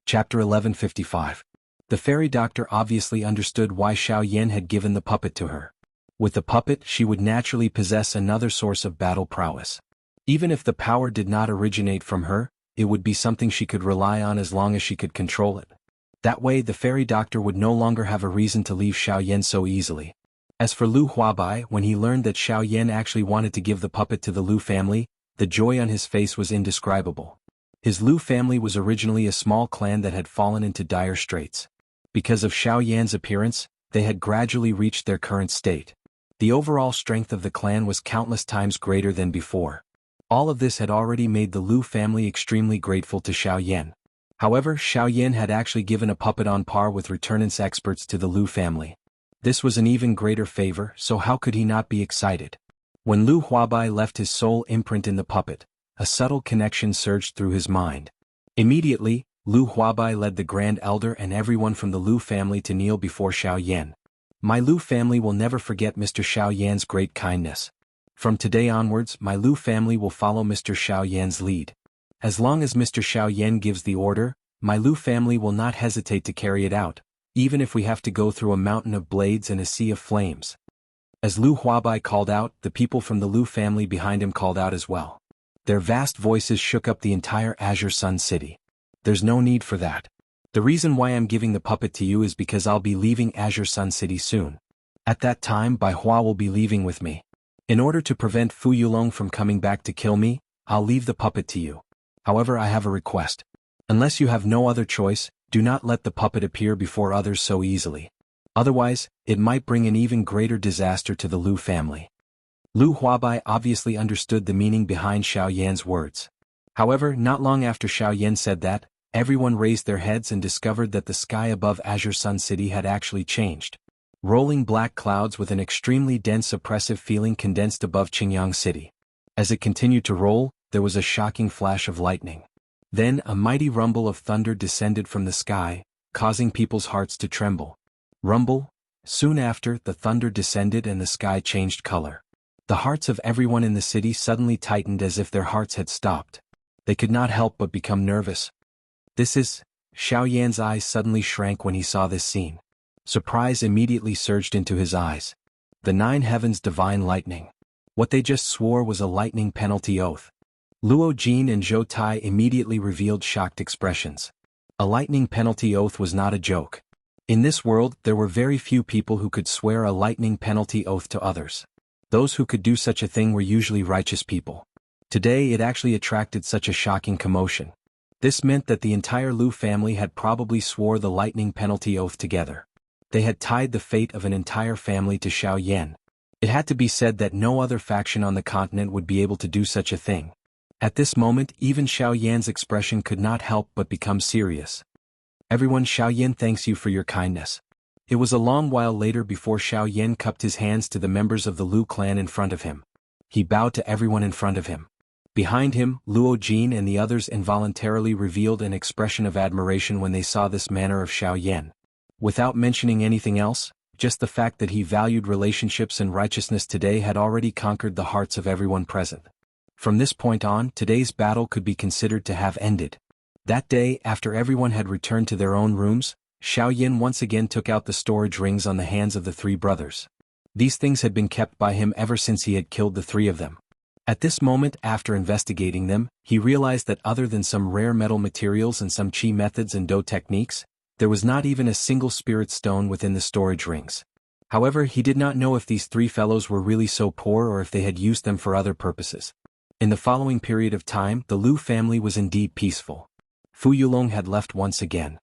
Chapter 1155. The fairy doctor obviously understood why Xiaoyan had given the puppet to her. With the puppet, she would naturally possess another source of battle prowess. Even if the power did not originate from her, it would be something she could rely on as long as she could control it. That way, the fairy doctor would no longer have a reason to leave Xiaoyan so easily. As for Lu Huabai, when he learned that Xiaoyan actually wanted to give the puppet to the Lu family, the joy on his face was indescribable. His Lu family was originally a small clan that had fallen into dire straits. Because of Xiaoyan's appearance, they had gradually reached their current state. The overall strength of the clan was countless times greater than before. All of this had already made the Lu family extremely grateful to Xiaoyan. However, Xiaoyan had actually given a puppet on par with returnance experts to the Lu family. This was an even greater favor, so how could he not be excited? When Lu Huabai left his soul imprint in the puppet, a subtle connection surged through his mind. Immediately, Lu Huabai led the Grand Elder and everyone from the Lu family to kneel before Xiaoyan. My Lu family will never forget Mr. Xiaoyan's great kindness. From today onwards, my Lu family will follow Mr. Xiaoyan's lead. As long as Mr. Xiaoyan gives the order, my Lu family will not hesitate to carry it out, even if we have to go through a mountain of blades and a sea of flames. As Lu Huabai called out, the people from the Lu family behind him called out as well. Their vast voices shook up the entire Azure Sun City. There's no need for that. The reason why I'm giving the puppet to you is because I'll be leaving Azure Sun City soon. At that time, Bai Hua will be leaving with me. In order to prevent Fu Yulong from coming back to kill me, I'll leave the puppet to you. However, I have a request. Unless you have no other choice, do not let the puppet appear before others so easily. Otherwise, it might bring an even greater disaster to the Lu family. Lu Huabai obviously understood the meaning behind Xiaoyan's words. However, not long after Xiaoyan said that, everyone raised their heads and discovered that the sky above Azure Sun City had actually changed. Rolling black clouds with an extremely dense oppressive feeling condensed above Qingyang City. As it continued to roll, there was a shocking flash of lightning. Then a mighty rumble of thunder descended from the sky, causing people's hearts to tremble. Rumble. Soon after, the thunder descended and the sky changed color. The hearts of everyone in the city suddenly tightened as if their hearts had stopped. They could not help but become nervous. Xiaoyan's eyes suddenly shrank when he saw this scene. Surprise immediately surged into his eyes. The 9 heavens divine lightning. What they just swore was a lightning penalty oath. Luo Jin and Zhou Tai immediately revealed shocked expressions. A lightning penalty oath was not a joke. In this world, there were very few people who could swear a lightning penalty oath to others. Those who could do such a thing were usually righteous people. Today it actually attracted such a shocking commotion. This meant that the entire Lu family had probably swore the lightning penalty oath together. They had tied the fate of an entire family to Xiaoyan. It had to be said that no other faction on the continent would be able to do such a thing. At this moment, even Xiaoyan's expression could not help but become serious. Everyone, Xiaoyan thanks you for your kindness. It was a long while later before Xiaoyan cupped his hands to the members of the Lu clan in front of him. He bowed to everyone in front of him. Behind him, Luo Jin and the others involuntarily revealed an expression of admiration when they saw this manner of Xiaoyan. Without mentioning anything else, just the fact that he valued relationships and righteousness today had already conquered the hearts of everyone present. From this point on, today's battle could be considered to have ended. That day, after everyone had returned to their own rooms, Xiaoyan once again took out the storage rings on the hands of the 3 brothers. These things had been kept by him ever since he had killed the 3 of them. At this moment, after investigating them, he realized that other than some rare metal materials and some qi methods and do techniques, there was not even a single spirit stone within the storage rings. However, he did not know if these 3 fellows were really so poor or if they had used them for other purposes. In the following period of time, the Lu family was indeed peaceful. Fu Yulong had left once again.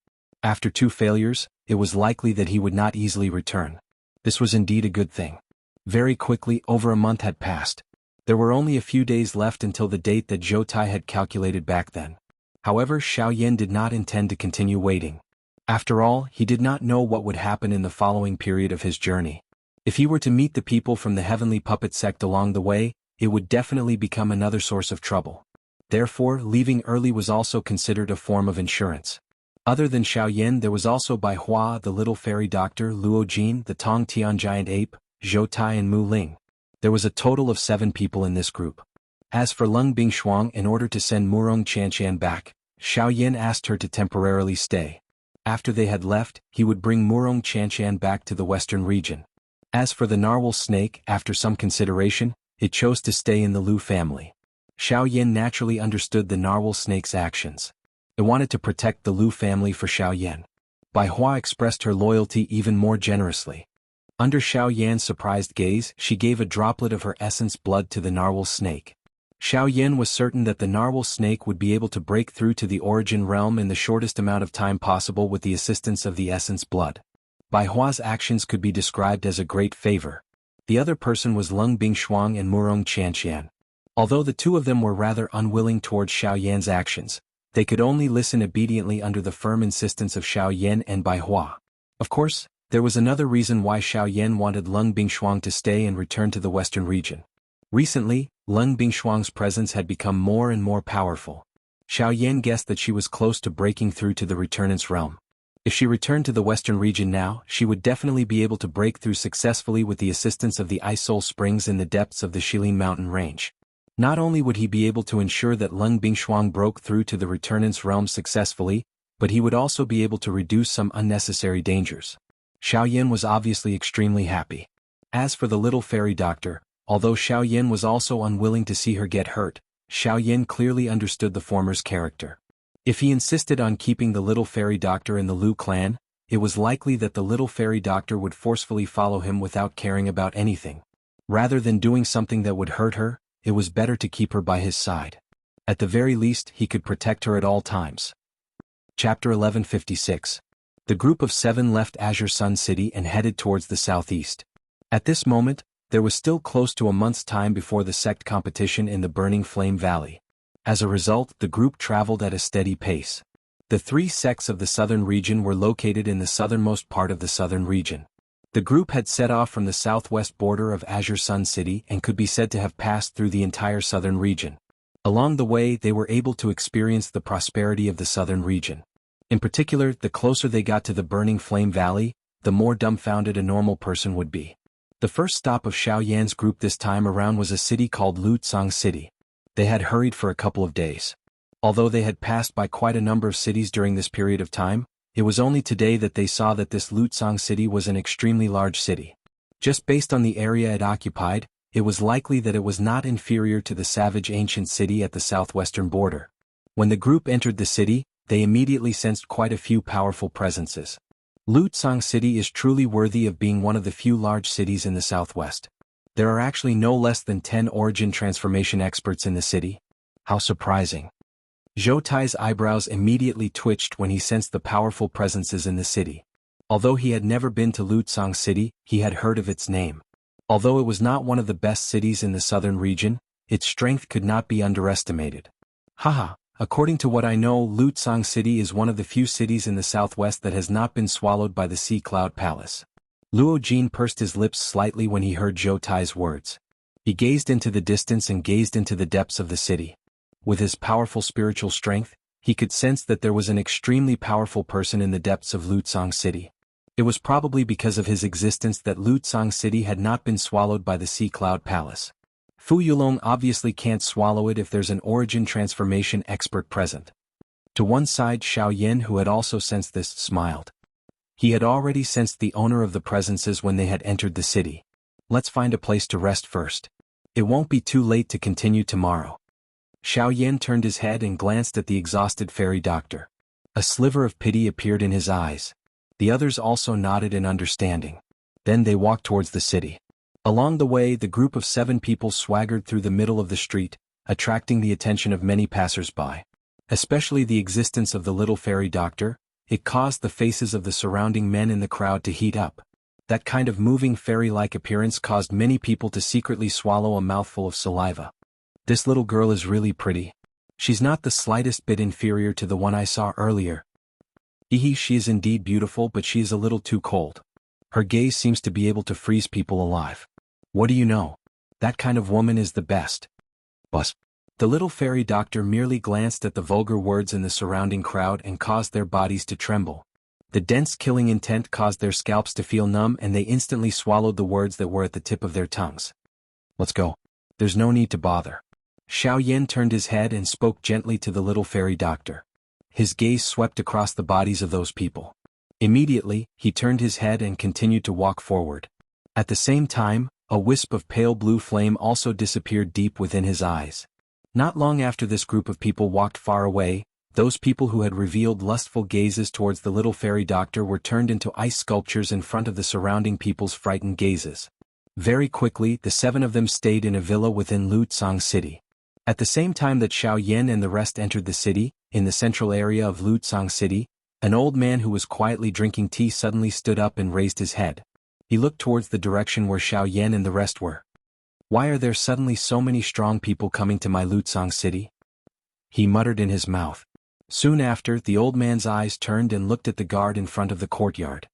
After 2 failures, it was likely that he would not easily return. This was indeed a good thing. Very quickly, over a month had passed. There were only a few days left until the date that Zhou Tai had calculated back then. However, Xiaoyan did not intend to continue waiting. After all, he did not know what would happen in the following period of his journey. If he were to meet the people from the Heavenly Puppet sect along the way, it would definitely become another source of trouble. Therefore, leaving early was also considered a form of insurance. Other than Xiaoyan, there was also Bai Hua, the little fairy doctor, Luo Jin, the Tong Tian giant ape, Zhou Tai and Mu Ling. There was a total of 7 people in this group. As for Lung Bingshuang, in order to send Murong Qianxian back, Xiao Yan asked her to temporarily stay. After they had left, he would bring Murong Qianshan back to the western region. As for the narwhal snake, after some consideration, it chose to stay in the Lu family. Xiao Yan naturally understood the narwhal snake's actions. It wanted to protect the Lu family for Xiao Yan. Bai Hua expressed her loyalty even more generously. Under Xiao Yan's surprised gaze, she gave a droplet of her essence blood to the narwhal snake. Xiao Yan was certain that the narwhal snake would be able to break through to the origin realm in the shortest amount of time possible with the assistance of the essence blood. Bai Hua's actions could be described as a great favor. The other person was Lung Bingshuang and Murong Qianshan. Although the two of them were rather unwilling towards Xiao Yan's actions, they could only listen obediently under the firm insistence of Xiao Yan and Bai Hua. Of course, there was another reason why Xiao Yan wanted Lung Bingshuang to stay and return to the western region. Recently, Lung Bingshuang's presence had become more and more powerful. Xiao Yan guessed that she was close to breaking through to the returnance realm. If she returned to the western region now, she would definitely be able to break through successfully with the assistance of the Ice Soul Springs in the depths of the Shilin mountain range. Not only would he be able to ensure that Lung Bingshuang broke through to the returnance realm successfully, but he would also be able to reduce some unnecessary dangers. Xiao Yan was obviously extremely happy. As for the little fairy doctor, although Xiao Yan was also unwilling to see her get hurt, Xiao Yan clearly understood the former's character. If he insisted on keeping the little fairy doctor in the Lu clan, it was likely that the little fairy doctor would forcefully follow him without caring about anything. Rather than doing something that would hurt her, it was better to keep her by his side. At the very least, he could protect her at all times. Chapter 1156. The group of 7 left Azure Sun City and headed towards the southeast. At this moment, there was still close to a month's time before the sect competition in the Burning Flame Valley. As a result, the group traveled at a steady pace. The 3 sects of the southern region were located in the southernmost part of the southern region. The group had set off from the southwest border of Azure Sun City and could be said to have passed through the entire southern region. Along the way, they were able to experience the prosperity of the southern region. In particular, the closer they got to the Burning Flame Valley, the more dumbfounded a normal person would be. The first stop of Xiao Yan's group this time around was a city called Lutsang City. They had hurried for a couple of days. Although they had passed by quite a number of cities during this period of time, it was only today that they saw that this Lutsang city was an extremely large city. Just based on the area it occupied, it was likely that it was not inferior to the savage ancient city at the southwestern border. When the group entered the city, they immediately sensed quite a few powerful presences. Lutsang City is truly worthy of being one of the few large cities in the southwest. There are actually no less than 10 origin transformation experts in the city. How surprising. Zhou Tai's eyebrows immediately twitched when he sensed the powerful presences in the city. Although he had never been to Lutsang City, he had heard of its name. Although it was not one of the best cities in the southern region, its strength could not be underestimated. Haha, according to what I know, Lutsang City is one of the few cities in the southwest that has not been swallowed by the Sea Cloud Palace. Luo Jin pursed his lips slightly when he heard Zhou Tai's words. He gazed into the distance and gazed into the depths of the city. With his powerful spiritual strength, he could sense that there was an extremely powerful person in the depths of Lutsang City. It was probably because of his existence that Lutsang City had not been swallowed by the Sea Cloud Palace. Fu Yulong obviously can't swallow it if there's an origin transformation expert present. To one side, Xiao Yan, who had also sensed this, smiled. He had already sensed the owner of the presences when they had entered the city. Let's find a place to rest first. It won't be too late to continue tomorrow. Xiao Yan turned his head and glanced at the exhausted fairy doctor. A sliver of pity appeared in his eyes. The others also nodded in understanding. Then they walked towards the city. Along the way, the group of 7 people swaggered through the middle of the street, attracting the attention of many passers-by. Especially the existence of the little fairy doctor, it caused the faces of the surrounding men in the crowd to heat up. That kind of moving fairy-like appearance caused many people to secretly swallow a mouthful of saliva. This little girl is really pretty. She's not the slightest bit inferior to the one I saw earlier. She is indeed beautiful, but she is a little too cold. Her gaze seems to be able to freeze people alive. What do you know? That kind of woman is the best. Bus. The little fairy doctor merely glanced at the vulgar words in the surrounding crowd and caused their bodies to tremble. The dense killing intent caused their scalps to feel numb, and they instantly swallowed the words that were at the tip of their tongues. Let's go. There's no need to bother. Xiao Yan turned his head and spoke gently to the little fairy doctor. His gaze swept across the bodies of those people. Immediately, he turned his head and continued to walk forward. At the same time, a wisp of pale blue flame also disappeared deep within his eyes. Not long after this group of people walked far away, those people who had revealed lustful gazes towards the little fairy doctor were turned into ice sculptures in front of the surrounding people's frightened gazes. Very quickly, the 7 of them stayed in a villa within Lutsang City. At the same time that Xiaoyan and the rest entered the city, in the central area of Lutsang City, an old man who was quietly drinking tea suddenly stood up and raised his head. He looked towards the direction where Xiaoyan and the rest were. "Why are there suddenly so many strong people coming to my Lutsang City?" he muttered in his mouth. Soon after, the old man's eyes turned and looked at the guard in front of the courtyard.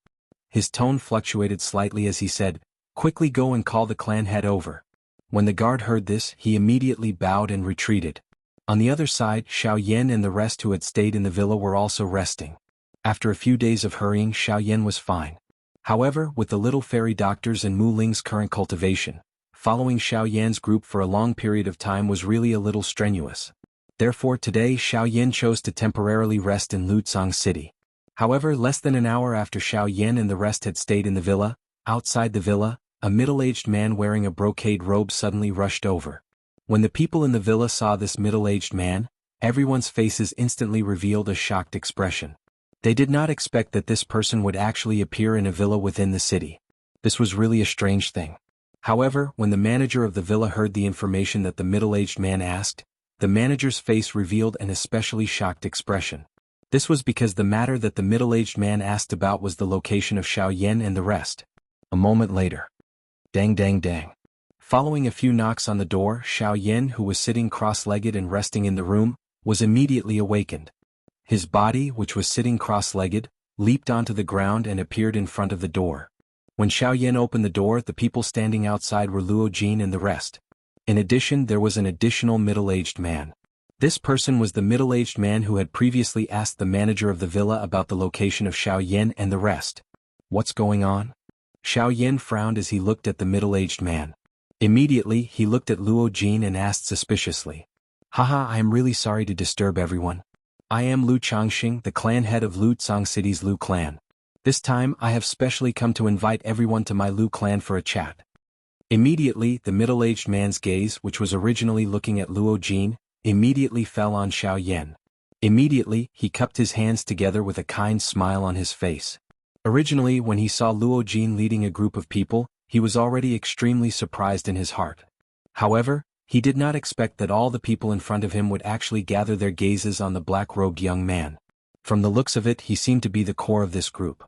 His tone fluctuated slightly as he said, "Quickly go and call the clan head over." When the guard heard this, he immediately bowed and retreated. On the other side, Xiaoyan and the rest who had stayed in the villa were also resting. After a few days of hurrying, Xiaoyan was fine. However, with the little fairy doctors and Mu Ling's current cultivation, following Xiaoyan's group for a long period of time was really a little strenuous. Therefore today Xiaoyan chose to temporarily rest in Lutsang City. However, less than an hour after Xiaoyan and the rest had stayed in the villa, outside the villa, a middle-aged man wearing a brocade robe suddenly rushed over. When the people in the villa saw this middle-aged man, everyone's faces instantly revealed a shocked expression. They did not expect that this person would actually appear in a villa within the city. This was really a strange thing. However, when the manager of the villa heard the information that the middle-aged man asked, the manager's face revealed an especially shocked expression. This was because the matter that the middle-aged man asked about was the location of Xiaoyan and the rest. A moment later. Dang dang dang. Following a few knocks on the door, Xiaoyan, who was sitting cross-legged and resting in the room, was immediately awakened. His body, which was sitting cross-legged, leaped onto the ground and appeared in front of the door. When Xiaoyan opened the door, the people standing outside were Luo Jin and the rest. In addition, there was an additional middle-aged man. This person was the middle-aged man who had previously asked the manager of the villa about the location of Xiaoyan and the rest. What's going on? Xiaoyan frowned as he looked at the middle-aged man. Immediately, he looked at Luo Jin and asked suspiciously, "Haha, I am really sorry to disturb everyone. I am Lu Changxing, the clan head of Lutsang City's Lu clan. This time, I have specially come to invite everyone to my Lu clan for a chat." Immediately, the middle-aged man's gaze, which was originally looking at Luo Jin, immediately fell on Xiaoyan. Immediately, he cupped his hands together with a kind smile on his face. Originally, when he saw Luo Jin leading a group of people, he was already extremely surprised in his heart. However, he did not expect that all the people in front of him would actually gather their gazes on the black-robed young man. From the looks of it, he seemed to be the core of this group.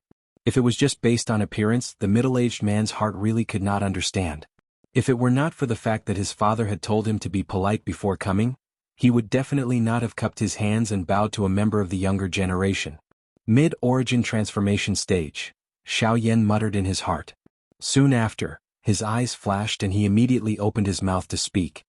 If it was just based on appearance, the middle-aged man's heart really could not understand. If it were not for the fact that his father had told him to be polite before coming, he would definitely not have cupped his hands and bowed to a member of the younger generation. Mid-origin transformation stage, Xiaoyan muttered in his heart. Soon after, his eyes flashed and he immediately opened his mouth to speak.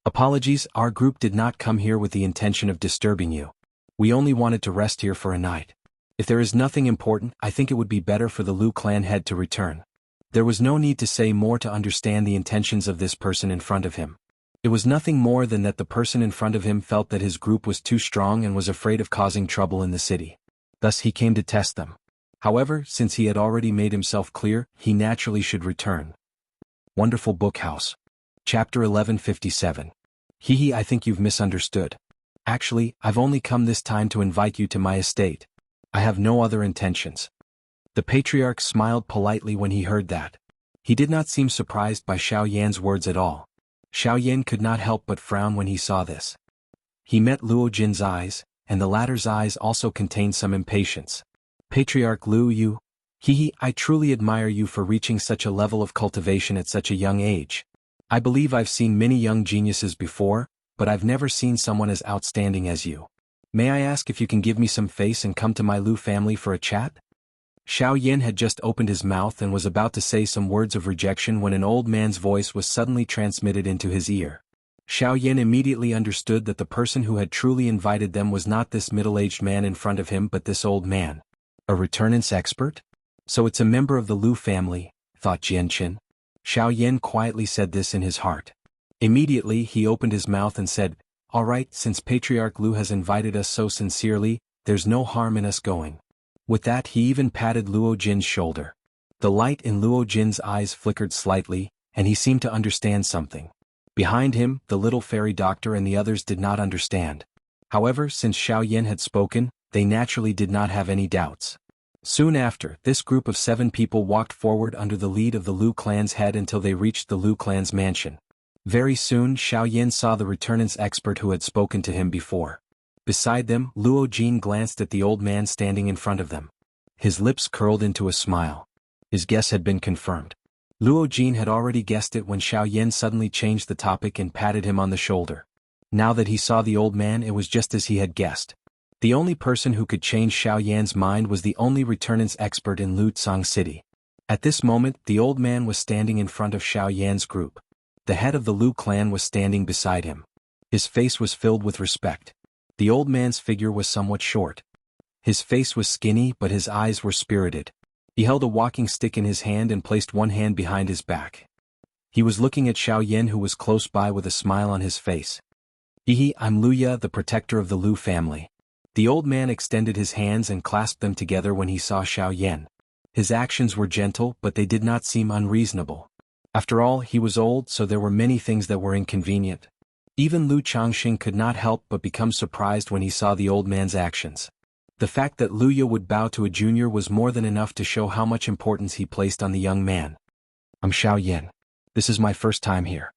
"Apologies, our group did not come here with the intention of disturbing you. We only wanted to rest here for a night. If there is nothing important, I think it would be better for the Lu clan head to return." There was no need to say more to understand the intentions of this person in front of him. It was nothing more than that the person in front of him felt that his group was too strong and was afraid of causing trouble in the city. Thus he came to test them. However, since he had already made himself clear, he naturally should return. Wonderful Bookhouse. Chapter 1157. Hehe, I think you've misunderstood. Actually, I've only come this time to invite you to my estate. I have no other intentions. The patriarch smiled politely when he heard that. He did not seem surprised by Xiaoyan's words at all. Xiaoyan could not help but frown when he saw this. He met Luo Jin's eyes, and the latter's eyes also contained some impatience. "Patriarch Lu, you? Hehe, I truly admire you for reaching such a level of cultivation at such a young age. I believe I've seen many young geniuses before, but I've never seen someone as outstanding as you. May I ask if you can give me some face and come to my Lu family for a chat?" Xiaoyan had just opened his mouth and was about to say some words of rejection when an old man's voice was suddenly transmitted into his ear. Xiaoyan immediately understood that the person who had truly invited them was not this middle-aged man in front of him but this old man. A returnance expert? So it's a member of the Lu family, thought Jianxia. Xiaoyan quietly said this in his heart. Immediately he opened his mouth and said, "All right, since Patriarch Lu has invited us so sincerely, there's no harm in us going. With that he even patted Luo Jin's shoulder. The light in Luo Jin's eyes flickered slightly, and he seemed to understand something. Behind him, the little fairy doctor and the others did not understand. However, since Xiaoyan had spoken, they naturally did not have any doubts. Soon after, this group of 7 people walked forward under the lead of the Lu clan's head until they reached the Lu clan's mansion. Very soon Xiaoyan saw the returnance expert who had spoken to him before. Beside them, Luo Jin glanced at the old man standing in front of them. His lips curled into a smile. His guess had been confirmed. Luo Jin had already guessed it when Xiaoyan suddenly changed the topic and patted him on the shoulder. Now that he saw the old man, it was just as he had guessed. The only person who could change Xiaoyan's mind was the only returnance expert in Lutsang City. At this moment, the old man was standing in front of Xiaoyan's group. The head of the Lu clan was standing beside him. His face was filled with respect. The old man's figure was somewhat short. His face was skinny, but his eyes were spirited. He held a walking stick in his hand and placed one hand behind his back. He was looking at Xiaoyan, who was close by with a smile on his face. I'm Luya, the protector of the Lu family. The old man extended his hands and clasped them together when he saw Xiaoyan. His actions were gentle, but they did not seem unreasonable. After all, he was old, so there were many things that were inconvenient. Even Lu Changxing could not help but become surprised when he saw the old man's actions. The fact that Luya would bow to a junior was more than enough to show how much importance he placed on the young man. I'm Xiaoyan. This is my first time here.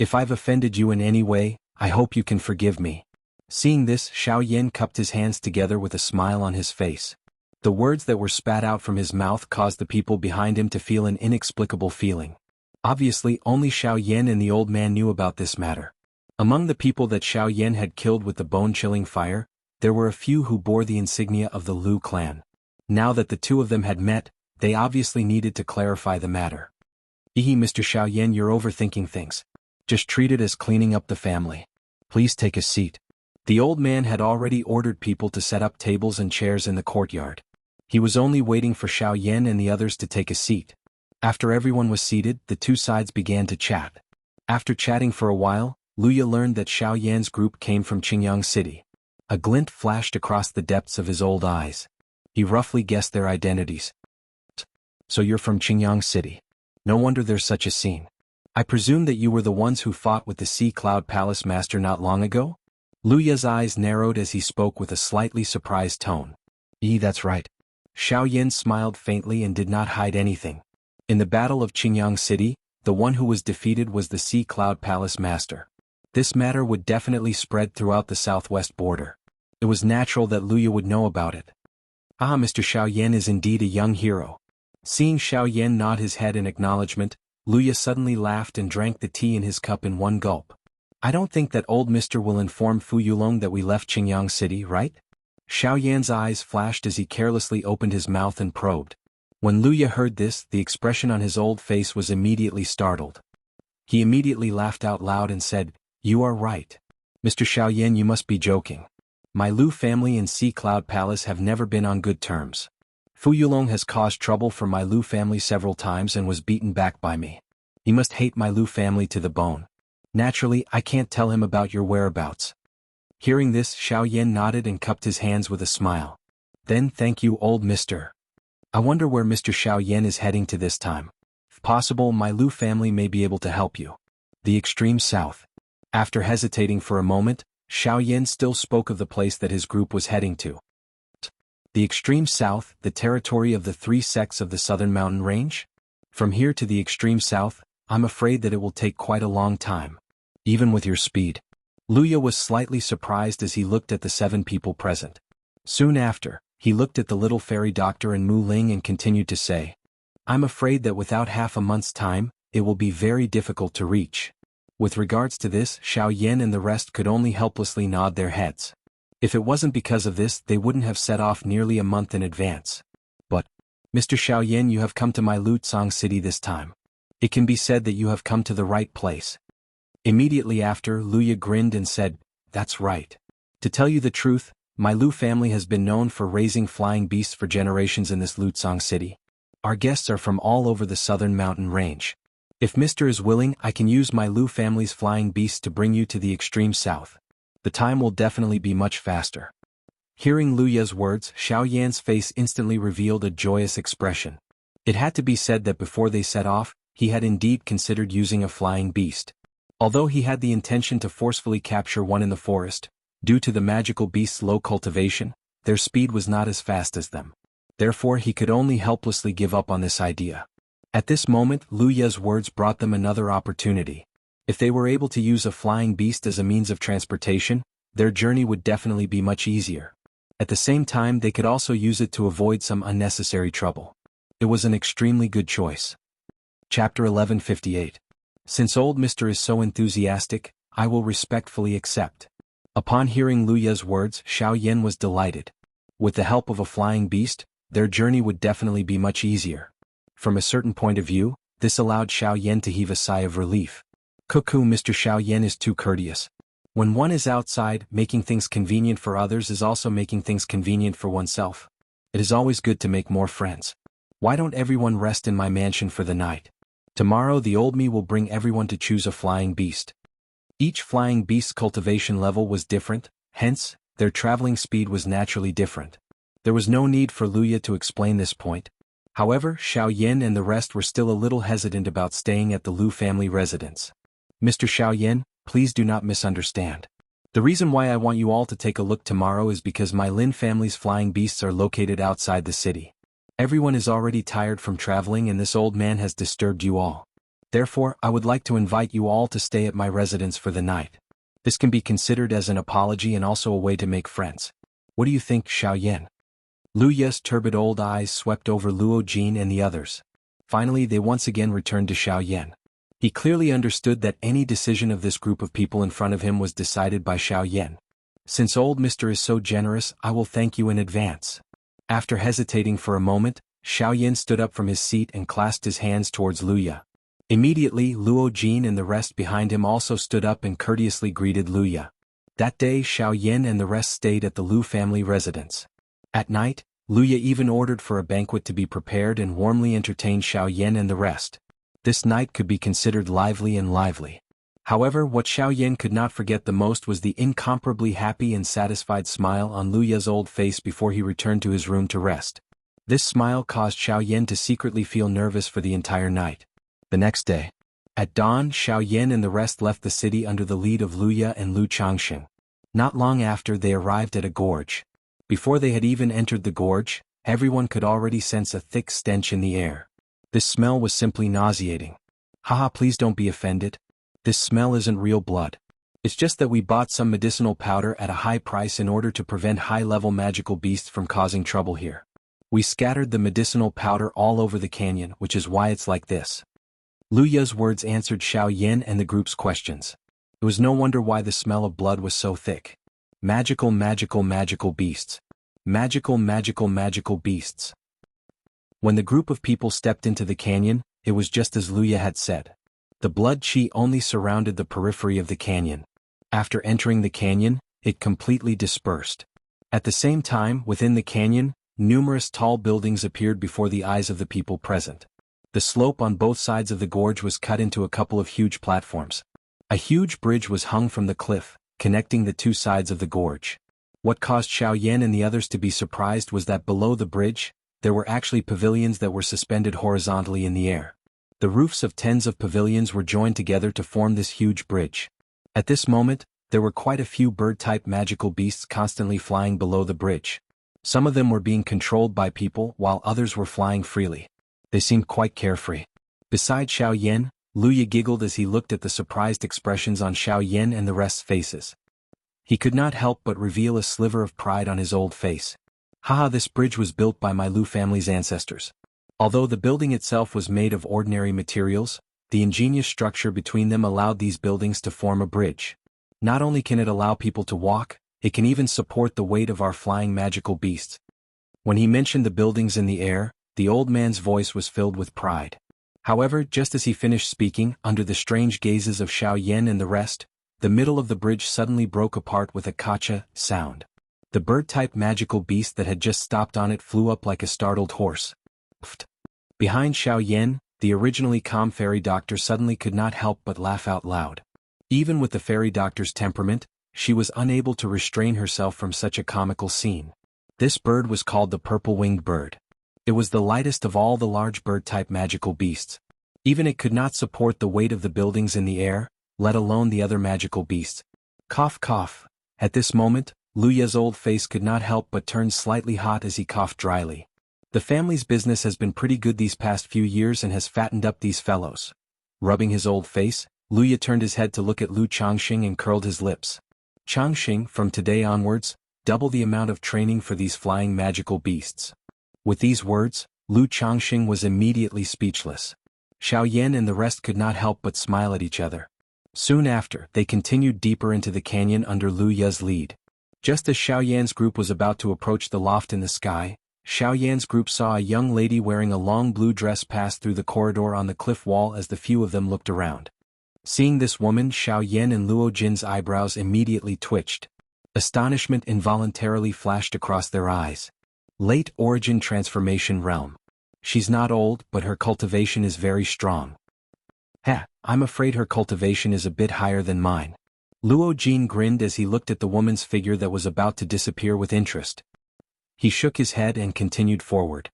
If I've offended you in any way, I hope you can forgive me. Seeing this, Xiaoyan cupped his hands together with a smile on his face. The words that were spat out from his mouth caused the people behind him to feel an inexplicable feeling. Obviously, only Xiaoyan and the old man knew about this matter. Among the people that Xiaoyan had killed with the bone-chilling fire, there were a few who bore the insignia of the Lu clan. Now that the two of them had met, they obviously needed to clarify the matter. Mr. Xiaoyan, you're overthinking things. Just treat it as cleaning up the family. Please take a seat. The old man had already ordered people to set up tables and chairs in the courtyard. He was only waiting for Xiaoyan and the others to take a seat. After everyone was seated, the two sides began to chat. After chatting for a while, Luya learned that Xiaoyan's group came from Jianghu City. A glint flashed across the depths of his old eyes. He roughly guessed their identities. So you're from Jianghu City. No wonder there's such a scene. I presume that you were the ones who fought with the Sea Cloud Palace Master not long ago? Luya's eyes narrowed as he spoke with a slightly surprised tone. That's right. Xiaoyan smiled faintly and did not hide anything. In the Battle of Jianghu City, the one who was defeated was the Sea Cloud Palace Master. This matter would definitely spread throughout the southwest border. It was natural that Luya would know about it. Mr. Xiaoyan is indeed a young hero. Seeing Xiaoyan nod his head in acknowledgement, Luya suddenly laughed and drank the tea in his cup in one gulp. I don't think that old Mr. will inform Fu Yulong that we left Jianghu City, right? Xiaoyan's eyes flashed as he carelessly opened his mouth and probed. When Luya heard this, the expression on his old face was immediately startled. He immediately laughed out loud and said, You are right. Mr. Xiaoyan, you must be joking. My Lu family and Sea Cloud Palace have never been on good terms. Fu Yulong has caused trouble for my Lu family several times and was beaten back by me. He must hate my Lu family to the bone. Naturally, I can't tell him about your whereabouts. Hearing this, Xiaoyan nodded and cupped his hands with a smile. Then thank you, old mister. I wonder where Mr. Xiaoyan is heading to this time. If possible, my Lu family may be able to help you. The extreme south. After hesitating for a moment, Xiaoyan still spoke of the place that his group was heading to. The extreme south, the territory of the 3 sects of the southern mountain range? From here to the extreme south, I'm afraid that it will take quite a long time. Even with your speed. Luya was slightly surprised as he looked at the 7 people present. Soon after, he looked at the little fairy doctor and Mu Ling and continued to say, I'm afraid that without half a month's time, it will be very difficult to reach. With regards to this, Xiaoyan and the rest could only helplessly nod their heads. If it wasn't because of this, they wouldn't have set off nearly a month in advance. But, Mr. Xiaoyan, you have come to my Lutsang City this time. It can be said that you have come to the right place. Immediately after, Luya grinned and said, That's right. To tell you the truth, my Lu family has been known for raising flying beasts for generations in this Lutsang City. Our guests are from all over the southern mountain range. If Mr. is willing, I can use my Lu family's flying beasts to bring you to the extreme south. The time will definitely be much faster. Hearing Luya's words, Xiao Yan's face instantly revealed a joyous expression. It had to be said that before they set off, he had indeed considered using a flying beast. Although he had the intention to forcefully capture one in the forest, due to the magical beast's low cultivation, their speed was not as fast as them. Therefore he could only helplessly give up on this idea. At this moment, Luya's words brought them another opportunity. If they were able to use a flying beast as a means of transportation, their journey would definitely be much easier. At the same time, they could also use it to avoid some unnecessary trouble. It was an extremely good choice. Chapter 1158. Since old Mr. is so enthusiastic, I will respectfully accept. Upon hearing Luya's words, Xiao Yan was delighted. With the help of a flying beast, their journey would definitely be much easier. From a certain point of view, this allowed Xiao Yan to heave a sigh of relief. Cuckoo, Mr. Xiao Yan is too courteous. When one is outside, making things convenient for others is also making things convenient for oneself. It is always good to make more friends. Why don't everyone rest in my mansion for the night? Tomorrow the old me will bring everyone to choose a flying beast. Each flying beast's cultivation level was different, hence, their traveling speed was naturally different. There was no need for Luya to explain this point. However, Xiao Yan and the rest were still a little hesitant about staying at the Lu family residence. Mr. Xiao Yan, please do not misunderstand. The reason why I want you all to take a look tomorrow is because my Lin family's flying beasts are located outside the city. Everyone is already tired from traveling and this old man has disturbed you all. Therefore, I would like to invite you all to stay at my residence for the night. This can be considered as an apology and also a way to make friends. What do you think, Xiao Yan? Luya's turbid old eyes swept over Luo Jin and the others. Finally, they once again returned to Xiao Yan. He clearly understood that any decision of this group of people in front of him was decided by Xiao Yan. Since old Mr. is so generous, I will thank you in advance. After hesitating for a moment, Xiao Yan stood up from his seat and clasped his hands towards Luya. Immediately, Luo Jin and the rest behind him also stood up and courteously greeted Luya. That day, Xiao Yan and the rest stayed at the Lu family residence. At night, Luya even ordered for a banquet to be prepared and warmly entertained Xiao Yan and the rest. This night could be considered lively and lively. However, what Xiao Yan could not forget the most was the incomparably happy and satisfied smile on Luya's old face before he returned to his room to rest. This smile caused Xiao Yan to secretly feel nervous for the entire night. The next day, at dawn, Xiao Yan and the rest left the city under the lead of Luya and Lu Changxing. Not long after, they arrived at a gorge. Before they had even entered the gorge, everyone could already sense a thick stench in the air. This smell was simply nauseating. Haha, please don't be offended. This smell isn't real blood. It's just that we bought some medicinal powder at a high price in order to prevent high-level magical beasts from causing trouble here. We scattered the medicinal powder all over the canyon, which is why it's like this. Luya's words answered Xiao Yan and the group's questions. It was no wonder why the smell of blood was so thick. Magical, magical, magical beasts. Magical, magical, magical beasts. When the group of people stepped into the canyon, it was just as Luya had said. The blood chi only surrounded the periphery of the canyon. After entering the canyon, it completely dispersed. At the same time, within the canyon, numerous tall buildings appeared before the eyes of the people present. The slope on both sides of the gorge was cut into a couple of huge platforms. A huge bridge was hung from the cliff, connecting the two sides of the gorge. What caused Xiao Yan and the others to be surprised was that below the bridge, there were actually pavilions that were suspended horizontally in the air. The roofs of tens of pavilions were joined together to form this huge bridge. At this moment, there were quite a few bird-type magical beasts constantly flying below the bridge. Some of them were being controlled by people while others were flying freely. They seemed quite carefree. Besides Xiao Yan, Luya giggled as he looked at the surprised expressions on Xiao Yan and the rest's faces. He could not help but reveal a sliver of pride on his old face. Haha, this bridge was built by my Lu family's ancestors. Although the building itself was made of ordinary materials, the ingenious structure between them allowed these buildings to form a bridge. Not only can it allow people to walk, it can even support the weight of our flying magical beasts. When he mentioned the buildings in the air, the old man's voice was filled with pride. However, just as he finished speaking, under the strange gazes of Xiao Yan and the rest, the middle of the bridge suddenly broke apart with a kacha sound. The bird-type magical beast that had just stopped on it flew up like a startled horse. Pfft. Behind Xiao Yan, the originally calm fairy doctor suddenly could not help but laugh out loud. Even with the fairy doctor's temperament, she was unable to restrain herself from such a comical scene. This bird was called the purple-winged bird. It was the lightest of all the large bird-type magical beasts. Even it could not support the weight of the buildings in the air, let alone the other magical beasts. Cough cough. At this moment, Luya's old face could not help but turn slightly hot as he coughed dryly. The family's business has been pretty good these past few years and has fattened up these fellows. Rubbing his old face, Luya turned his head to look at Lu Changxing and curled his lips. Changxing, from today onwards, double the amount of training for these flying magical beasts. With these words, Lu Changxing was immediately speechless. Xiaoyan and the rest could not help but smile at each other. Soon after, they continued deeper into the canyon under Lu Ya's lead. Just as Xiaoyan's group was about to approach the loft in the sky, Xiaoyan's group saw a young lady wearing a long blue dress pass through the corridor on the cliff wall as the few of them looked around. Seeing this woman, Xiaoyan and Luo Jin's eyebrows immediately twitched. Astonishment involuntarily flashed across their eyes. Late origin transformation realm. She's not old, but her cultivation is very strong. I'm afraid her cultivation is a bit higher than mine. Luo Jin grinned as he looked at the woman's figure that was about to disappear with interest. He shook his head and continued forward.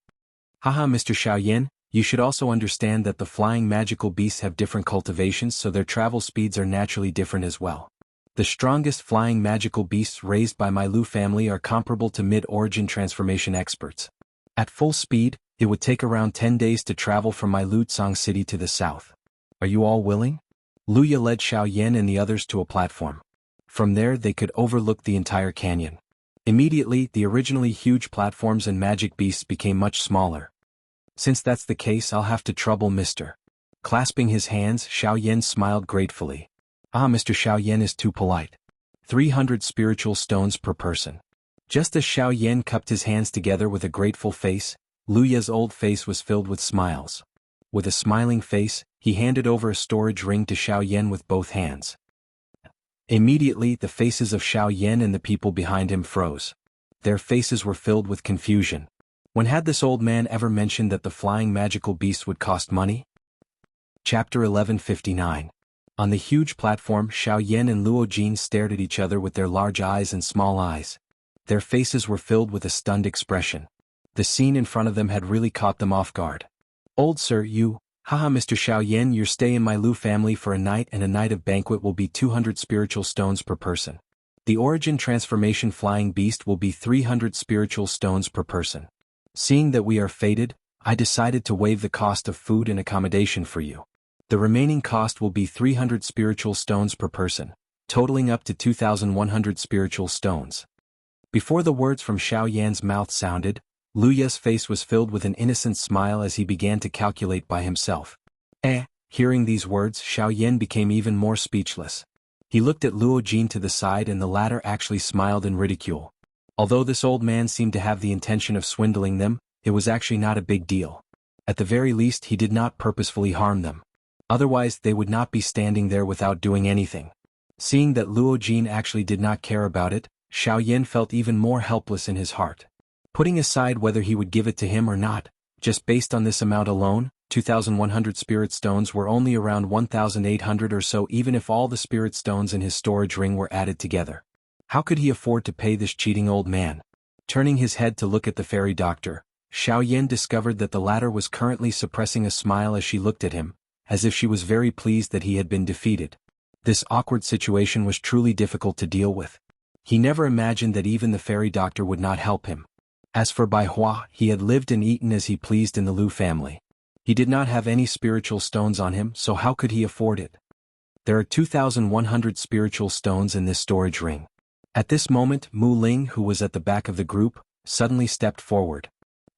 Haha, Mr. Xiaoyan, you should also understand that the flying magical beasts have different cultivations, so their travel speeds are naturally different as well. The strongest flying magical beasts raised by my Lu family are comparable to mid-origin transformation experts. At full speed, it would take around 10 days to travel from my Lutsang city to the south. Are you all willing? Luya led Xiaoyan and the others to a platform. From there they could overlook the entire canyon. Immediately, the originally huge platforms and magic beasts became much smaller. Since that's the case, I'll have to trouble Mr. Clasping his hands, Xiaoyan smiled gratefully. Mr. Xiaoyan is too polite. 300 spiritual stones per person. Just as Xiaoyan cupped his hands together with a grateful face, Luya's old face was filled with smiles. With a smiling face, he handed over a storage ring to Xiaoyan with both hands. Immediately, the faces of Xiaoyan and the people behind him froze. Their faces were filled with confusion. When had this old man ever mentioned that the flying magical beast would cost money? Chapter 1159. On the huge platform, Xiaoyan and Luo Jin stared at each other with their large eyes and small eyes. Their faces were filled with a stunned expression. The scene in front of them had really caught them off guard. Old sir, Haha, Mr. Xiaoyan, your stay in my Lu family for a night and a night of banquet will be 200 spiritual stones per person. The origin transformation flying beast will be 300 spiritual stones per person. Seeing that we are fated, I decided to waive the cost of food and accommodation for you. The remaining cost will be 300 spiritual stones per person, totaling up to 2,100 spiritual stones. Before the words from Xiaoyan's mouth sounded, Luya's face was filled with an innocent smile as he began to calculate by himself. Hearing these words, Xiaoyan became even more speechless. He looked at Luo Jin to the side and the latter actually smiled in ridicule. Although this old man seemed to have the intention of swindling them, it was actually not a big deal. At the very least, he did not purposefully harm them. Otherwise, they would not be standing there without doing anything. Seeing that Luo Jin actually did not care about it, Xiaoyan felt even more helpless in his heart. Putting aside whether he would give it to him or not, just based on this amount alone, 2,100 spirit stones were only around 1,800 or so even if all the spirit stones in his storage ring were added together. How could he afford to pay this cheating old man? Turning his head to look at the fairy doctor, Xiaoyan discovered that the latter was currently suppressing a smile as she looked at him, as if she was very pleased that he had been defeated. This awkward situation was truly difficult to deal with. He never imagined that even the fairy doctor would not help him. As for Bai Hua, he had lived and eaten as he pleased in the Lu family. He did not have any spiritual stones on him, so how could he afford it? There are 2,100 spiritual stones in this storage ring. At this moment, Mu Ling, who was at the back of the group, suddenly stepped forward.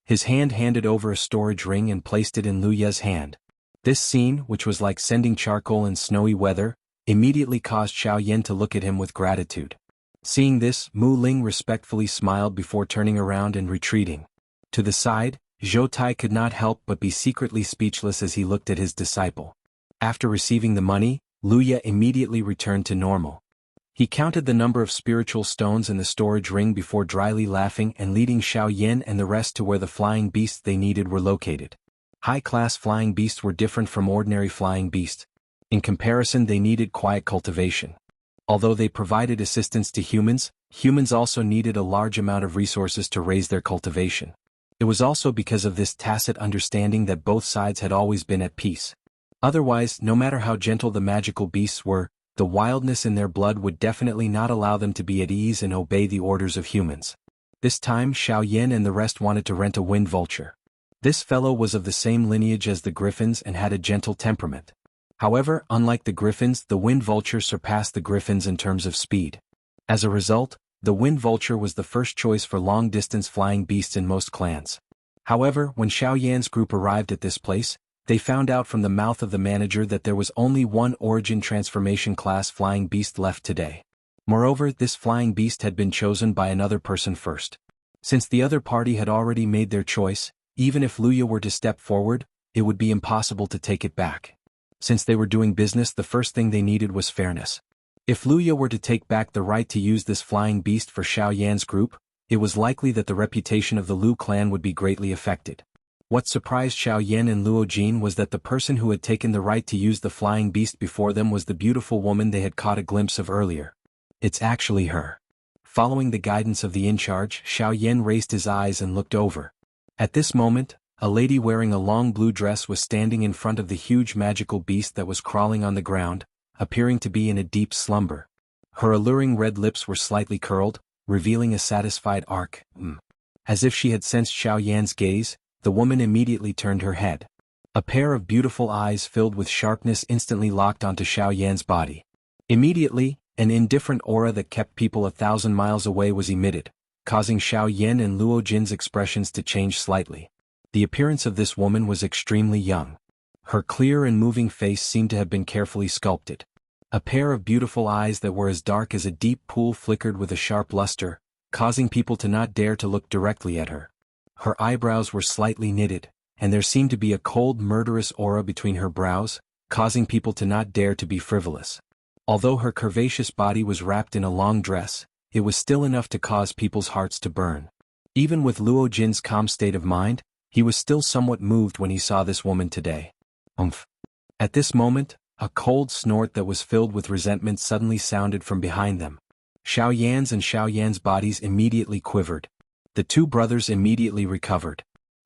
His hand handed over a storage ring and placed it in Lu Ye's hand. This scene, which was like sending charcoal in snowy weather, immediately caused Xiaoyan to look at him with gratitude. Seeing this, Mu Ling respectfully smiled before turning around and retreating. To the side, Zhou Tai could not help but be secretly speechless as he looked at his disciple. After receiving the money, Lu Ye immediately returned to normal. He counted the number of spiritual stones in the storage ring before dryly laughing and leading Xiaoyan and the rest to where the flying beasts they needed were located. High-class flying beasts were different from ordinary flying beasts. In comparison, they needed quiet cultivation. Although they provided assistance to humans, humans also needed a large amount of resources to raise their cultivation. It was also because of this tacit understanding that both sides had always been at peace. Otherwise, no matter how gentle the magical beasts were, the wildness in their blood would definitely not allow them to be at ease and obey the orders of humans. This time Xiaoyan and the rest wanted to rent a wind vulture. This fellow was of the same lineage as the griffins and had a gentle temperament. However, unlike the griffins, the wind vulture surpassed the griffins in terms of speed. As a result, the wind vulture was the first choice for long-distance flying beasts in most clans. However, when Xiaoyan's group arrived at this place, they found out from the mouth of the manager that there was only one origin transformation class flying beast left today. Moreover, this flying beast had been chosen by another person first. Since the other party had already made their choice, even if Luya were to step forward, it would be impossible to take it back. Since they were doing business, the first thing they needed was fairness. If Luya were to take back the right to use this flying beast for Xiaoyan's group, it was likely that the reputation of the Lu clan would be greatly affected. What surprised Xiaoyan and Luo Jin was that the person who had taken the right to use the flying beast before them was the beautiful woman they had caught a glimpse of earlier. It's actually her. Following the guidance of the in-charge, Xiaoyan raised his eyes and looked over. At this moment, a lady wearing a long blue dress was standing in front of the huge magical beast that was crawling on the ground, appearing to be in a deep slumber. Her alluring red lips were slightly curled, revealing a satisfied arc. As if she had sensed Xiaoyan's gaze, the woman immediately turned her head. A pair of beautiful eyes filled with sharpness instantly locked onto Xiaoyan's body. Immediately, an indifferent aura that kept people 1,000 miles away was emitted, causing Xiaoyan and Luo Jin's expressions to change slightly. The appearance of this woman was extremely young. Her clear and moving face seemed to have been carefully sculpted. A pair of beautiful eyes that were as dark as a deep pool flickered with a sharp luster, causing people to not dare to look directly at her. Her eyebrows were slightly knitted, and there seemed to be a cold murderous aura between her brows, causing people to not dare to be frivolous. Although her curvaceous body was wrapped in a long dress, it was still enough to cause people's hearts to burn. Even with Luo Jin's calm state of mind, he was still somewhat moved when he saw this woman today. At this moment, a cold snort that was filled with resentment suddenly sounded from behind them. Xiaoyan's bodies immediately quivered. The two brothers immediately recovered.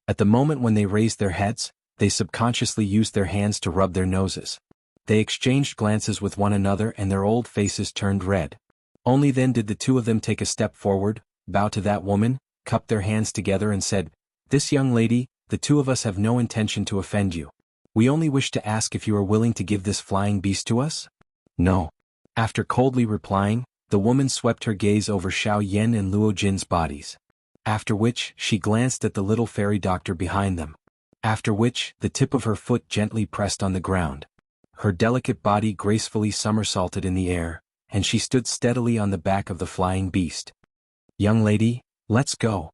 At the moment when they raised their heads, they subconsciously used their hands to rub their noses. They exchanged glances with one another and their old faces turned red. Only then did the two of them take a step forward, bow to that woman, cup their hands together and said, "This young lady, the two of us have no intention to offend you. We only wish to ask if you are willing to give this flying beast to us?" "No." After coldly replying, the woman swept her gaze over Xiaoyan and Luo Jin's bodies. After which, she glanced at the little fairy doctor behind them. After which, the tip of her foot gently pressed on the ground. Her delicate body gracefully somersaulted in the air, and she stood steadily on the back of the flying beast. "Young lady, let's go."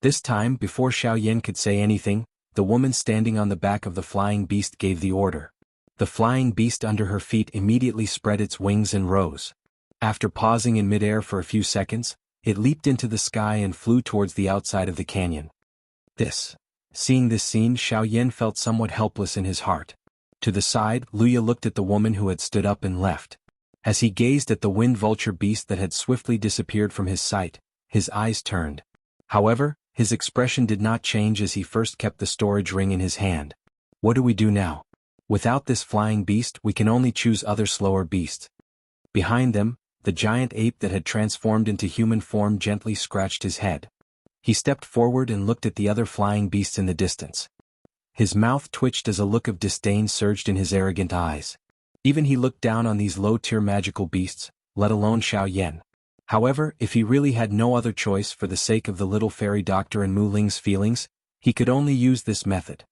This time, before Xiaoyan could say anything, the woman standing on the back of the flying beast gave the order. The flying beast under her feet immediately spread its wings and rose. After pausing in midair for a few seconds, it leaped into the sky and flew towards the outside of the canyon. Seeing this scene, Xiaoyan felt somewhat helpless in his heart. To the side, Luya looked at the woman who had stood up and left. As he gazed at the wind vulture beast that had swiftly disappeared from his sight, his eyes turned. However, his expression did not change as he first kept the storage ring in his hand. "What do we do now? Without this flying beast, we can only choose other slower beasts." Behind them, the giant ape that had transformed into human form gently scratched his head. He stepped forward and looked at the other flying beasts in the distance. His mouth twitched as a look of disdain surged in his arrogant eyes. Even he looked down on these low-tier magical beasts, let alone Xiaoyan. However, if he really had no other choice for the sake of the little fairy doctor and Mu Ling's feelings, he could only use this method.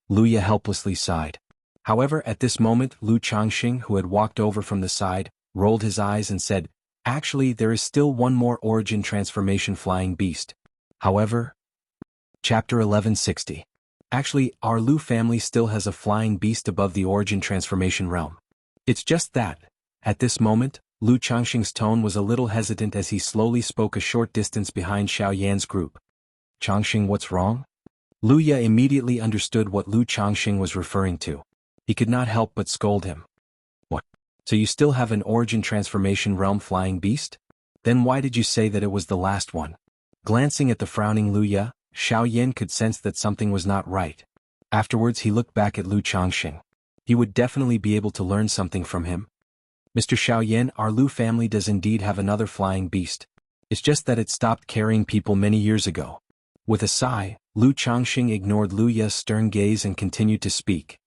Luya helplessly sighed. However, at this moment, Lu Changxing, who had walked over from the side, rolled his eyes and said, "Actually, there is still one more origin transformation flying beast. However..." Chapter 1160. Actually, our Lu family still has a flying beast above the origin transformation realm. It's just that. At this moment, Lu Changxing's tone was a little hesitant as he slowly spoke a short distance behind Xiaoyan's group. "Changxing, what's wrong?" Luya immediately understood what Lu Changxing was referring to. He could not help but scold him. "What? So you still have an origin transformation realm flying beast? Then why did you say that it was the last one? Glancing at the frowning Lu Ye, Xiao Yan could sense that something was not right. Afterwards he looked back at Lu Changxing. He would definitely be able to learn something from him. Mr. Xiao Yan, our Lu family does indeed have another flying beast. It's just that it stopped carrying people many years ago. With a sigh, Lu Changxing ignored Lu Ye's stern gaze and continued to speak.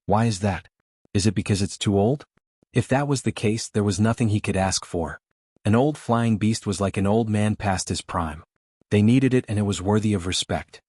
Why is that? Is it because it's too old? If that was the case, there was nothing he could ask for. An old flying beast was like an old man past his prime. They needed it and it was worthy of respect.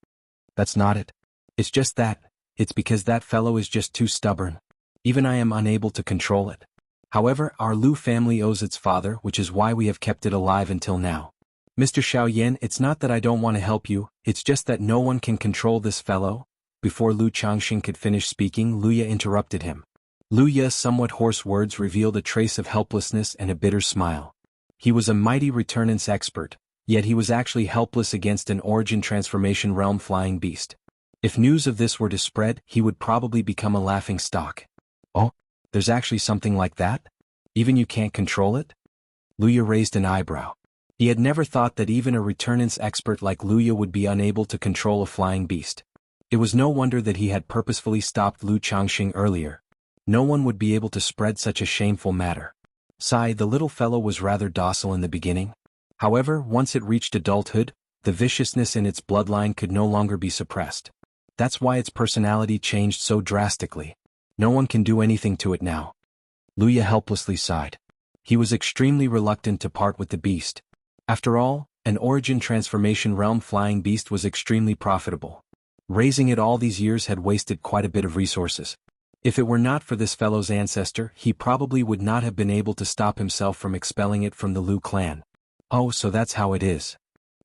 That's not it. It's just that, it's because that fellow is just too stubborn. Even I am unable to control it. However, our Lu family owes its father, which is why we have kept it alive until now. Mr. Xiao Yan, it's not that I don't want to help you, it's just that no one can control this fellow. Before Lu Changxing could finish speaking, Lu Ye interrupted him. Lu Ye's somewhat hoarse words revealed a trace of helplessness and a bitter smile. He was a mighty returnance expert, yet he was actually helpless against an origin transformation realm flying beast. If news of this were to spread, he would probably become a laughing stock. Oh, there's actually something like that? Even you can't control it? Lu Ye raised an eyebrow. He had never thought that even a returnance expert like Lu Ye would be unable to control a flying beast. It was no wonder that he had purposefully stopped Lu Changxing earlier. No one would be able to spread such a shameful matter. The little fellow was rather docile in the beginning. However, once it reached adulthood, the viciousness in its bloodline could no longer be suppressed. That's why its personality changed so drastically. No one can do anything to it now. Lu Ye helplessly sighed. He was extremely reluctant to part with the beast. After all, an origin transformation realm flying beast was extremely profitable. Raising it all these years had wasted quite a bit of resources. If it were not for this fellow's ancestor, he probably would not have been able to stop himself from expelling it from the Lu clan. Oh, so that's how it is.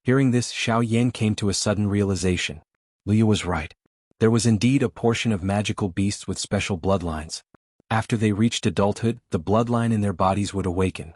Hearing this, Xiao Yan came to a sudden realization. Lu Ye was right. There was indeed a portion of magical beasts with special bloodlines. After they reached adulthood, the bloodline in their bodies would awaken.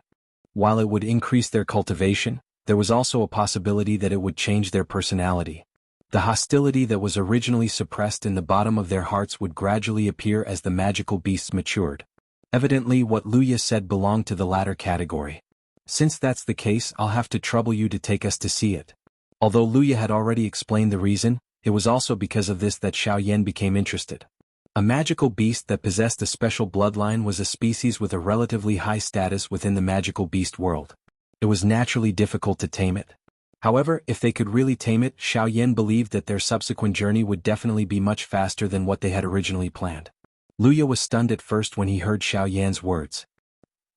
While it would increase their cultivation, there was also a possibility that it would change their personality. The hostility that was originally suppressed in the bottom of their hearts would gradually appear as the magical beasts matured. Evidently what Lu Ye said belonged to the latter category. Since that's the case, I'll have to trouble you to take us to see it. Although Lu Ye had already explained the reason, it was also because of this that Xiao Yan became interested. A magical beast that possessed a special bloodline was a species with a relatively high status within the magical beast world. It was naturally difficult to tame it. However, if they could really tame it, Xiao Yan believed that their subsequent journey would definitely be much faster than what they had originally planned. Lu Ye was stunned at first when he heard Xiao Yan's words.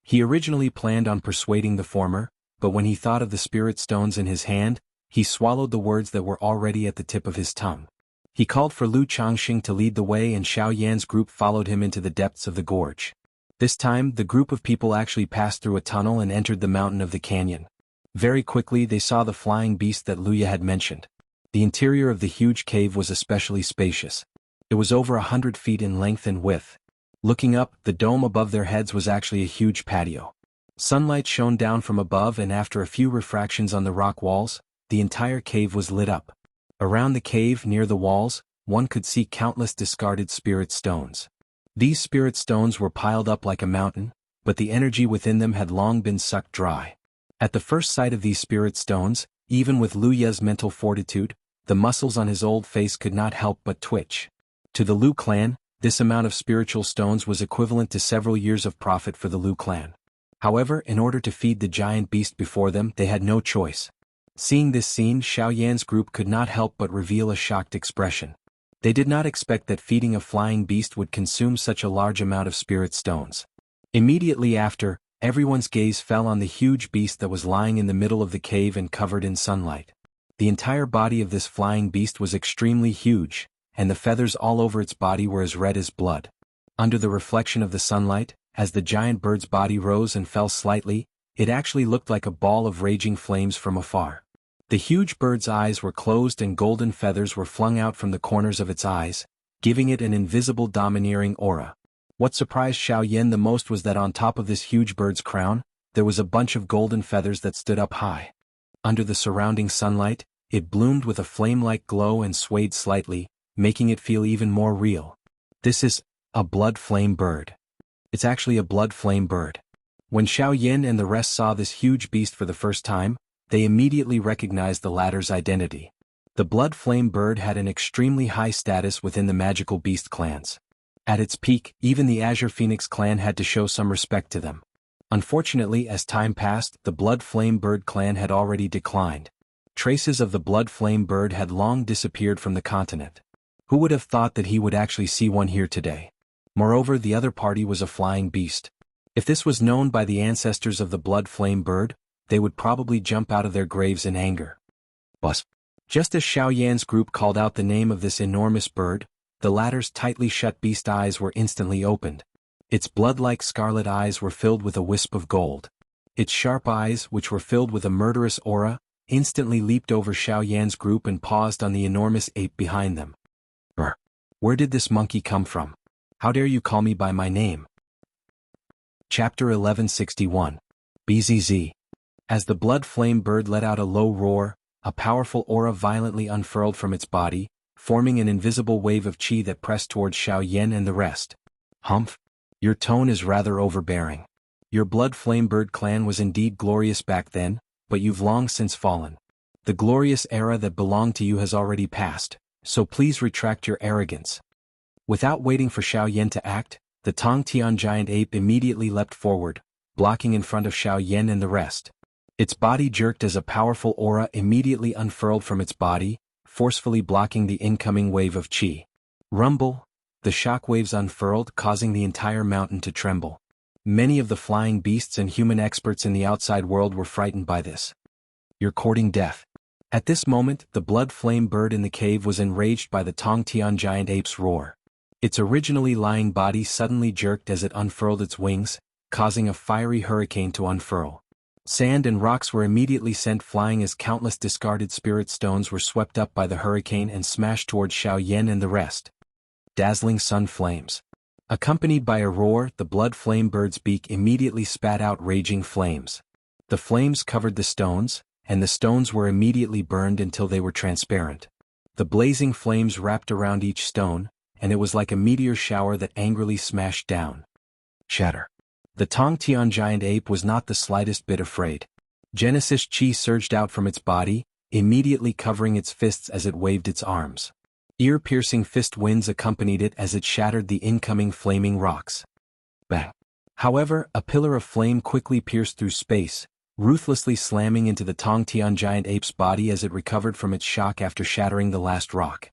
He originally planned on persuading the former, but when he thought of the spirit stones in his hand, he swallowed the words that were already at the tip of his tongue. He called for Lu Changxing to lead the way and Xiao Yan's group followed him into the depths of the gorge. This time, the group of people actually passed through a tunnel and entered the mountain of the canyon. Very quickly they saw the flying beast that Lu Ye had mentioned. The interior of the huge cave was especially spacious. It was over 100 feet in length and width. Looking up, the dome above their heads was actually a huge patio. Sunlight shone down from above and after a few refractions on the rock walls, the entire cave was lit up. Around the cave, near the walls, one could see countless discarded spirit stones. These spirit stones were piled up like a mountain, but the energy within them had long been sucked dry. At the first sight of these spirit stones, even with Lu Ye's mental fortitude, the muscles on his old face could not help but twitch. To the Lu clan, this amount of spiritual stones was equivalent to several years of profit for the Lu clan. However, in order to feed the giant beast before them, they had no choice. Seeing this scene, Xiao Yan's group could not help but reveal a shocked expression. They did not expect that feeding a flying beast would consume such a large amount of spirit stones. Immediately after, everyone's gaze fell on the huge beast that was lying in the middle of the cave and covered in sunlight. The entire body of this flying beast was extremely huge, and the feathers all over its body were as red as blood. Under the reflection of the sunlight, as the giant bird's body rose and fell slightly, it actually looked like a ball of raging flames from afar. The huge bird's eyes were closed and golden feathers were flung out from the corners of its eyes, giving it an invisible domineering aura. What surprised Xiao Yan the most was that on top of this huge bird's crown, there was a bunch of golden feathers that stood up high. Under the surrounding sunlight, it bloomed with a flame-like glow and swayed slightly, making it feel even more real. This is a blood flame bird. It's actually a blood flame bird. When Xiao Yan and the rest saw this huge beast for the first time, they immediately recognized the latter's identity. The blood flame bird had an extremely high status within the magical beast clans. At its peak, even the Azure Phoenix clan had to show some respect to them. Unfortunately, as time passed, the blood flame bird clan had already declined. Traces of the blood flame bird had long disappeared from the continent. Who would have thought that he would actually see one here today? Moreover, the other party was a flying beast. If this was known by the ancestors of the blood flame bird, they would probably jump out of their graves in anger. But just as Xiao Yan's group called out the name of this enormous bird, the latter's tightly shut beast eyes were instantly opened. Its blood-like scarlet eyes were filled with a wisp of gold. Its sharp eyes, which were filled with a murderous aura, instantly leaped over Xiao Yan's group and paused on the enormous ape behind them. Brr! Where did this monkey come from? How dare you call me by my name? Chapter 1161. BZZ. As the blood flame bird let out a low roar, a powerful aura violently unfurled from its body, forming an invisible wave of qi that pressed towards Xiao Yan and the rest. Humph! Your tone is rather overbearing. Your blood flame bird clan was indeed glorious back then, but you've long since fallen. The glorious era that belonged to you has already passed, so please retract your arrogance. Without waiting for Xiao Yan to act, the Tongtian giant ape immediately leapt forward, blocking in front of Xiao Yan and the rest. Its body jerked as a powerful aura immediately unfurled from its body, forcefully blocking the incoming wave of qi. Rumble! The shock waves unfurled, causing the entire mountain to tremble. Many of the flying beasts and human experts in the outside world were frightened by this. You're courting death. At this moment, the blood flame bird in the cave was enraged by the Tongtian giant ape's roar. Its originally lying body suddenly jerked as it unfurled its wings, causing a fiery hurricane to unfurl. Sand and rocks were immediately sent flying as countless discarded spirit stones were swept up by the hurricane and smashed towards Xiao Yan and the rest. Dazzling sun flames. Accompanied by a roar, the blood flame bird's beak immediately spat out raging flames. The flames covered the stones, and the stones were immediately burned until they were transparent. The blazing flames wrapped around each stone, and it was like a meteor shower that angrily smashed down. Shatter. The Tongtian giant ape was not the slightest bit afraid. Genesis Qi surged out from its body, immediately covering its fists as it waved its arms. Ear-piercing fist winds accompanied it as it shattered the incoming flaming rocks. Bang! However, a pillar of flame quickly pierced through space, ruthlessly slamming into the Tongtian giant ape's body as it recovered from its shock after shattering the last rock.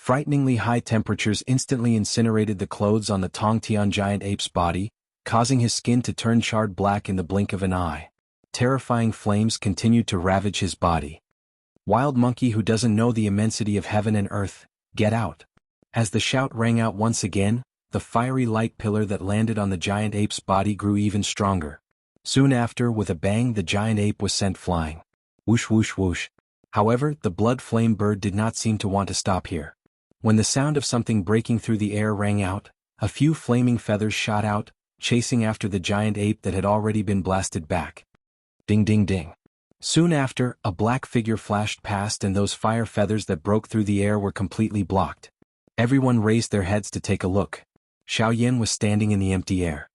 Frighteningly high temperatures instantly incinerated the clothes on the Tongtian giant ape's body, causing his skin to turn charred black in the blink of an eye. Terrifying flames continued to ravage his body. Wild monkey who doesn't know the immensity of heaven and earth, get out! As the shout rang out once again, the fiery light pillar that landed on the giant ape's body grew even stronger. Soon after, with a bang, the giant ape was sent flying. Whoosh whoosh whoosh. However, the blood flame bird did not seem to want to stop here. When the sound of something breaking through the air rang out, a few flaming feathers shot out, chasing after the giant ape that had already been blasted back. Ding ding ding. Soon after, a black figure flashed past and those fire feathers that broke through the air were completely blocked. Everyone raised their heads to take a look. Xiao Yan was standing in the empty air.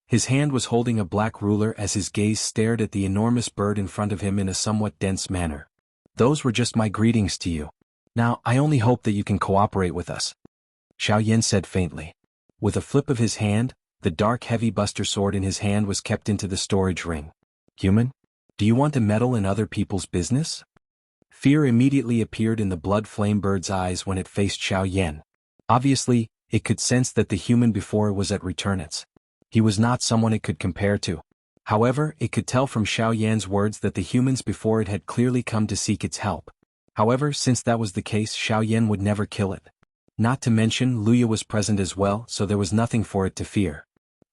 His hand was holding a black ruler as his gaze stared at the enormous bird in front of him in a somewhat dense manner. Those were just my greetings to you. Now, I only hope that you can cooperate with us. Xiao Yan said faintly. With a flip of his hand, the dark heavy buster sword in his hand was kept into the storage ring. Human? Do you want to meddle in other people's business? Fear immediately appeared in the blood flame bird's eyes when it faced Xiao Yan. Obviously, it could sense that the human before it was at returnance. He was not someone it could compare to. However, it could tell from Xiao Yan's words that the humans before it had clearly come to seek its help. However, since that was the case, Xiao Yan would never kill it. Not to mention, Luya was present as well, so there was nothing for it to fear.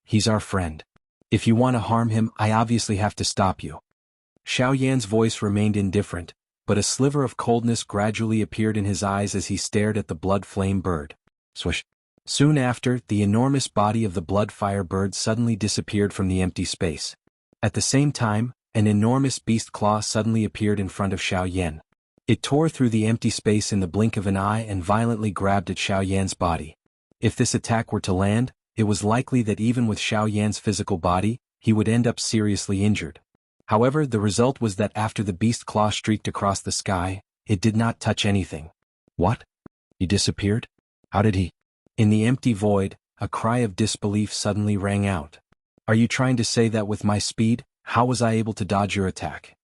He's our friend. If you want to harm him, I obviously have to stop you. Xiao Yan's voice remained indifferent, but a sliver of coldness gradually appeared in his eyes as he stared at the blood flame bird. Swish. Soon after, the enormous body of the blood fire bird suddenly disappeared from the empty space. At the same time, an enormous beast claw suddenly appeared in front of Xiao Yan. It tore through the empty space in the blink of an eye and violently grabbed at Xiao Yan's body. If this attack were to land, it was likely that even with Xiao Yan's physical body, he would end up seriously injured. However, the result was that after the beast claw streaked across the sky, it did not touch anything. What? He disappeared? How did he? In the empty void, a cry of disbelief suddenly rang out. Are you trying to say that with my speed, how was I able to dodge your attack?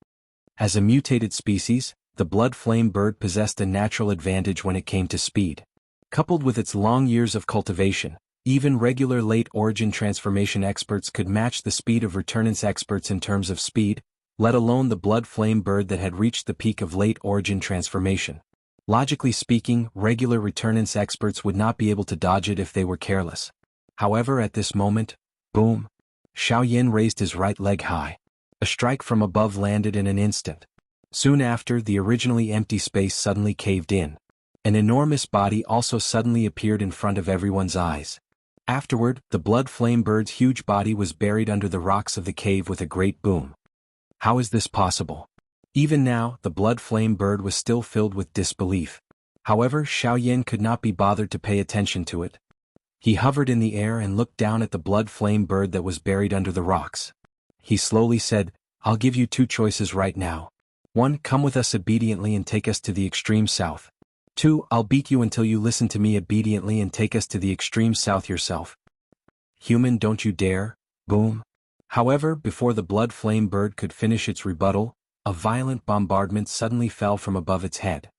As a mutated species, the blood flame bird possessed a natural advantage when it came to speed. Coupled with its long years of cultivation, even regular late-origin transformation experts could match the speed of returnance experts in terms of speed, let alone the blood flame bird that had reached the peak of late-origin transformation. Logically speaking, regular returnance experts would not be able to dodge it if they were careless. However, at this moment, boom! Xiao Yan raised his right leg high. A strike from above landed in an instant. Soon after, the originally empty space suddenly caved in. An enormous body also suddenly appeared in front of everyone's eyes. Afterward, the blood flame bird's huge body was buried under the rocks of the cave with a great boom. How is this possible? Even now, the blood flame bird was still filled with disbelief. However, Xiao Yan could not be bothered to pay attention to it. He hovered in the air and looked down at the blood flame bird that was buried under the rocks. He slowly said, I'll give you two choices right now. 1. Come with us obediently and take us to the extreme south. 2. I'll beat you until you listen to me obediently and take us to the extreme south yourself. Human, don't you dare, boom. However, before the blood flame bird could finish its rebuttal, a violent bombardment suddenly fell from above its head.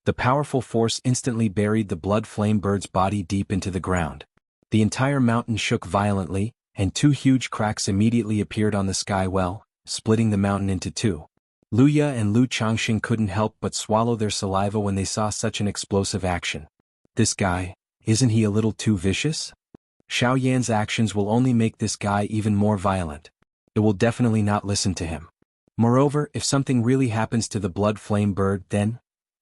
The powerful force instantly buried the blood flame bird's body deep into the ground. The entire mountain shook violently, and two huge cracks immediately appeared on the sky well, splitting the mountain into two. Luya and Lu Changxing couldn't help but swallow their saliva when they saw such an explosive action. This guy, isn't he a little too vicious? Xiao Yan's actions will only make this guy even more violent. It will definitely not listen to him. Moreover, if something really happens to the blood flame bird, then...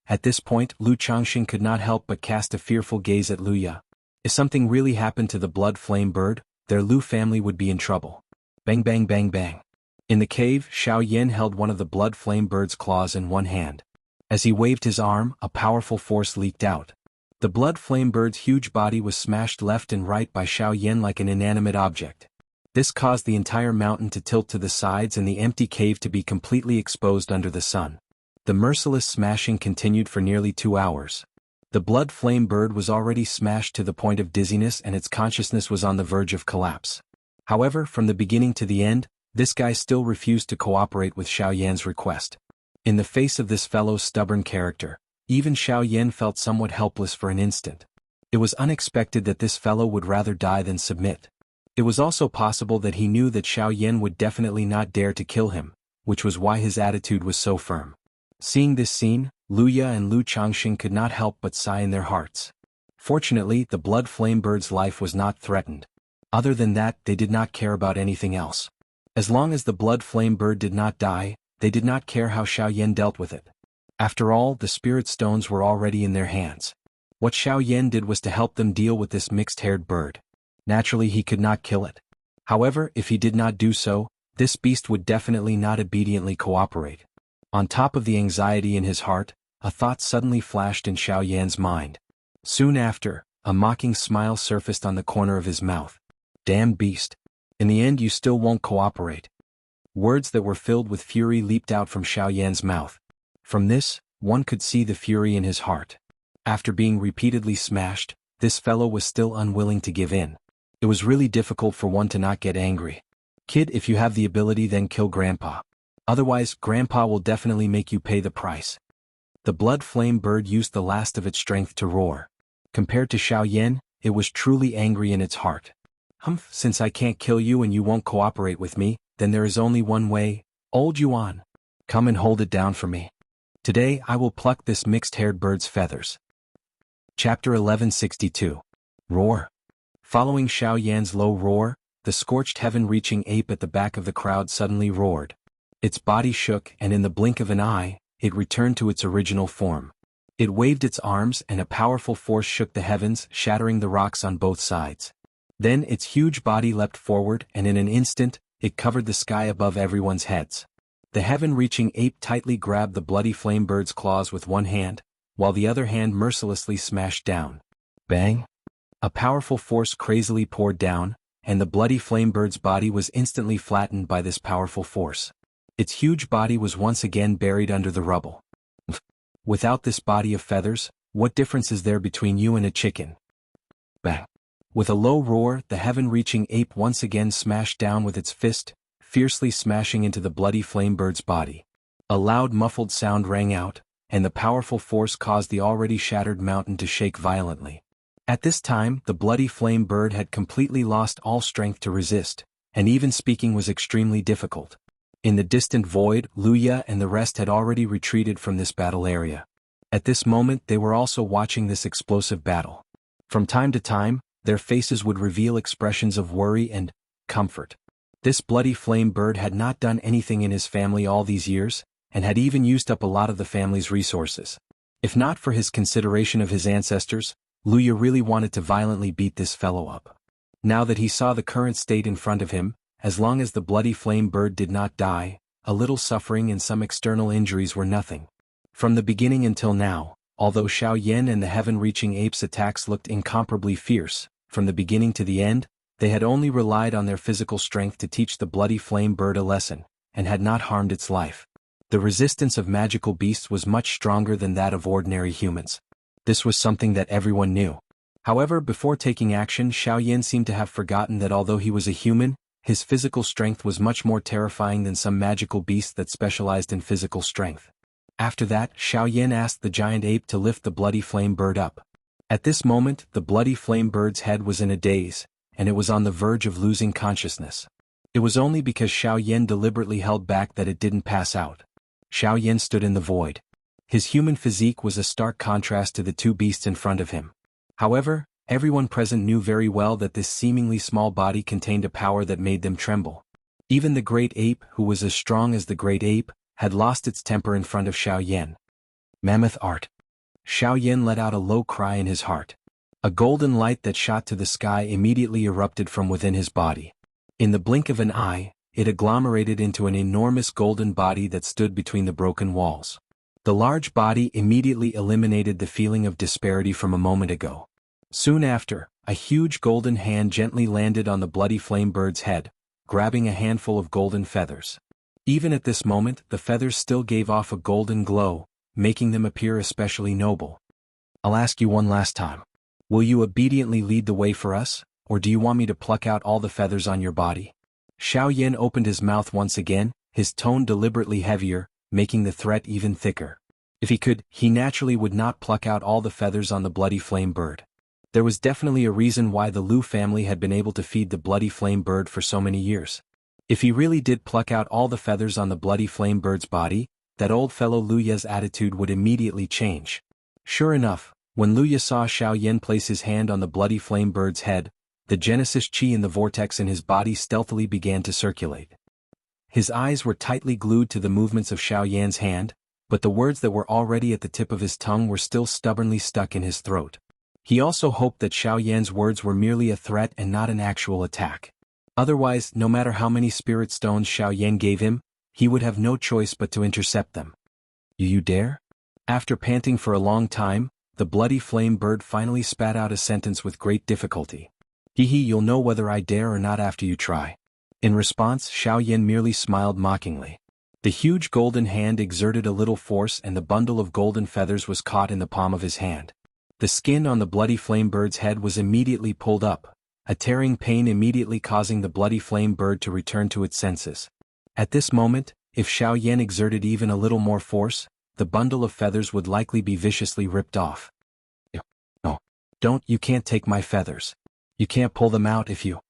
At this point, Lu Changxing could not help but cast a fearful gaze at Luya. If something really happened to the blood flame bird, their Lu family would be in trouble. Bang bang bang bang. In the cave, Xiao Yan held one of the blood flame bird's claws in one hand. As he waved his arm, a powerful force leaked out. The blood flame bird's huge body was smashed left and right by Xiao Yan like an inanimate object. This caused the entire mountain to tilt to the sides and the empty cave to be completely exposed under the sun. The merciless smashing continued for nearly 2 hours. The blood flame bird was already smashed to the point of dizziness and its consciousness was on the verge of collapse. However, from the beginning to the end, this guy still refused to cooperate with Xiao Yan's request. In the face of this fellow's stubborn character, even Xiao Yan felt somewhat helpless for an instant. It was unexpected that this fellow would rather die than submit. It was also possible that he knew that Xiao Yan would definitely not dare to kill him, which was why his attitude was so firm. Seeing this scene, Luya and Lu Changxing could not help but sigh in their hearts. Fortunately, the blood flame bird's life was not threatened. Other than that, they did not care about anything else. As long as the blood flame bird did not die, they did not care how Xiao Yan dealt with it. After all, the spirit stones were already in their hands. What Xiao Yan did was to help them deal with this mixed-haired bird. Naturally, he could not kill it. However, if he did not do so, this beast would definitely not obediently cooperate. On top of the anxiety in his heart, a thought suddenly flashed in Xiao Yan's mind. Soon after, a mocking smile surfaced on the corner of his mouth. Damn beast. In the end you still won't cooperate. Words that were filled with fury leaped out from Xiao Yan's mouth. From this, one could see the fury in his heart. After being repeatedly smashed, this fellow was still unwilling to give in. It was really difficult for one to not get angry. Kid, if you have the ability, then kill Grandpa. Otherwise, Grandpa will definitely make you pay the price. The blood flame bird used the last of its strength to roar. Compared to Xiao Yan, it was truly angry in its heart. Since I can't kill you and you won't cooperate with me, then there is only one way. Old Yuan, come and hold it down for me. Today I will pluck this mixed-haired bird's feathers. Chapter 1162. Roar. Following Xiao Yan's low roar, the scorched heaven-reaching ape at the back of the crowd suddenly roared. Its body shook and in the blink of an eye, it returned to its original form. It waved its arms and a powerful force shook the heavens, shattering the rocks on both sides. Then its huge body leapt forward and in an instant, it covered the sky above everyone's heads. The heaven-reaching ape tightly grabbed the bloody flame bird's claws with one hand, while the other hand mercilessly smashed down. Bang! A powerful force crazily poured down, and the bloody flamebird's body was instantly flattened by this powerful force. Its huge body was once again buried under the rubble. Without this body of feathers, what difference is there between you and a chicken? Bang! With a low roar, the heaven-reaching ape once again smashed down with its fist, fiercely smashing into the bloody flamebird's body. A loud muffled sound rang out, and the powerful force caused the already shattered mountain to shake violently. At this time, the bloody flame bird had completely lost all strength to resist, and even speaking was extremely difficult. In the distant void, Wuxia and the rest had already retreated from this battle area. At this moment they were also watching this explosive battle. From time to time, their faces would reveal expressions of worry and comfort. This bloody flame bird had not done anything in his family all these years, and had even used up a lot of the family's resources. If not for his consideration of his ancestors, Wuxia really wanted to violently beat this fellow up. Now that he saw the current state in front of him, as long as the bloody flame bird did not die, a little suffering and some external injuries were nothing. From the beginning until now, although Xiaoyan and the heaven-reaching ape's attacks looked incomparably fierce, from the beginning to the end, they had only relied on their physical strength to teach the bloody flame bird a lesson, and had not harmed its life. The resistance of magical beasts was much stronger than that of ordinary humans. This was something that everyone knew. However, before taking action, Xiaoyan seemed to have forgotten that although he was a human, his physical strength was much more terrifying than some magical beasts that specialized in physical strength. After that, Xiaoyan asked the giant ape to lift the bloody flame bird up. At this moment, the bloody flame bird's head was in a daze, and it was on the verge of losing consciousness. It was only because Xiaoyan deliberately held back that it didn't pass out. Xiaoyan stood in the void. His human physique was a stark contrast to the two beasts in front of him. However, everyone present knew very well that this seemingly small body contained a power that made them tremble. Even the great ape, who was as strong as the great ape, had lost its temper in front of Xiaoyan. Mammoth art. Xiaoyan let out a low cry in his heart. A golden light that shot to the sky immediately erupted from within his body. In the blink of an eye, it agglomerated into an enormous golden body that stood between the broken walls. The large body immediately eliminated the feeling of disparity from a moment ago. Soon after, a huge golden hand gently landed on the bloody flame bird's head, grabbing a handful of golden feathers. Even at this moment, the feathers still gave off a golden glow, making them appear especially noble. I'll ask you one last time. Will you obediently lead the way for us, or do you want me to pluck out all the feathers on your body? Xiaoyan opened his mouth once again, his tone deliberately heavier, making the threat even thicker. If he could, he naturally would not pluck out all the feathers on the bloody flame bird. There was definitely a reason why the Lu family had been able to feed the bloody flame bird for so many years. If he really did pluck out all the feathers on the bloody flame bird's body, that old fellow Luya's attitude would immediately change. Sure enough, when Wuxia saw Xiaoyan place his hand on the bloody flame bird's head, the Genesis chi in the vortex in his body stealthily began to circulate. His eyes were tightly glued to the movements of Xiaoyan's hand, but the words that were already at the tip of his tongue were still stubbornly stuck in his throat. He also hoped that Xiaoyan's words were merely a threat and not an actual attack. Otherwise, no matter how many spirit stones Xiaoyan gave him, he would have no choice but to intercept them. You dare? After panting for a long time, the bloody flame bird finally spat out a sentence with great difficulty. You'll know whether I dare or not after you try. In response, Xiaoyan merely smiled mockingly. The huge golden hand exerted a little force and the bundle of golden feathers was caught in the palm of his hand. The skin on the bloody flame bird's head was immediately pulled up, a tearing pain immediately causing the bloody flame bird to return to its senses. At this moment, if Xiaoyan exerted even a little more force, the bundle of feathers would likely be viciously ripped off. No, you can't take my feathers. You can't pull them out if you...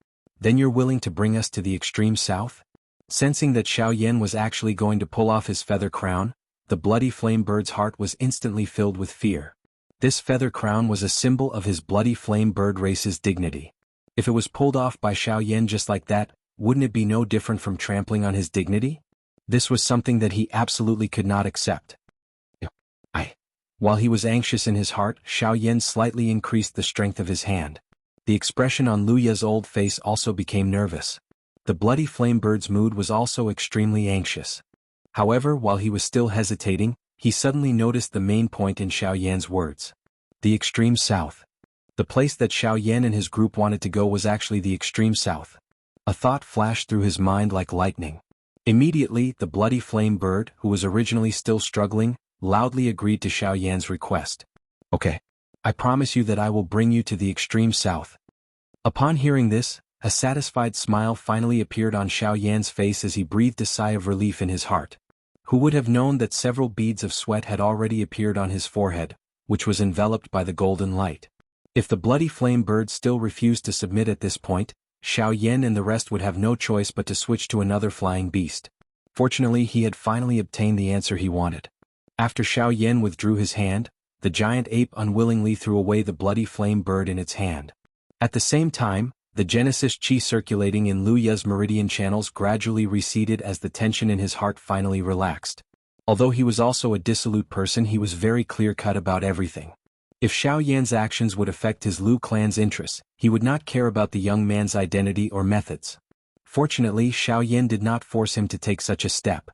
Then you're willing to bring us to the extreme south? Sensing that Xiaoyan was actually going to pull off his feather crown, the bloody flame bird's heart was instantly filled with fear. This feather crown was a symbol of his bloody flame bird race's dignity. If it was pulled off by Xiaoyan just like that, wouldn't it be no different from trampling on his dignity? This was something that he absolutely could not accept. While he was anxious in his heart, Xiaoyan slightly increased the strength of his hand. The expression on Luya's old face also became nervous. The bloody flame bird's mood was also extremely anxious. However, while he was still hesitating, he suddenly noticed the main point in Xiaoyan's words. The extreme south. The place that Xiao Yan and his group wanted to go was actually the extreme south. A thought flashed through his mind like lightning. Immediately, the bloody flame bird, who was originally still struggling, loudly agreed to Xiao Yan's request. Okay. I promise you that I will bring you to the extreme south. Upon hearing this, a satisfied smile finally appeared on Xiao Yan's face as he breathed a sigh of relief in his heart. Who would have known that several beads of sweat had already appeared on his forehead, which was enveloped by the golden light. If the bloody flame bird still refused to submit at this point, Xiao Yan and the rest would have no choice but to switch to another flying beast. Fortunately, he had finally obtained the answer he wanted. After Xiao Yan withdrew his hand, the giant ape unwillingly threw away the bloody flame bird in its hand. At the same time, the Genesis chi circulating in Lu Ye's meridian channels gradually receded as the tension in his heart finally relaxed. Although he was also a dissolute person, he was very clear-cut about everything. If Xiao Yan's actions would affect his Lu clan's interests, he would not care about the young man's identity or methods. Fortunately, Xiao Yan did not force him to take such a step.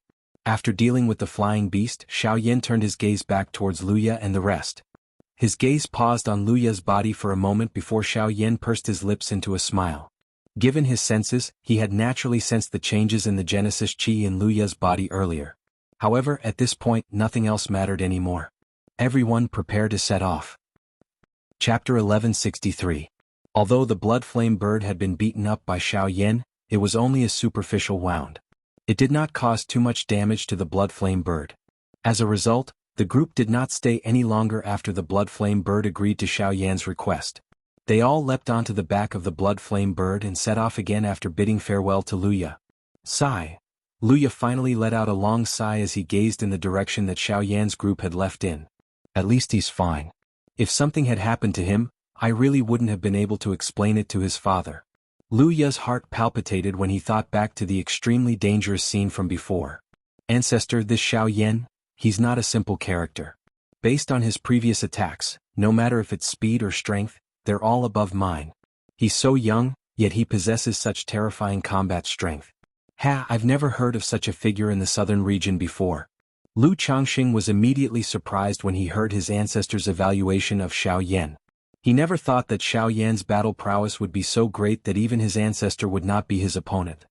After dealing with the flying beast, Xiao Yan turned his gaze back towards Lu Ye and the rest. His gaze paused on Lu Ye's body for a moment before Xiao Yan pursed his lips into a smile. Given his senses, he had naturally sensed the changes in the Genesis chi in Lu Ye's body earlier. However, at this point, nothing else mattered anymore. Everyone prepare to set off. Chapter 1163. Although the blood flame bird had been beaten up by Xiao Yan, it was only a superficial wound. It did not cause too much damage to the blood flame bird. As a result, the group did not stay any longer after the blood flame bird agreed to Xiao Yan's request. They all leapt onto the back of the blood flame bird and set off again after bidding farewell to Lu Ye. Sigh. Lu Ye finally let out a long sigh as he gazed in the direction that Xiao Yan's group had left in. At least he's fine. If something had happened to him, I really wouldn't have been able to explain it to his father. Lu Ye's heart palpitated when he thought back to the extremely dangerous scene from before. Ancestor, this Xiao Yan, he's not a simple character. Based on his previous attacks, no matter if it's speed or strength, they're all above mine. He's so young, yet he possesses such terrifying combat strength. I've never heard of such a figure in the southern region before. Lu Changxing was immediately surprised when he heard his ancestor's evaluation of Xiao Yan. He never thought that Xiao Yan's battle prowess would be so great that even his ancestor would not be his opponent.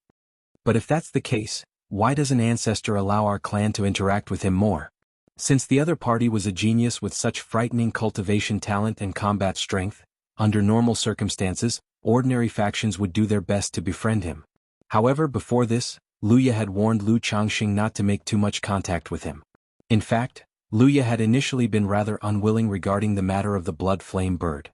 But if that's the case, why doesn't ancestor allow our clan to interact with him more? Since the other party was a genius with such frightening cultivation talent and combat strength, under normal circumstances, ordinary factions would do their best to befriend him. However, before this, Lu Ye had warned Lu Changxing not to make too much contact with him. In fact, Lu Ye had initially been rather unwilling regarding the matter of the blood flame bird.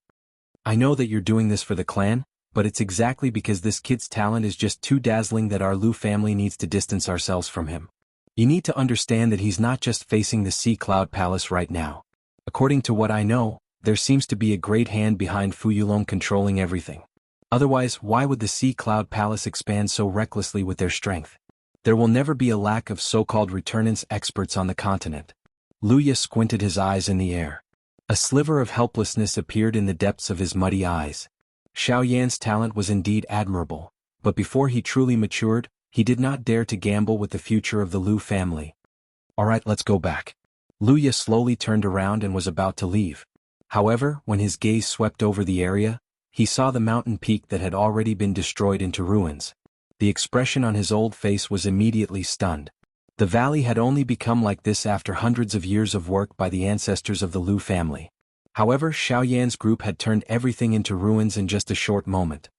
I know that you're doing this for the clan, but it's exactly because this kid's talent is just too dazzling that our Lu family needs to distance ourselves from him. You need to understand that he's not just facing the Sea Cloud Palace right now. According to what I know, there seems to be a great hand behind Fu Yulong controlling everything. Otherwise, why would the Sea Cloud Palace expand so recklessly with their strength? There will never be a lack of so-called returnance experts on the continent. Lu Ye squinted his eyes in the air. A sliver of helplessness appeared in the depths of his muddy eyes. Xiao Yan's talent was indeed admirable, but before he truly matured, he did not dare to gamble with the future of the Lu family. Alright, let's go back. Lu Ye slowly turned around and was about to leave. However, when his gaze swept over the area, he saw the mountain peak that had already been destroyed into ruins. The expression on his old face was immediately stunned. The valley had only become like this after hundreds of years of work by the ancestors of the Lu family. However, Xiao Yan's group had turned everything into ruins in just a short moment.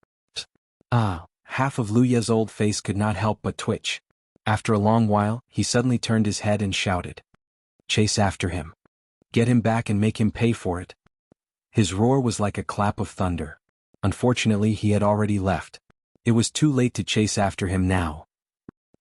Half of Lu Ye's old face could not help but twitch. After a long while, he suddenly turned his head and shouted. Chase after him. Get him back and make him pay for it. His roar was like a clap of thunder. Unfortunately, he had already left. It was too late to chase after him now.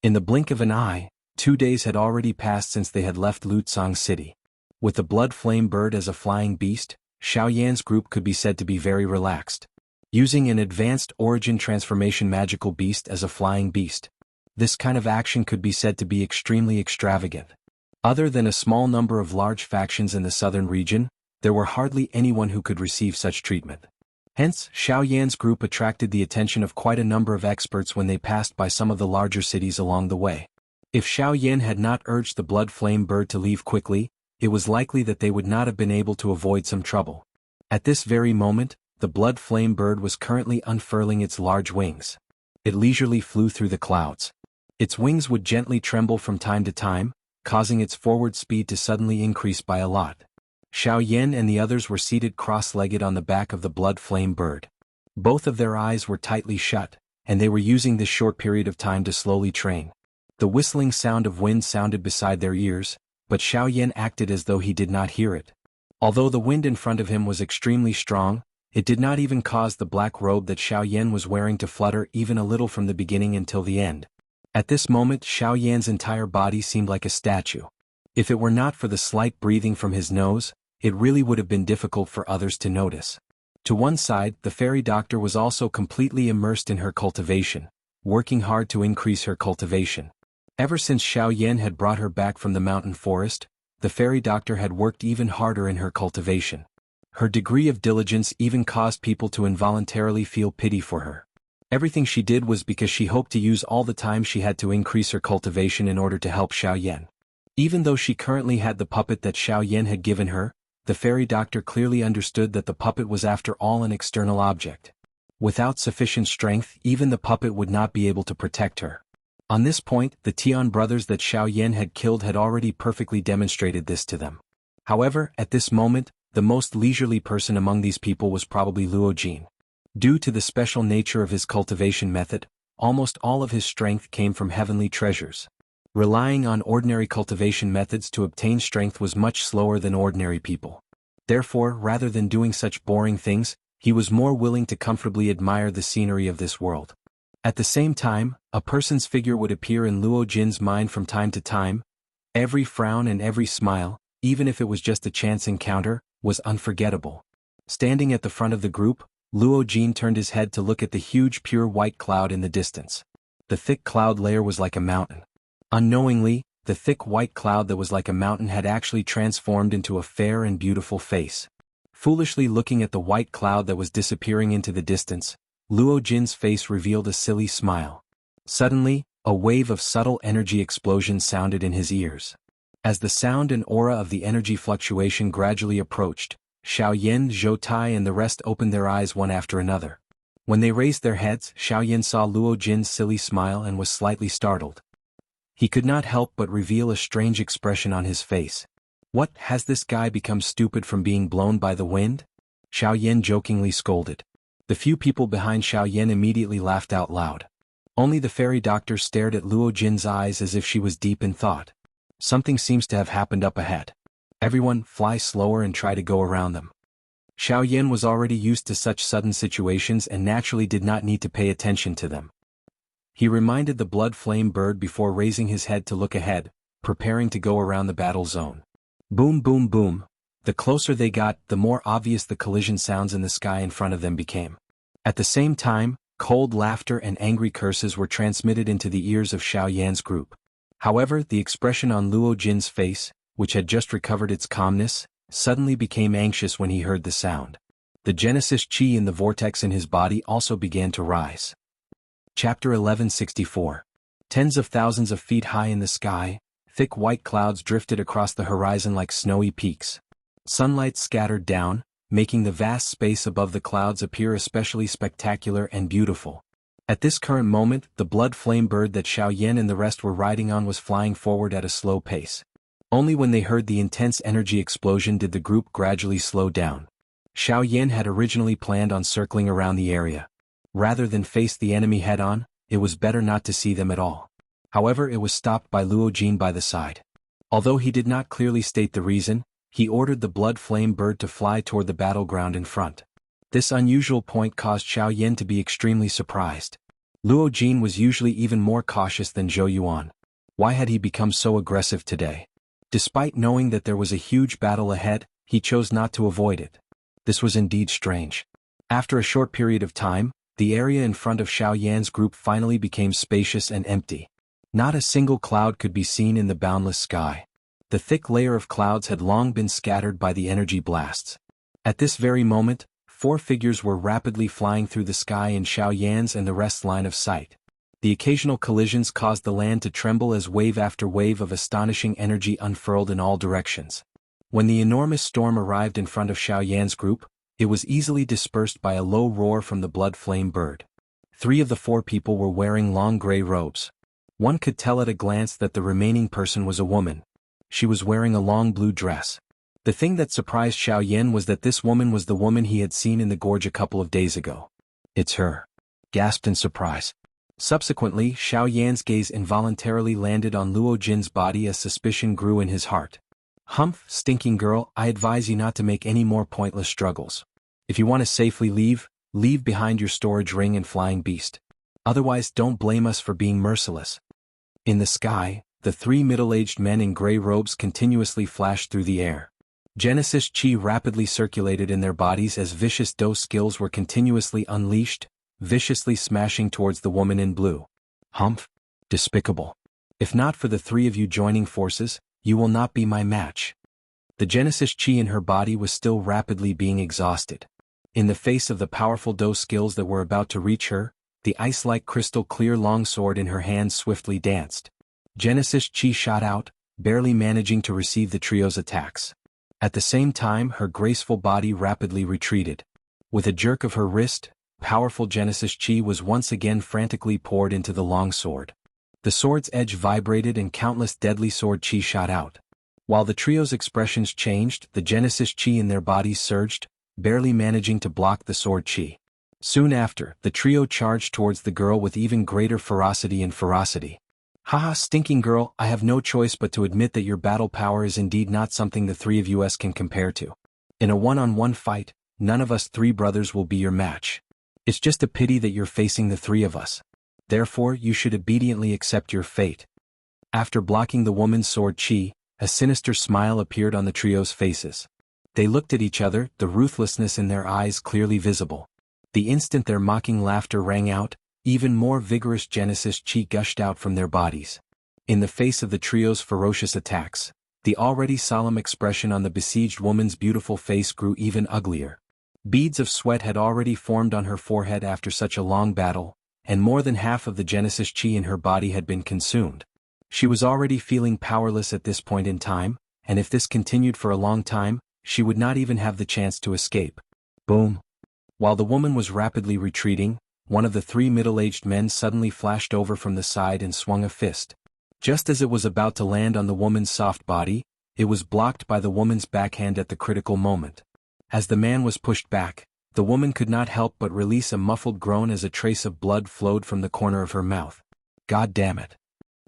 In the blink of an eye, 2 days had already passed since they had left Lutsang City. With the blood flame bird as a flying beast, Xiao Yan's group could be said to be very relaxed. Using an advanced origin transformation magical beast as a flying beast, this kind of action could be said to be extremely extravagant. Other than a small number of large factions in the southern region, there were hardly anyone who could receive such treatment. Hence, Xiao Yan's group attracted the attention of quite a number of experts when they passed by some of the larger cities along the way. If Xiao Yan had not urged the blood flame bird to leave quickly, it was likely that they would not have been able to avoid some trouble. At this very moment, the blood flame bird was currently unfurling its large wings. It leisurely flew through the clouds. Its wings would gently tremble from time to time, causing its forward speed to suddenly increase by a lot. Xiao Yan and the others were seated cross-legged on the back of the blood flame bird. Both of their eyes were tightly shut, and they were using this short period of time to slowly train. The whistling sound of wind sounded beside their ears, but Xiao Yan acted as though he did not hear it. Although the wind in front of him was extremely strong, it did not even cause the black robe that Xiao Yan was wearing to flutter even a little from the beginning until the end. At this moment, Xiao Yan's entire body seemed like a statue. If it were not for the slight breathing from his nose, it really would have been difficult for others to notice. To one side, the fairy doctor was also completely immersed in her cultivation, working hard to increase her cultivation. Ever since Xiao Yan had brought her back from the mountain forest, the fairy doctor had worked even harder in her cultivation. Her degree of diligence even caused people to involuntarily feel pity for her. Everything she did was because she hoped to use all the time she had to increase her cultivation in order to help Xiao Yan. Even though she currently had the puppet that Xiao Yan had given her, the fairy doctor clearly understood that the puppet was after all an external object. Without sufficient strength, even the puppet would not be able to protect her. On this point, the Tian brothers that Xiao Yan had killed had already perfectly demonstrated this to them. However, at this moment, the most leisurely person among these people was probably Luo Jin. Due to the special nature of his cultivation method, almost all of his strength came from heavenly treasures. Relying on ordinary cultivation methods to obtain strength was much slower than ordinary people. Therefore, rather than doing such boring things, he was more willing to comfortably admire the scenery of this world. At the same time, a person's figure would appear in Luo Jin's mind from time to time. Every frown and every smile, even if it was just a chance encounter, was unforgettable. Standing at the front of the group, Luo Jin turned his head to look at the huge pure white cloud in the distance. The thick cloud layer was like a mountain. Unknowingly, the thick white cloud that was like a mountain had actually transformed into a fair and beautiful face. Foolishly looking at the white cloud that was disappearing into the distance, Luo Jin's face revealed a silly smile. Suddenly, a wave of subtle energy explosion sounded in his ears. As the sound and aura of the energy fluctuation gradually approached, Xiao Yan, Zhou Tai and the rest opened their eyes one after another. When they raised their heads, Xiao Yan saw Luo Jin's silly smile and was slightly startled. He could not help but reveal a strange expression on his face. What, has this guy become stupid from being blown by the wind? Xiao Yan jokingly scolded. The few people behind Xiao Yan immediately laughed out loud. Only the fairy doctor stared at Luo Jin's eyes as if she was deep in thought. Something seems to have happened up ahead. Everyone, fly slower and try to go around them. Xiao Yan was already used to such sudden situations and naturally did not need to pay attention to them. He reminded the blood flame bird before raising his head to look ahead, preparing to go around the battle zone. Boom boom boom. The closer they got, the more obvious the collision sounds in the sky in front of them became. At the same time, cold laughter and angry curses were transmitted into the ears of Xiao Yan's group. However, the expression on Luo Jin's face, which had just recovered its calmness, suddenly became anxious when he heard the sound. The Genesis Qi in the vortex in his body also began to rise. Chapter 1164. Tens of thousands of feet high in the sky, thick white clouds drifted across the horizon like snowy peaks. Sunlight scattered down, making the vast space above the clouds appear especially spectacular and beautiful. At this current moment, the blood flame bird that Xiao Yan and the rest were riding on was flying forward at a slow pace. Only when they heard the intense energy explosion did the group gradually slow down. Xiao Yan had originally planned on circling around the area. Rather than face the enemy head-on, it was better not to see them at all. However, it was stopped by Luo Jin by the side. Although he did not clearly state the reason, he ordered the blood flame bird to fly toward the battleground in front. This unusual point caused Xiao Yan to be extremely surprised. Luo Jin was usually even more cautious than Zhou Yuan. Why had he become so aggressive today? Despite knowing that there was a huge battle ahead, he chose not to avoid it. This was indeed strange. After a short period of time, the area in front of Xiao Yan's group finally became spacious and empty. Not a single cloud could be seen in the boundless sky. The thick layer of clouds had long been scattered by the energy blasts. At this very moment, 4 figures were rapidly flying through the sky in Xiao Yan's and the rest's line of sight. The occasional collisions caused the land to tremble as wave after wave of astonishing energy unfurled in all directions. When the enormous storm arrived in front of Xiao Yan's group, It was easily dispersed by a low roar from the blood flame bird. 3 of the 4 people were wearing long gray robes. One could tell at a glance that the remaining person was a woman. She was wearing a long blue dress. The thing that surprised Xiaoyan was that this woman was the woman he had seen in the gorge a couple of days ago. "It's her," gasped in surprise. Subsequently, Xiaoyan's gaze involuntarily landed on Luo Jin's body as suspicion grew in his heart. "Humph, stinking girl, I advise you not to make any more pointless struggles. If you want to safely leave, leave behind your storage ring and flying beast. Otherwise, don't blame us for being merciless." In the sky, the 3 middle-aged men in gray robes continuously flashed through the air. Genesis chi rapidly circulated in their bodies as vicious dose skills were continuously unleashed, viciously smashing towards the woman in blue. "Humph! Despicable. If not for the 3 of you joining forces, you will not be my match." The Genesis chi in her body was still rapidly being exhausted. In the face of the powerful dose skills that were about to reach her, the ice-like crystal clear longsword in her hands swiftly danced. Genesis chi shot out, barely managing to receive the trio's attacks. At the same time, her graceful body rapidly retreated. With a jerk of her wrist, powerful Genesis chi was once again frantically poured into the longsword. The sword's edge vibrated and countless deadly sword chi shot out. While the trio's expressions changed, the Genesis chi in their bodies surged, barely managing to block the sword chi. Soon after, the trio charged towards the girl with even greater ferocity and ferocity. "Haha, stinking girl, I have no choice but to admit that your battle power is indeed not something the 3 of us can compare to. In a one-on-one fight, none of us 3 brothers will be your match. It's just a pity that you're facing the 3 of us. Therefore, you should obediently accept your fate." After blocking the woman's sword chi, a sinister smile appeared on the trio's faces. They looked at each other, the ruthlessness in their eyes clearly visible. The instant their mocking laughter rang out, even more vigorous Genesis chi gushed out from their bodies. In the face of the trio's ferocious attacks, the already solemn expression on the besieged woman's beautiful face grew even uglier. Beads of sweat had already formed on her forehead after such a long battle, and more than half of the Genesis chi in her body had been consumed. She was already feeling powerless at this point in time, and if this continued for a long time, she would not even have the chance to escape. Boom! While the woman was rapidly retreating, one of the 3 middle-aged men suddenly flashed over from the side and swung a fist. Just as it was about to land on the woman's soft body, it was blocked by the woman's backhand at the critical moment. As the man was pushed back, the woman could not help but release a muffled groan as a trace of blood flowed from the corner of her mouth. "God damn it!"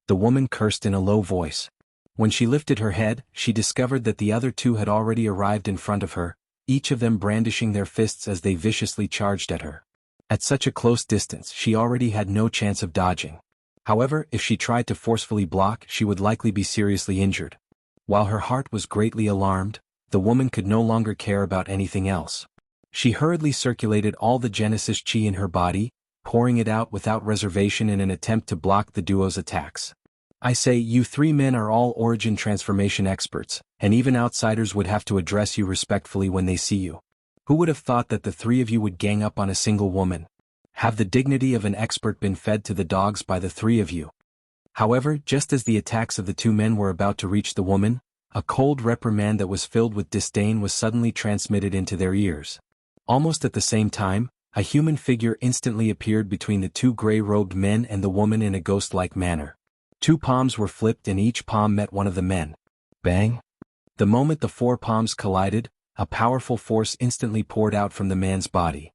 The woman cursed in a low voice. When she lifted her head, she discovered that the other 2 had already arrived in front of her, each of them brandishing their fists as they viciously charged at her. At such a close distance, she already had no chance of dodging. However, if she tried to forcefully block, she would likely be seriously injured. While her heart was greatly alarmed, the woman could no longer care about anything else. She hurriedly circulated all the Genesis chi in her body, pouring it out without reservation in an attempt to block the duo's attacks. "I say, you 3 men are all origin transformation experts, and even outsiders would have to address you respectfully when they see you. Who would have thought that the 3 of you would gang up on a single woman? Have the dignity of an expert been fed to the dogs by the 3 of you?" However, just as the attacks of the 2 men were about to reach the woman, a cold reprimand that was filled with disdain was suddenly transmitted into their ears. Almost at the same time, a human figure instantly appeared between the 2 gray-robed men and the woman in a ghost-like manner. 2 palms were flipped and each palm met one of the men. Bang! The moment the 4 palms collided, a powerful force instantly poured out from the man's body.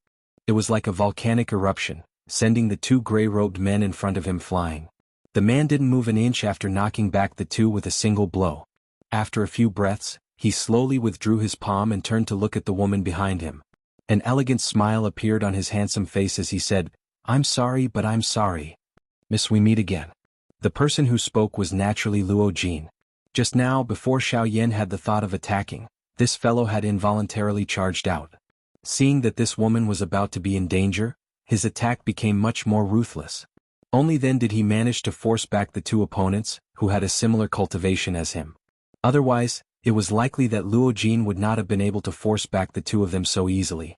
It was like a volcanic eruption, sending the 2 gray-robed men in front of him flying. The man didn't move an inch after knocking back the 2 with a single blow. After a few breaths, he slowly withdrew his palm and turned to look at the woman behind him. An elegant smile appeared on his handsome face as he said, "I'm sorry, but I'm sorry. Miss, we meet again." The person who spoke was naturally Luo Jin. Just now, before Xiaoyan had the thought of attacking, this fellow had involuntarily charged out. Seeing that this woman was about to be in danger, his attack became much more ruthless. Only then did he manage to force back the 2 opponents, who had a similar cultivation as him. Otherwise, it was likely that Luo Jin would not have been able to force back the 2 of them so easily.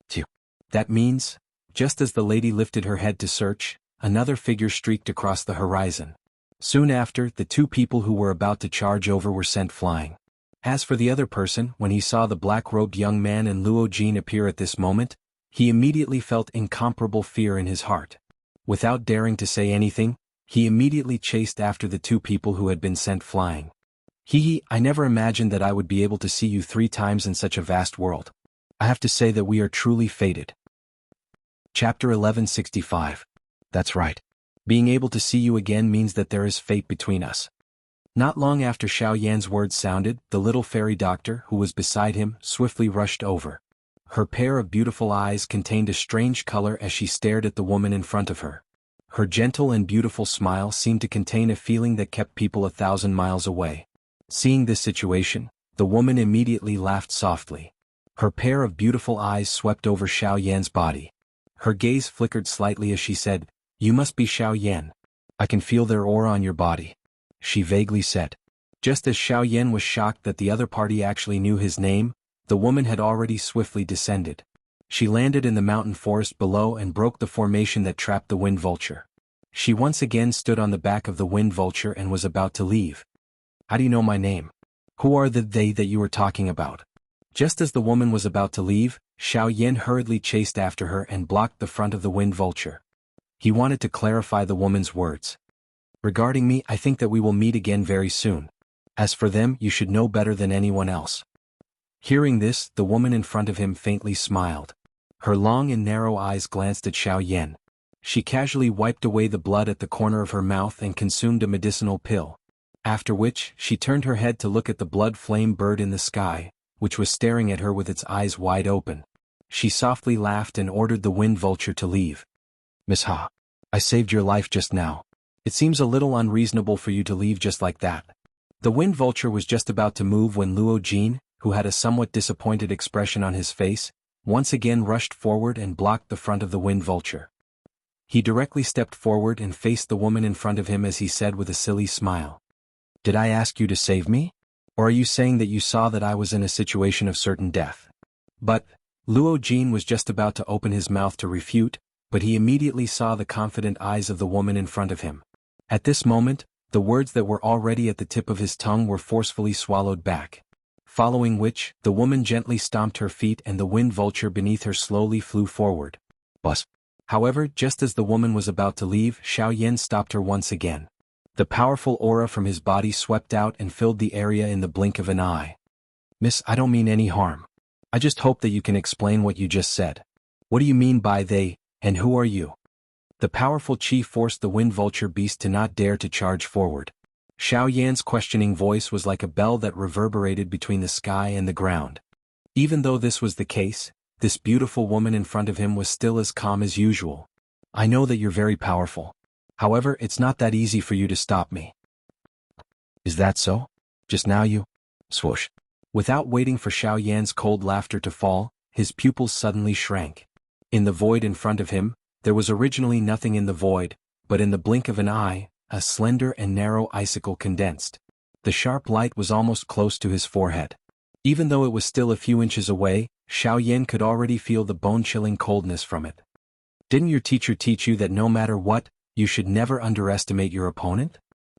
Phew. That means, just as the lady lifted her head to search, another figure streaked across the horizon. Soon after, the 2 people who were about to charge over were sent flying. As for the other person, when he saw the black-robed young man and Luo Jin appear at this moment, he immediately felt incomparable fear in his heart. Without daring to say anything, he immediately chased after the two people who had been sent flying. I never imagined that I would be able to see you 3 times in such a vast world. I have to say that we are truly fated. Chapter 1165. That's right. Being able to see you again means that there is fate between us. Not long after Xiao Yan's words sounded, the little fairy doctor, who was beside him, swiftly rushed over. Her pair of beautiful eyes contained a strange color as she stared at the woman in front of her. Her gentle and beautiful smile seemed to contain a feeling that kept people 1,000 miles away. Seeing this situation, the woman immediately laughed softly. Her pair of beautiful eyes swept over Xiao Yan's body. Her gaze flickered slightly as she said, "You must be Xiao Yan. I can feel their aura on your body," she vaguely said. Just as Xiao Yan was shocked that the other party actually knew his name, the woman had already swiftly descended. She landed in the mountain forest below and broke the formation that trapped the wind vulture. She once again stood on the back of the wind vulture and was about to leave. "How do you know my name? Who are they that you were talking about?" Just as the woman was about to leave, Xiao Yan hurriedly chased after her and blocked the front of the wind vulture. He wanted to clarify the woman's words. "Regarding me, I think that we will meet again very soon. As for them, you should know better than anyone else." Hearing this, the woman in front of him faintly smiled. Her long and narrow eyes glanced at Xiao Yan. She casually wiped away the blood at the corner of her mouth and consumed a medicinal pill. After which, she turned her head to look at the blood-flame bird in the sky, which was staring at her with its eyes wide open. She softly laughed and ordered the wind vulture to leave. "Miss Ha, I saved your life just now. It seems a little unreasonable for you to leave just like that." The wind vulture was just about to move when Luo Jin, who had a somewhat disappointed expression on his face, once again rushed forward and blocked the front of the wind vulture. He directly stepped forward and faced the woman in front of him as he said with a silly smile, "Did I ask you to save me? Or are you saying that you saw that I was in a situation of certain death?" But Luo Jin was just about to open his mouth to refute, but he immediately saw the confident eyes of the woman in front of him. At this moment, the words that were already at the tip of his tongue were forcefully swallowed back. Following which, the woman gently stomped her feet and the wind vulture beneath her slowly flew forward. Bus. However, just as the woman was about to leave, Xiao Yan stopped her once again. The powerful aura from his body swept out and filled the area in the blink of an eye. "Miss, I don't mean any harm. I just hope that you can explain what you just said. What do you mean by they, and who are you?" The powerful chi forced the wind vulture beast to not dare to charge forward. Xiao Yan's questioning voice was like a bell that reverberated between the sky and the ground. Even though this was the case, this beautiful woman in front of him was still as calm as usual. "I know that you're very powerful. However, it's not that easy for you to stop me." "Is that so? Just now you—" Swoosh. Without waiting for Xiao Yan's cold laughter to fall, his pupils suddenly shrank. In the void in front of him, there was originally nothing in the void, but in the blink of an eye, a slender and narrow icicle condensed. The sharp light was almost close to his forehead. Even though it was still a few inches away, Xiao Yan could already feel the bone-chilling coldness from it. "Didn't your teacher teach you that no matter what, you should never underestimate your opponent?"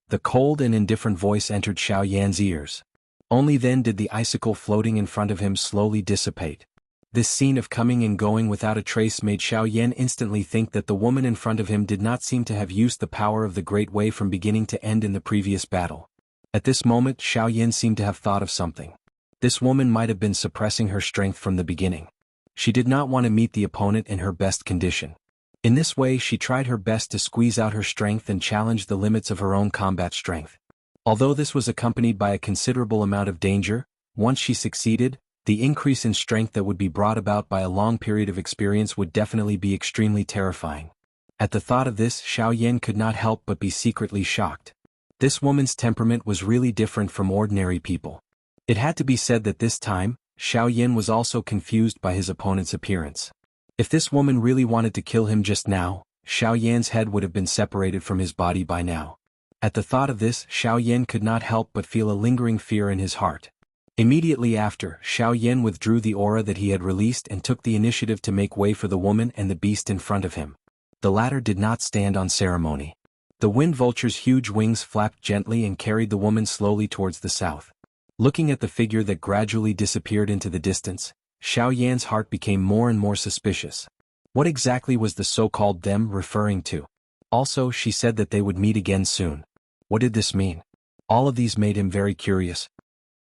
The cold and indifferent voice entered Xiao Yan's ears. Only then did the icicle floating in front of him slowly dissipate. This scene of coming and going without a trace made Xiao Yan instantly think that the woman in front of him did not seem to have used the power of the Great Way from beginning to end in the previous battle. At this moment, Xiao Yan seemed to have thought of something. This woman might have been suppressing her strength from the beginning. She did not want to meet the opponent in her best condition. In this way, she tried her best to squeeze out her strength and challenge the limits of her own combat strength. Although this was accompanied by a considerable amount of danger, once she succeeded, the increase in strength that would be brought about by a long period of experience would definitely be extremely terrifying. At the thought of this, Xiao Yan could not help but be secretly shocked. This woman's temperament was really different from ordinary people. It had to be said that this time, Xiao Yan was also confused by his opponent's appearance. If this woman really wanted to kill him just now, Xiao Yan's head would have been separated from his body by now. At the thought of this, Xiao Yan could not help but feel a lingering fear in his heart. Immediately after, Xiao Yan withdrew the aura that he had released and took the initiative to make way for the woman and the beast in front of him. The latter did not stand on ceremony. The wind vulture's huge wings flapped gently and carried the woman slowly towards the south. Looking at the figure that gradually disappeared into the distance, Xiao Yan's heart became more and more suspicious. What exactly was the so-called them referring to? Also, she said that they would meet again soon. What did this mean? All of these made him very curious.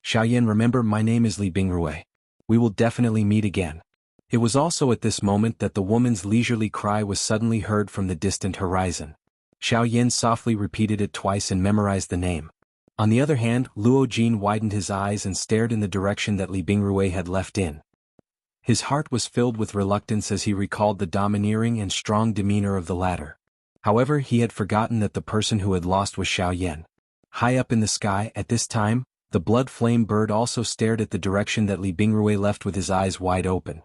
Xiao Yan, remember, my name is Li Bingrui. We will definitely meet again. It was also at this moment that the woman's leisurely cry was suddenly heard from the distant horizon. Xiao Yan softly repeated it twice and memorized the name. On the other hand, Luo Jin widened his eyes and stared in the direction that Li Bingrui had left in. His heart was filled with reluctance as he recalled the domineering and strong demeanor of the latter. However, he had forgotten that the person who had lost was Xiao Yan. High up in the sky, at this time, the blood flame bird also stared at the direction that Li Bingrui left with his eyes wide open.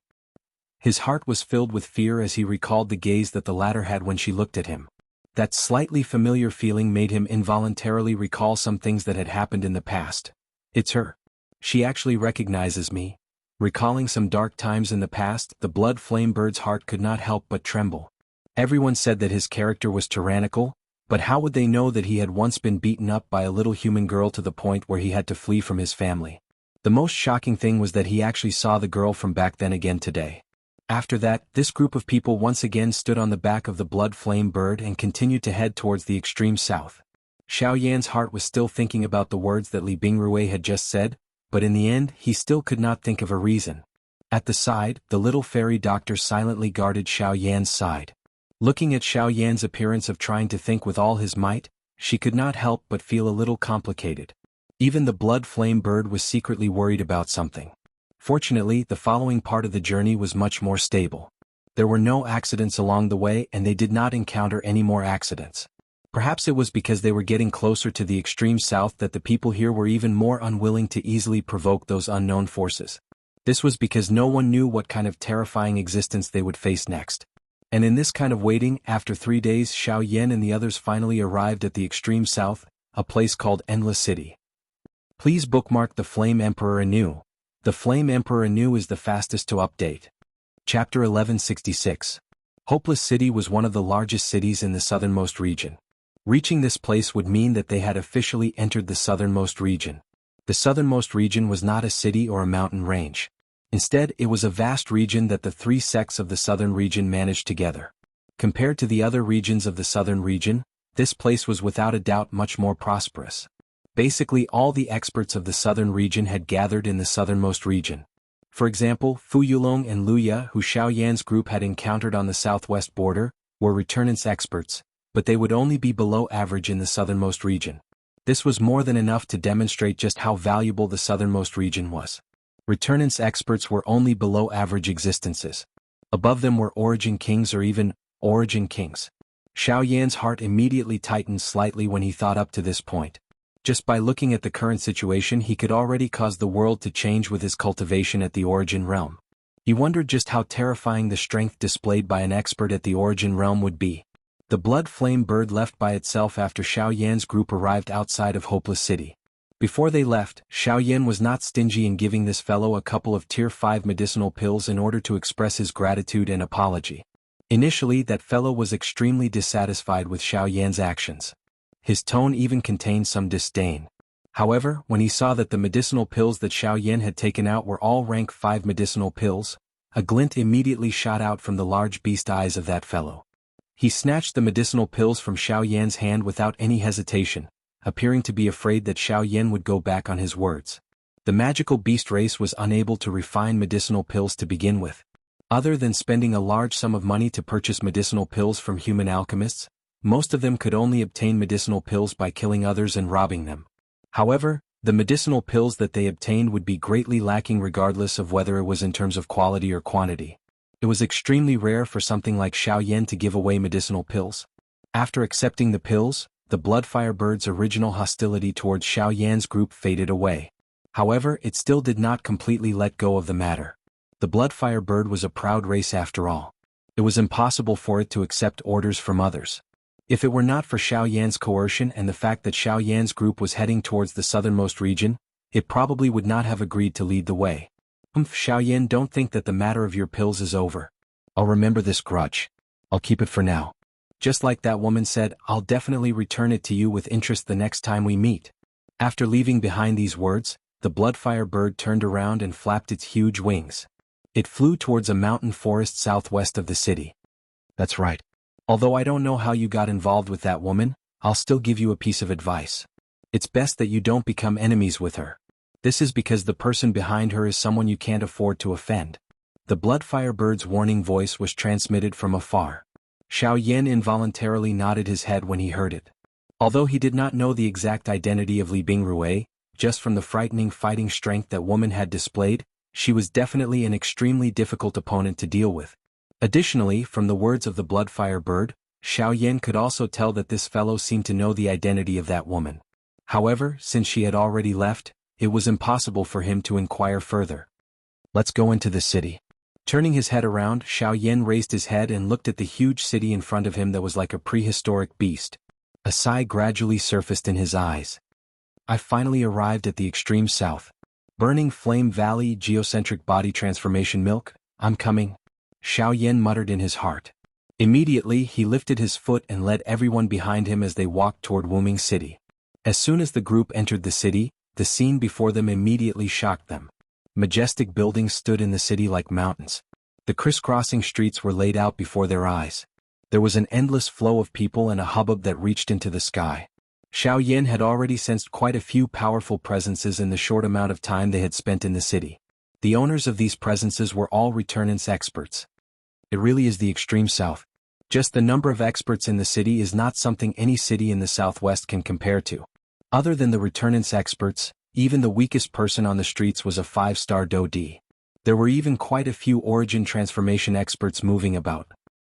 His heart was filled with fear as he recalled the gaze that the latter had when she looked at him. That slightly familiar feeling made him involuntarily recall some things that had happened in the past. It's her. She actually recognizes me. Recalling some dark times in the past, the blood flame bird's heart could not help but tremble. Everyone said that his character was tyrannical, but how would they know that he had once been beaten up by a little human girl to the point where he had to flee from his family? The most shocking thing was that he actually saw the girl from back then again today. After that, this group of people once again stood on the back of the blood flame bird and continued to head towards the extreme south. Xiao Yan's heart was still thinking about the words that Li Bingrui had just said, but in the end he still could not think of a reason. At the side, the little fairy doctor silently guarded Xiao Yan's side. Looking at Xiao Yan's appearance of trying to think with all his might, she could not help but feel a little complicated. Even the blood flame bird was secretly worried about something. Fortunately, the following part of the journey was much more stable. There were no accidents along the way and they did not encounter any more accidents. Perhaps it was because they were getting closer to the extreme south that the people here were even more unwilling to easily provoke those unknown forces. This was because no one knew what kind of terrifying existence they would face next. And in this kind of waiting, after 3 days, Xiao Yan and the others finally arrived at the extreme south, a place called Endless City. Please bookmark the Flame Emperor anew. The Flame Emperor anew is the fastest to update. Chapter 1166. Hopeless City was one of the largest cities in the southernmost region. Reaching this place would mean that they had officially entered the southernmost region. The southernmost region was not a city or a mountain range. Instead, it was a vast region that the 3 sects of the southern region managed together. Compared to the other regions of the southern region, this place was without a doubt much more prosperous. Basically, all the experts of the southern region had gathered in the southernmost region. For example, Fu Yulong and Luya, who Xiao Yan's group had encountered on the southwest border, were returnance experts, but they would only be below average in the southernmost region. This was more than enough to demonstrate just how valuable the southernmost region was. Returnance experts were only below average existences. Above them were origin kings or even origin kings. Xiao Yan's heart immediately tightened slightly when he thought up to this point. Just by looking at the current situation, he could already cause the world to change with his cultivation at the origin realm. He wondered just how terrifying the strength displayed by an expert at the origin realm would be. The blood flame bird left by itself after Xiao Yan's group arrived outside of Hopeless City. Before they left, Xiao Yan was not stingy in giving this fellow a couple of tier 5 medicinal pills in order to express his gratitude and apology. Initially, that fellow was extremely dissatisfied with Xiao Yan's actions. His tone even contained some disdain. However, when he saw that the medicinal pills that Xiao Yan had taken out were all rank 5 medicinal pills, a glint immediately shot out from the large beast eyes of that fellow. He snatched the medicinal pills from Xiao Yan's hand without any hesitation, appearing to be afraid that Xiao Yan would go back on his words. The magical beast race was unable to refine medicinal pills to begin with. Other than spending a large sum of money to purchase medicinal pills from human alchemists, most of them could only obtain medicinal pills by killing others and robbing them. However, the medicinal pills that they obtained would be greatly lacking regardless of whether it was in terms of quality or quantity. It was extremely rare for something like Xiao Yan to give away medicinal pills. After accepting the pills, the Bloodfire Bird's original hostility towards Xiao Yan's group faded away. However, it still did not completely let go of the matter. The Bloodfire Bird was a proud race after all. It was impossible for it to accept orders from others. If it were not for Xiao Yan's coercion and the fact that Xiao Yan's group was heading towards the southernmost region, it probably would not have agreed to lead the way. Xiao Yan, don't think that the matter of your pills is over. I'll remember this grudge. I'll keep it for now. Just like that woman said, I'll definitely return it to you with interest the next time we meet. After leaving behind these words, the bloodfire bird turned around and flapped its huge wings. It flew towards a mountain forest southwest of the city. That's right. Although I don't know how you got involved with that woman, I'll still give you a piece of advice. It's best that you don't become enemies with her. This is because the person behind her is someone you can't afford to offend. The bloodfire bird's warning voice was transmitted from afar. Xiaoyan involuntarily nodded his head when he heard it. Although he did not know the exact identity of Li Bingrui, just from the frightening fighting strength that woman had displayed, she was definitely an extremely difficult opponent to deal with. Additionally, from the words of the bloodfire bird, Xiaoyan could also tell that this fellow seemed to know the identity of that woman. However, since she had already left, it was impossible for him to inquire further. Let's go into the city. Turning his head around, Xiaoyan raised his head and looked at the huge city in front of him that was like a prehistoric beast. A sigh gradually surfaced in his eyes. I finally arrived at the extreme south. Burning Flame Valley Geocentric Body Transformation Milk, I'm coming. Xiaoyan muttered in his heart. Immediately, he lifted his foot and led everyone behind him as they walked toward Wuming City. As soon as the group entered the city, the scene before them immediately shocked them. Majestic buildings stood in the city like mountains. The crisscrossing streets were laid out before their eyes. There was an endless flow of people and a hubbub that reached into the sky. Xiaoyan had already sensed quite a few powerful presences in the short amount of time they had spent in the city. The owners of these presences were all returnance experts. It really is the extreme south. Just the number of experts in the city is not something any city in the southwest can compare to. Other than the returnance experts, even the weakest person on the streets was a 5-star Do-D. There were even quite a few origin transformation experts moving about.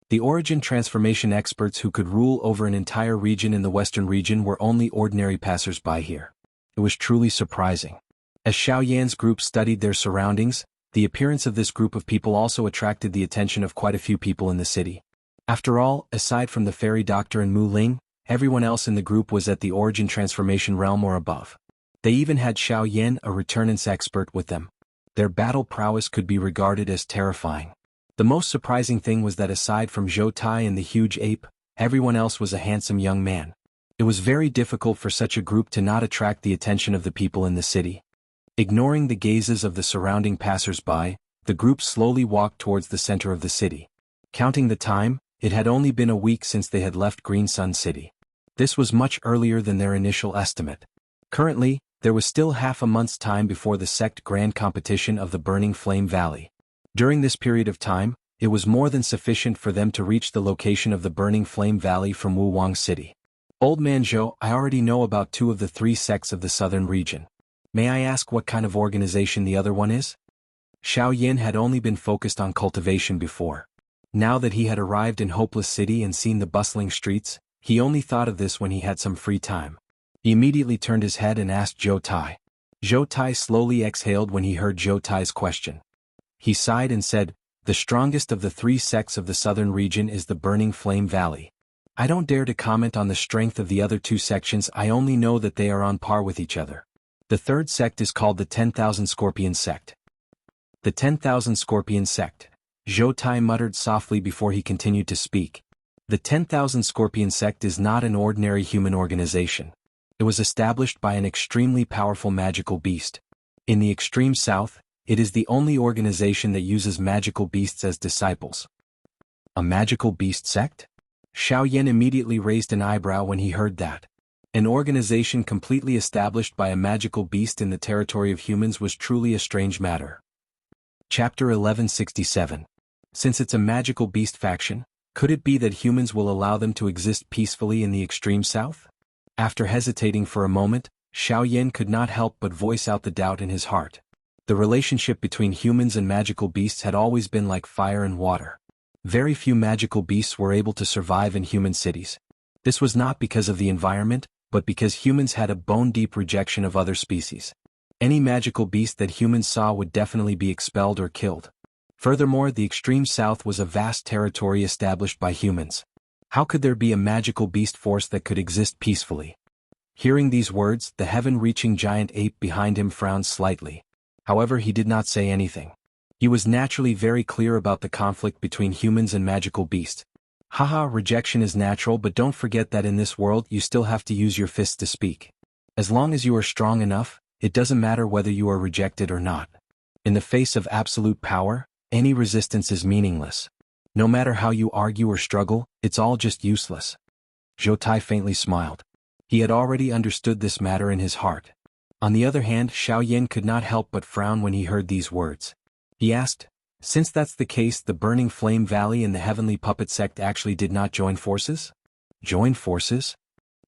The origin transformation experts who could rule over an entire region in the western region were only ordinary passers-by here. It was truly surprising. As Xiaoyan's group studied their surroundings, the appearance of this group of people also attracted the attention of quite a few people in the city. After all, aside from the fairy doctor and Mu Ling, everyone else in the group was at the origin transformation realm or above. They even had Xiaoyan, a returnance expert, with them. Their battle prowess could be regarded as terrifying. The most surprising thing was that aside from Zhou Tai and the huge ape, everyone else was a handsome young man. It was very difficult for such a group to not attract the attention of the people in the city. Ignoring the gazes of the surrounding passers-by, the group slowly walked towards the center of the city. Counting the time, it had only been a week since they had left Green Sun City. This was much earlier than their initial estimate. Currently, there was still half a month's time before the sect grand competition of the Burning Flame Valley. During this period of time, it was more than sufficient for them to reach the location of the Burning Flame Valley from Wuwang City. Old Man Zhou, I already know about 2 of the 3 sects of the southern region. May I ask what kind of organization the other one is? Xiaoyan had only been focused on cultivation before. Now that he had arrived in Hopeless City and seen the bustling streets, he only thought of this when he had some free time. He immediately turned his head and asked Zhou Tai. Zhou Tai slowly exhaled when he heard Zhou Tai's question. He sighed and said, the strongest of the 3 sects of the southern region is the Burning Flame Valley. I don't dare to comment on the strength of the other 2 sections, I only know that they are on par with each other. The 3rd sect is called the 10,000 Scorpion Sect. The 10,000 Scorpion Sect, Zhou Tai muttered softly before he continued to speak. The 10,000 Scorpion Sect is not an ordinary human organization. It was established by an extremely powerful magical beast. In the extreme south, it is the only organization that uses magical beasts as disciples. A magical beast sect? Xiaoyan immediately raised an eyebrow when he heard that. An organization completely established by a magical beast in the territory of humans was truly a strange matter. Chapter 1167. Since it's a magical beast faction, could it be that humans will allow them to exist peacefully in the extreme south? After hesitating for a moment, Xiaoyan could not help but voice out the doubt in his heart. The relationship between humans and magical beasts had always been like fire and water. Very few magical beasts were able to survive in human cities. This was not because of the environment, but because humans had a bone-deep rejection of other species. Any magical beast that humans saw would definitely be expelled or killed. Furthermore, the extreme south was a vast territory established by humans. How could there be a magical beast force that could exist peacefully? Hearing these words, the heaven-reaching giant ape behind him frowned slightly. However, he did not say anything. He was naturally very clear about the conflict between humans and magical beasts. Haha, rejection is natural, but don't forget that in this world you still have to use your fists to speak. As long as you are strong enough, It doesn't matter whether you are rejected or not. In the face of absolute power, any resistance is meaningless. No matter how you argue or struggle, it's all just useless. Zhou Tai faintly smiled. He had already understood this matter in his heart. On the other hand, Xiaoyan could not help but frown when he heard these words. He asked, since that's the case, the Burning Flame Valley and the Heavenly Puppet Sect actually did not join forces? Join forces?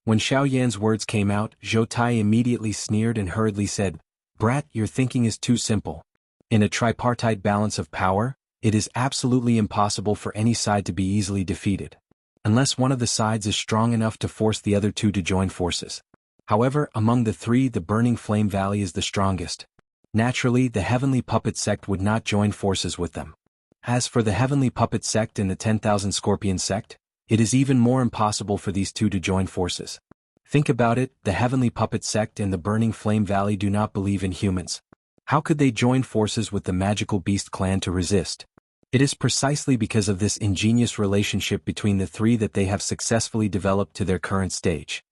When Xiaoyan's words came out, Zhou Tai immediately sneered and hurriedly said, Brat, your thinking is too simple. In a tripartite balance of power, it is absolutely impossible for any side to be easily defeated, unless one of the sides is strong enough to force the other two to join forces. However, among the three, the Burning Flame Valley is the strongest. Naturally, the Heavenly Puppet Sect would not join forces with them. As for the Heavenly Puppet Sect and the 10,000 Scorpion Sect, it is even more impossible for these two to join forces. Think about it, the Heavenly Puppet Sect and the Burning Flame Valley do not believe in humans. How could they join forces with the Magical Beast clan to resist? It is precisely because of this ingenious relationship between the three that they have successfully developed to their current stage.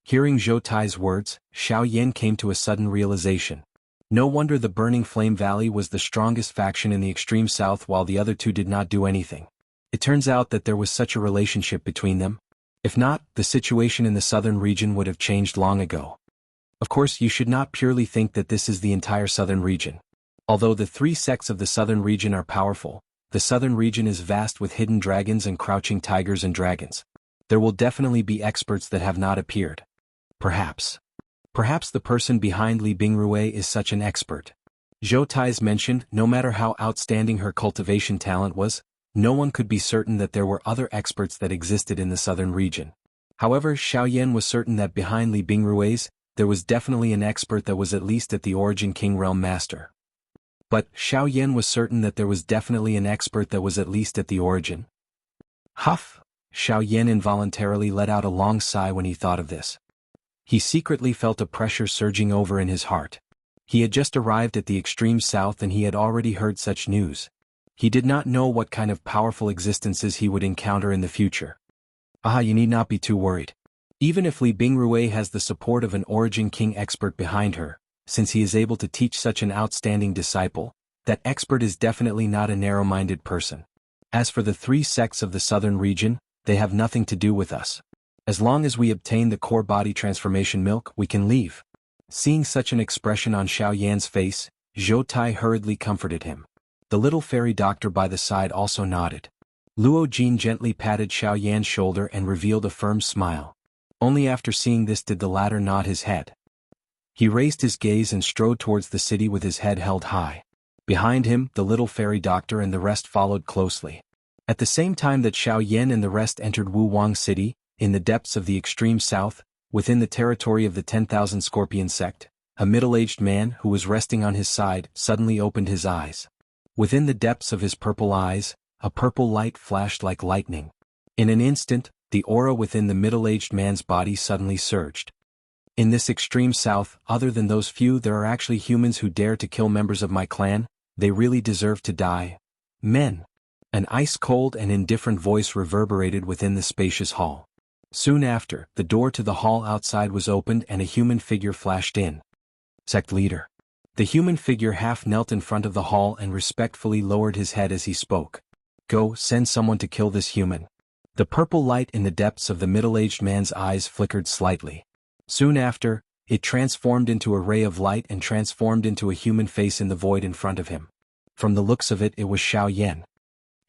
Hearing Zhou Tai's words, Xiaoyan came to a sudden realization. No wonder the Burning Flame Valley was the strongest faction in the extreme south while the other two did not do anything. It turns out that there was such a relationship between them. If not, the situation in the southern region would have changed long ago. Of course, you should not purely think that this is the entire southern region. Although the three sects of the southern region are powerful, the southern region is vast with hidden dragons and crouching tigers and dragons. There will definitely be experts that have not appeared. Perhaps the person behind Li Bingrui is such an expert. Zhou Tai's mentioned, no matter how outstanding her cultivation talent was, no one could be certain that there were other experts that existed in the southern region. However, Xiaoyan was certain that behind Li Bingrui's, there was definitely an expert that was at least at the origin King Realm Master. But Xiaoyan was certain that there was definitely an expert that was at least at the origin. Huff! Xiaoyan involuntarily let out a long sigh when he thought of this. He secretly felt a pressure surging over in his heart. He had just arrived at the extreme south and he had already heard such news. He did not know what kind of powerful existences he would encounter in the future. You need not be too worried. Even if Li Bingrui has the support of an Origin King expert behind her, since he is able to teach such an outstanding disciple, that expert is definitely not a narrow-minded person. As for the three sects of the southern region, they have nothing to do with us. As long as we obtain the core body transformation milk, we can leave. Seeing such an expression on Xiaoyan's face, Zhou Tai hurriedly comforted him. The little fairy doctor by the side also nodded. Luo Jin gently patted Xiaoyan's shoulder and revealed a firm smile. Only after seeing this did the latter nod his head. He raised his gaze and strode towards the city with his head held high. Behind him, the little fairy doctor and the rest followed closely. At the same time that Xiaoyan and the rest entered Wuwang City, in the depths of the extreme south, within the territory of the 10,000 Scorpion Sect, a middle-aged man who was resting on his side suddenly opened his eyes. Within the depths of his purple eyes, a purple light flashed like lightning. In an instant, the aura within the middle-aged man's body suddenly surged. In this extreme south, other than those few, there are actually humans who dare to kill members of my clan. They really deserve to die. Men. An ice-cold and indifferent voice reverberated within the spacious hall. Soon after, the door to the hall outside was opened and a human figure flashed in. Sect leader. The human figure half knelt in front of the hall and respectfully lowered his head as he spoke. Go, send someone to kill this human. The purple light in the depths of the middle-aged man's eyes flickered slightly. Soon after, it transformed into a ray of light and transformed into a human face in the void in front of him. From the looks of it, it was Xiaoyan.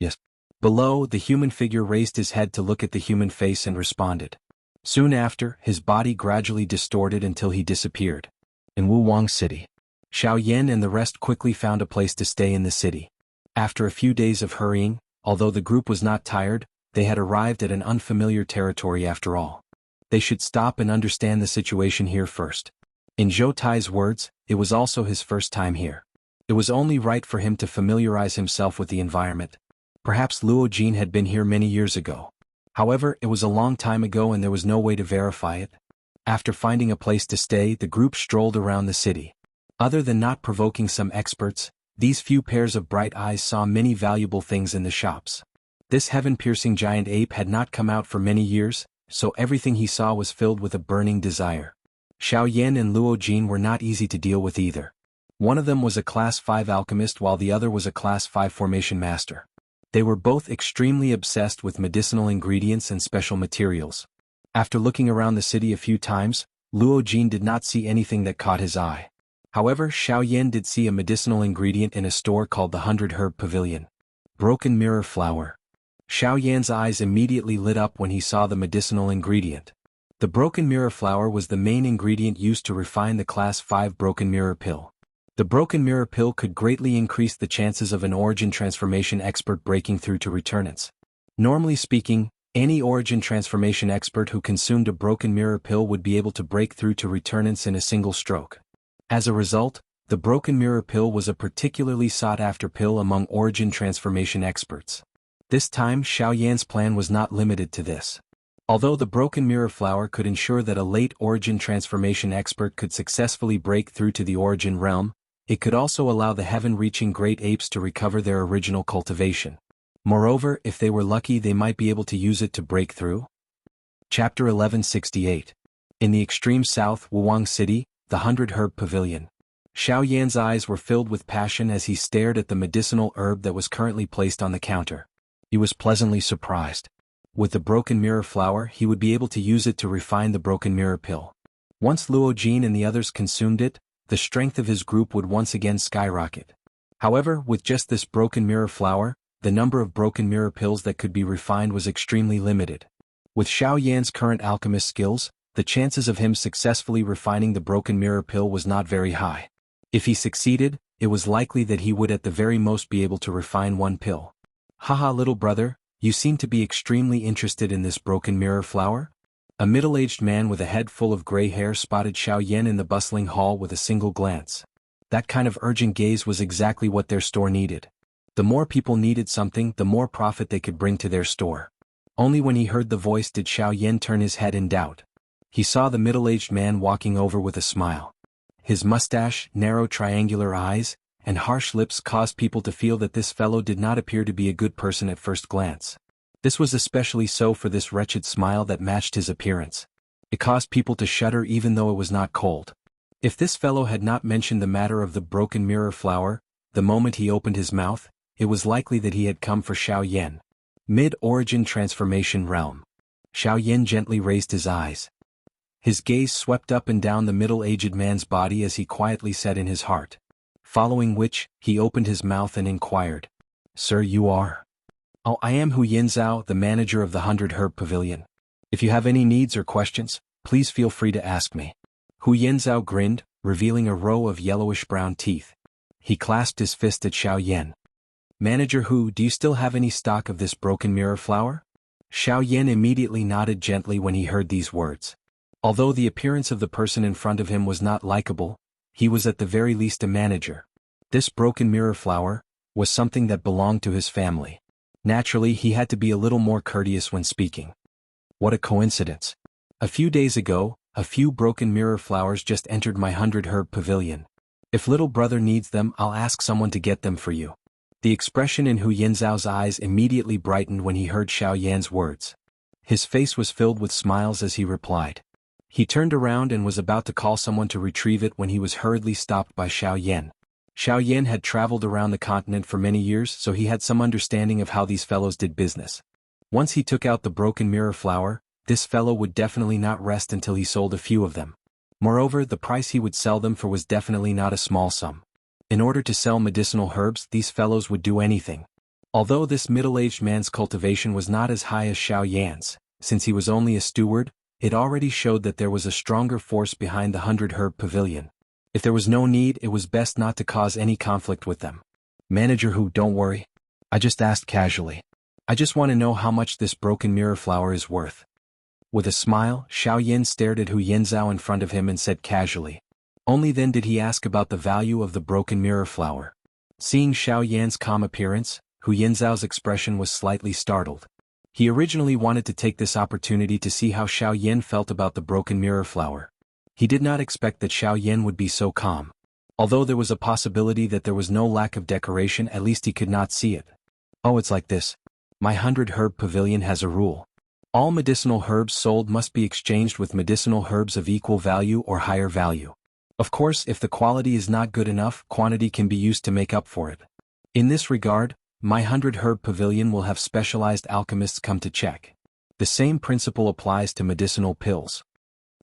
Yes. Below, the human figure raised his head to look at the human face and responded. Soon after, his body gradually distorted until he disappeared. In Wuwang City, Xiaoyan and the rest quickly found a place to stay in the city. After a few days of hurrying, although the group was not tired, they had arrived at an unfamiliar territory after all. They should stop and understand the situation here first. In Zhou Tai's words, it was also his first time here. It was only right for him to familiarize himself with the environment. Perhaps Luo Jin had been here many years ago. However, it was a long time ago and there was no way to verify it. After finding a place to stay, the group strolled around the city. Other than not provoking some experts, these few pairs of bright eyes saw many valuable things in the shops. This heaven-piercing giant ape had not come out for many years, so everything he saw was filled with a burning desire. Xiao Yan and Luo Jin were not easy to deal with either. One of them was a Class 5 alchemist while the other was a Class 5 formation master. They were both extremely obsessed with medicinal ingredients and special materials. After looking around the city a few times, Luo Jin did not see anything that caught his eye. However, Xiao Yan did see a medicinal ingredient in a store called the 100 Herb Pavilion. Broken Mirror Flower. Xiao Yan's eyes immediately lit up when he saw the medicinal ingredient. The Broken Mirror Flower was the main ingredient used to refine the Class 5 Broken Mirror Pill. The Broken Mirror Pill could greatly increase the chances of an origin transformation expert breaking through to returnance. Normally speaking, any origin transformation expert who consumed a Broken Mirror Pill would be able to break through to returnance in a single stroke. As a result, the Broken Mirror Pill was a particularly sought-after pill among origin transformation experts. This time Xiao Yan's plan was not limited to this. Although the Broken Mirror Flower could ensure that a late origin transformation expert could successfully break through to the origin realm, it could also allow the heaven-reaching great apes to recover their original cultivation. Moreover, if they were lucky they might be able to use it to break through. Chapter 1168. In the extreme south Wuwang City, the 100 Herb Pavilion. Xiao Yan's eyes were filled with passion as he stared at the medicinal herb that was currently placed on the counter. He was pleasantly surprised. With the Broken Mirror Flower he would be able to use it to refine the Broken Mirror Pill. Once Luo Jin and the others consumed it, the strength of his group would once again skyrocket. However, with just this Broken Mirror Flower, the number of Broken Mirror Pills that could be refined was extremely limited. With Xiao Yan's current alchemist skills, the chances of him successfully refining the Broken Mirror Pill was not very high. If he succeeded, it was likely that he would at the very most be able to refine one pill. Haha, little brother, you seem to be extremely interested in this Broken Mirror Flower? A middle-aged man with a head full of gray hair spotted Xiao Yan in the bustling hall with a single glance. That kind of urgent gaze was exactly what their store needed. The more people needed something, the more profit they could bring to their store. Only when he heard the voice did Xiao Yan turn his head in doubt. He saw the middle-aged man walking over with a smile. His mustache, narrow triangular eyes, and harsh lips caused people to feel that this fellow did not appear to be a good person at first glance. This was especially so for this wretched smile that matched his appearance. It caused people to shudder even though it was not cold. If this fellow had not mentioned the matter of the Broken Mirror Flower, the moment he opened his mouth, it was likely that he had come for Xiao Yan. Mid-origin transformation realm. Xiao Yan gently raised his eyes. His gaze swept up and down the middle-aged man's body as he quietly said in his heart. Following which, he opened his mouth and inquired. Sir, you are? Oh, I am Hu Yinzhao, the manager of the 100 Herb Pavilion. If you have any needs or questions, please feel free to ask me. Hu Yinzhao grinned, revealing a row of yellowish-brown teeth. He clasped his fist at Xiao Yan. Manager Hu, do you still have any stock of this Broken Mirror Flower? Xiao Yan immediately nodded gently when he heard these words. Although the appearance of the person in front of him was not likable, he was at the very least a manager. This Broken Mirror Flower was something that belonged to his family. Naturally, he had to be a little more courteous when speaking. What a coincidence. A few days ago, a few Broken Mirror Flowers just entered my 100 Herb Pavilion. If little brother needs them, I'll ask someone to get them for you. The expression in Hu Yinzhao's eyes immediately brightened when he heard Xiao Yan's words. His face was filled with smiles as he replied. He turned around and was about to call someone to retrieve it when he was hurriedly stopped by Xiao Yan. Xiao Yan had traveled around the continent for many years, so he had some understanding of how these fellows did business. Once he took out the Broken Mirror Flower, this fellow would definitely not rest until he sold a few of them. Moreover, the price he would sell them for was definitely not a small sum. In order to sell medicinal herbs, these fellows would do anything. Although this middle-aged man's cultivation was not as high as Xiao Yan's, since he was only a steward, it already showed that there was a stronger force behind the 100 Herb Pavilion. If there was no need, it was best not to cause any conflict with them. Manager Hu, don't worry. I just asked casually. I just want to know how much this Broken Mirror Flower is worth. With a smile, Xiao Yan stared at Hu Yinzhao in front of him and said casually. Only then did he ask about the value of the Broken Mirror Flower. Seeing Xiao Yan's calm appearance, Hu Yinzhao's expression was slightly startled. He originally wanted to take this opportunity to see how Xiao Yan felt about the Broken Mirror Flower. He did not expect that Xiao Yan would be so calm. Although there was a possibility that there was no lack of decoration, at least he could not see it. Oh, it's like this. My 100 Herb Pavilion has a rule. All medicinal herbs sold must be exchanged with medicinal herbs of equal value or higher value. Of course, if the quality is not good enough, quantity can be used to make up for it. In this regard, my 100-herb pavilion will have specialized alchemists come to check. The same principle applies to medicinal pills.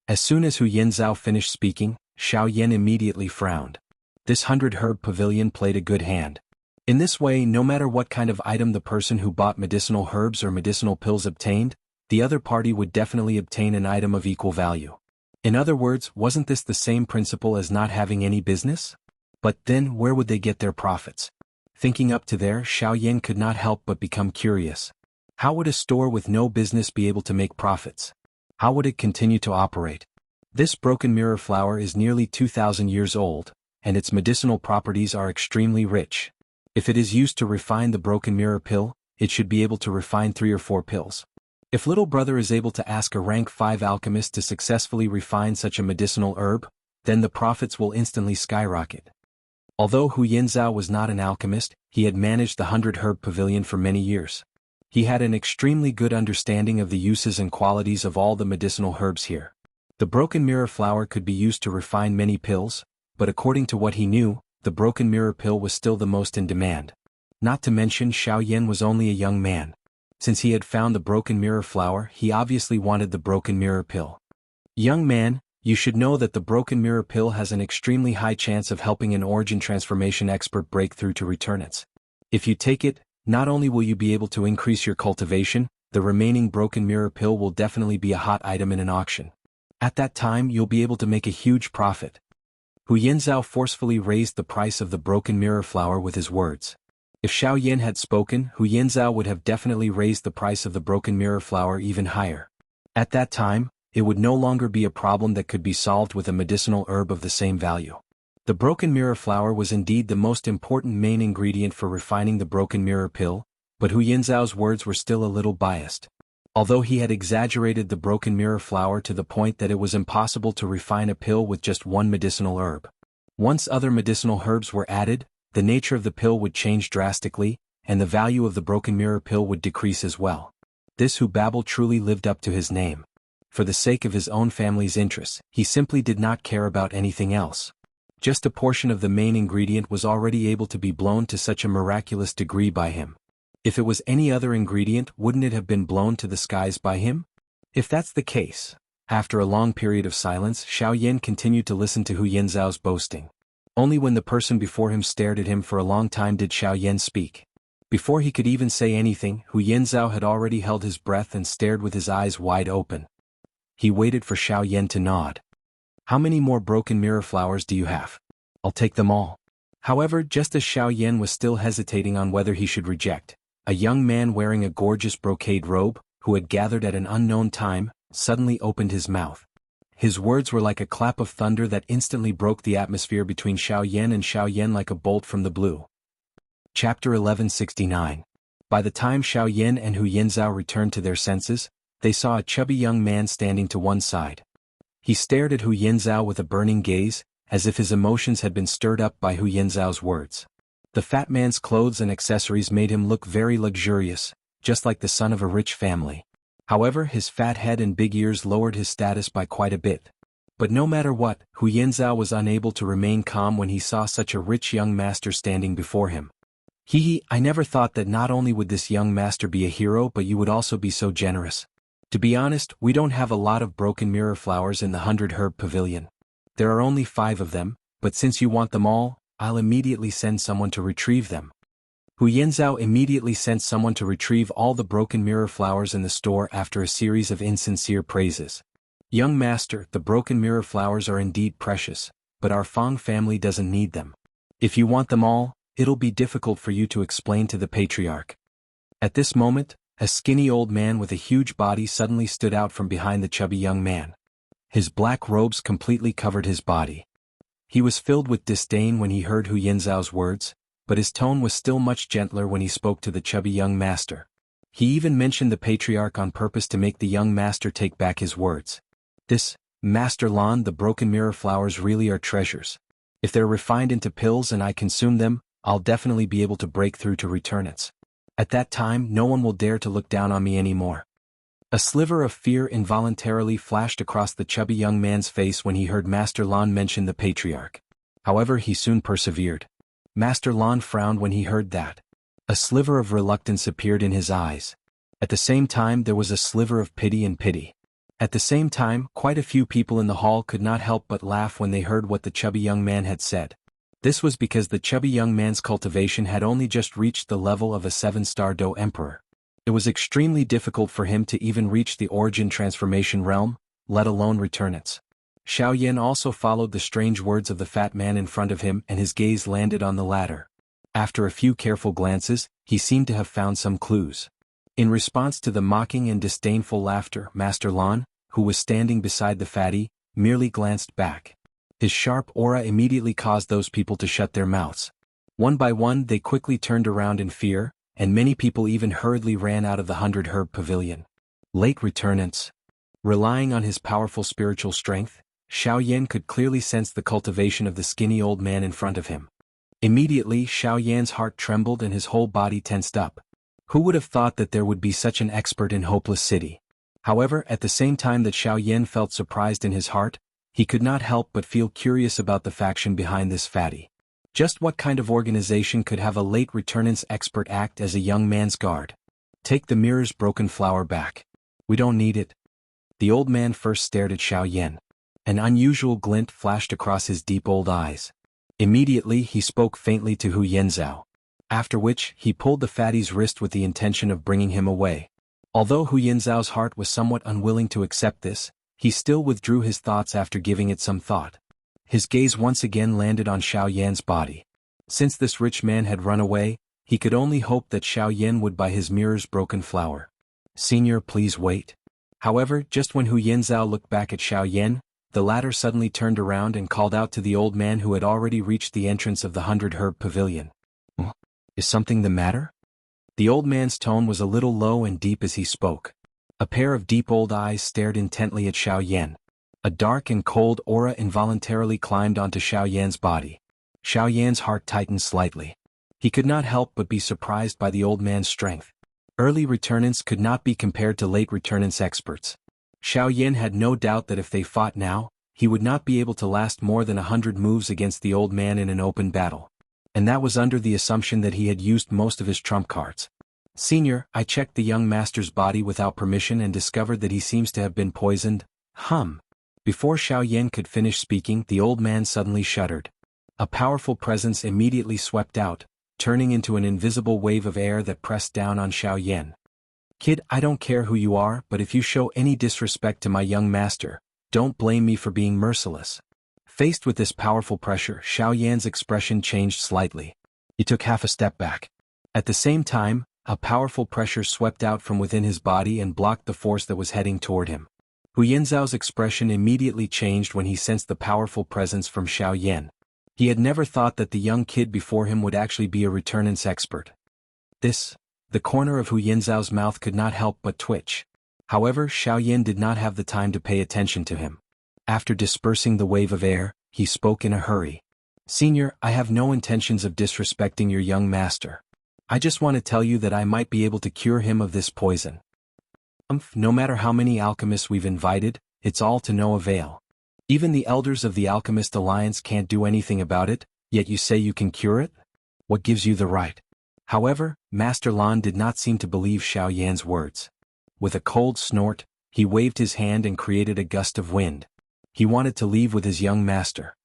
As soon as Hu Yanzhao finished speaking, Xiao Yan immediately frowned. This 100-herb pavilion played a good hand. In this way, no matter what kind of item the person who bought medicinal herbs or medicinal pills obtained, the other party would definitely obtain an item of equal value. In other words, wasn't this the same principle as not having any business? But then, where would they get their profits? Thinking up to there, Xiao Yan could not help but become curious. How would a store with no business be able to make profits? How would it continue to operate? This broken mirror flower is nearly 2,000 years old, and its medicinal properties are extremely rich. If it is used to refine the broken mirror pill, it should be able to refine 3 or 4 pills. If little brother is able to ask a rank 5 alchemist to successfully refine such a medicinal herb, then the profits will instantly skyrocket. Although Hu Yanzhao was not an alchemist, he had managed the 100-herb pavilion for many years. He had an extremely good understanding of the uses and qualities of all the medicinal herbs here. The broken mirror flower could be used to refine many pills, but according to what he knew, the broken mirror pill was still the most in demand. Not to mention Xiao Yan was only a young man. Since he had found the broken mirror flower, he obviously wanted the broken mirror pill. Young man, you should know that the broken mirror pill has an extremely high chance of helping an origin transformation expert break through to return it. If you take it, not only will you be able to increase your cultivation, the remaining broken mirror pill will definitely be a hot item in an auction. At that time, you'll be able to make a huge profit. Hu Yanzhao forcefully raised the price of the broken mirror flower with his words. If Xiao Yan had spoken, Hu Yanzhao would have definitely raised the price of the broken mirror flower even higher. At that time, it would no longer be a problem that could be solved with a medicinal herb of the same value. The broken mirror flower was indeed the most important main ingredient for refining the broken mirror pill, but Hu Yanzhao's words were still a little biased. Although he had exaggerated the broken mirror flower to the point that it was impossible to refine a pill with just one medicinal herb. Once other medicinal herbs were added, the nature of the pill would change drastically, and the value of the broken mirror pill would decrease as well. This Hu Babel truly lived up to his name. For the sake of his own family's interests, he simply did not care about anything else. Just a portion of the main ingredient was already able to be blown to such a miraculous degree by him. If it was any other ingredient, wouldn't it have been blown to the skies by him? If that's the case, after a long period of silence, Xiao Yan continued to listen to Hu Yanzhao's boasting. Only when the person before him stared at him for a long time did Xiao Yan speak. Before he could even say anything, Hu Yanzhao had already held his breath and stared with his eyes wide open. He waited for Xiao Yan to nod. How many more broken mirror flowers do you have? I'll take them all. However, just as Xiao Yan was still hesitating on whether he should reject, a young man wearing a gorgeous brocade robe, who had gathered at an unknown time, suddenly opened his mouth. His words were like a clap of thunder that instantly broke the atmosphere between Xiao Yan and Xiao Yan like a bolt from the blue. Chapter 1169. By the time Xiao Yan and Hu Yanzhao returned to their senses, they saw a chubby young man standing to one side. He stared at Hu Yanzhao with a burning gaze, as if his emotions had been stirred up by Hu Yanzhao's words. The fat man's clothes and accessories made him look very luxurious, just like the son of a rich family. However, his fat head and big ears lowered his status by quite a bit. But no matter what, Hu Yanzhao was unable to remain calm when he saw such a rich young master standing before him. I never thought that not only would this young master be a hero but you would also be so generous. To be honest, we don't have a lot of broken mirror flowers in the 100-herb pavilion. There are only 5 of them, but since you want them all, I'll immediately send someone to retrieve them. Hu Yanzhao immediately sent someone to retrieve all the broken mirror flowers in the store after a series of insincere praises. Young master, the broken mirror flowers are indeed precious, but our Fang family doesn't need them. If you want them all, it'll be difficult for you to explain to the patriarch. At this moment, a skinny old man with a huge body suddenly stood out from behind the chubby young man. His black robes completely covered his body. He was filled with disdain when he heard Hu Yanzhao's words, but his tone was still much gentler when he spoke to the chubby young master. He even mentioned the patriarch on purpose to make the young master take back his words. This, Master Lan, the broken mirror flowers really are treasures. If they're refined into pills and I consume them, I'll definitely be able to break through to return it. At that time, no one will dare to look down on me anymore. A sliver of fear involuntarily flashed across the chubby young man's face when he heard Master Lan mention the patriarch. However, he soon persevered. Master Lan frowned when he heard that. A sliver of reluctance appeared in his eyes. At the same time, there was a sliver of pity. At the same time, quite a few people in the hall could not help but laugh when they heard what the chubby young man had said. This was because the chubby young man's cultivation had only just reached the level of a 7-star Do Emperor. It was extremely difficult for him to even reach the origin transformation realm, let alone return its. Xiaoyan also followed the strange words of the fat man in front of him, and his gaze landed on the latter. After a few careful glances, he seemed to have found some clues. In response to the mocking and disdainful laughter, Master Lan, who was standing beside the fatty, merely glanced back. His sharp aura immediately caused those people to shut their mouths. One by one they quickly turned around in fear, and many people even hurriedly ran out of the 100-herb pavilion. Late returnants. Relying on his powerful spiritual strength, Xiaoyan could clearly sense the cultivation of the skinny old man in front of him. Immediately, Xiaoyan's heart trembled and his whole body tensed up. Who would have thought that there would be such an expert in Hopeless City? However, at the same time that Xiaoyan felt surprised in his heart, he could not help but feel curious about the faction behind this fatty. Just what kind of organization could have a late returnant's expert act as a young man's guard? Take the mirror's broken flower back. We don't need it. The old man first stared at Xiaoyan. An unusual glint flashed across his deep old eyes. Immediately he spoke faintly to Hu Yenzhao. After which, he pulled the fatty's wrist with the intention of bringing him away. Although Hu Yenzhao's heart was somewhat unwilling to accept this, he still withdrew his thoughts after giving it some thought. His gaze once again landed on Xiaoyan's body. Since this rich man had run away, he could only hope that Xiaoyan would buy his mirror's broken flower. Senior, please wait. However, just when Hu Yenzhao looked back at Xiaoyan, the latter suddenly turned around and called out to the old man who had already reached the entrance of the 100-herb pavilion. Is something the matter? The old man's tone was a little low and deep as he spoke. A pair of deep old eyes stared intently at Xiaoyan. A dark and cold aura involuntarily climbed onto Xiaoyan's body. Xiaoyan's heart tightened slightly. He could not help but be surprised by the old man's strength. Early returnants could not be compared to late returnants experts. Xiaoyan had no doubt that if they fought now, he would not be able to last more than 100 moves against the old man in an open battle. And that was under the assumption that he had used most of his trump cards. Senior, I checked the young master's body without permission and discovered that he seems to have been poisoned. Before Xiaoyan could finish speaking, the old man suddenly shuddered. A powerful presence immediately swept out, turning into an invisible wave of air that pressed down on Xiaoyan. Kid, I don't care who you are, but if you show any disrespect to my young master, don't blame me for being merciless. Faced with this powerful pressure, Xiaoyan's expression changed slightly. He took half a step back. At the same time, a powerful pressure swept out from within his body and blocked the force that was heading toward him. Hu Yenzhao's expression immediately changed when he sensed the powerful presence from Xiaoyan. He had never thought that the young kid before him would actually be a returnance expert. The corner of Hu Yenzhao's mouth could not help but twitch. However, Xiaoyan did not have the time to pay attention to him. After dispersing the wave of air, he spoke in a hurry. Senior, I have no intentions of disrespecting your young master. I just want to tell you that I might be able to cure him of this poison. No matter how many alchemists we've invited, it's all to no avail. Even the elders of the Alchemist Alliance can't do anything about it, yet you say you can cure it? What gives you the right? However, Master Lan did not seem to believe Xiaoyan's words. With a cold snort, he waved his hand and created a gust of wind. He wanted to leave with his young master.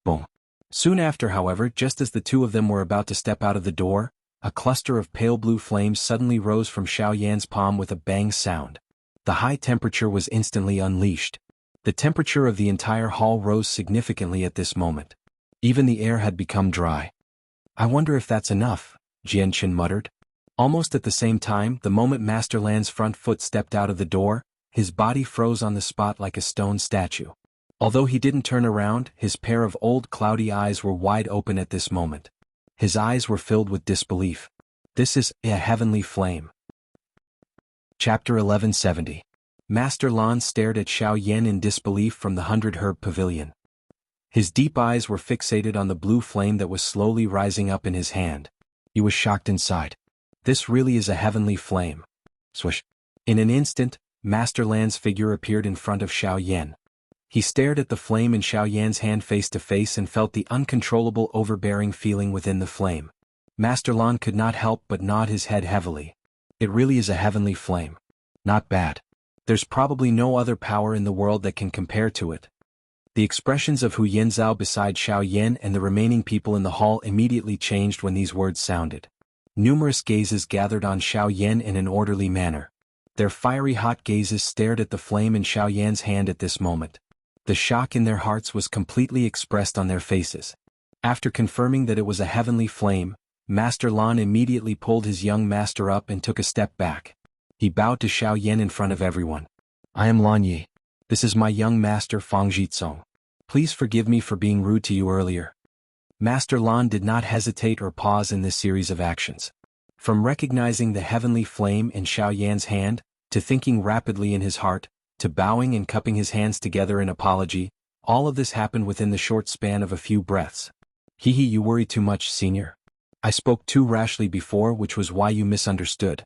Boom. Soon after, however, just as the two of them were about to step out of the door, a cluster of pale blue flames suddenly rose from Xiaoyan's palm with a bang sound. The high temperature was instantly unleashed. The temperature of the entire hall rose significantly at this moment. Even the air had become dry. I wonder if that's enough, Jianxia muttered. Almost at the same time, the moment Master Lan's front foot stepped out of the door, his body froze on the spot like a stone statue. Although he didn't turn around, his pair of old cloudy eyes were wide open at this moment. His eyes were filled with disbelief. This is a heavenly flame. Chapter 1170. Master Lan stared at Xiaoyan in disbelief from the 100-herb pavilion. His deep eyes were fixated on the blue flame that was slowly rising up in his hand. He was shocked inside. This really is a heavenly flame. Swish. In an instant, Master Lan's figure appeared in front of Xiaoyan. He stared at the flame in Xiaoyan's hand face to face and felt the uncontrollable overbearing feeling within the flame. Master Lan could not help but nod his head heavily. It really is a heavenly flame. Not bad. There's probably no other power in the world that can compare to it. The expressions of Hu Yinzhao beside Xiaoyan and the remaining people in the hall immediately changed when these words sounded. Numerous gazes gathered on Xiaoyan in an orderly manner. Their fiery hot gazes stared at the flame in Xiaoyan's hand at this moment. The shock in their hearts was completely expressed on their faces. After confirming that it was a heavenly flame, Master Lan immediately pulled his young master up and took a step back. He bowed to Xiaoyan in front of everyone. I am Lan Yi. This is my young master Fang Jitsong. Please forgive me for being rude to you earlier. Master Lan did not hesitate or pause in this series of actions. From recognizing the heavenly flame in Xiaoyan's hand, to thinking rapidly in his heart, to bowing and cupping his hands together in apology, all of this happened within the short span of a few breaths. Hehe, you worry too much, senior. I spoke too rashly before, which was why you misunderstood.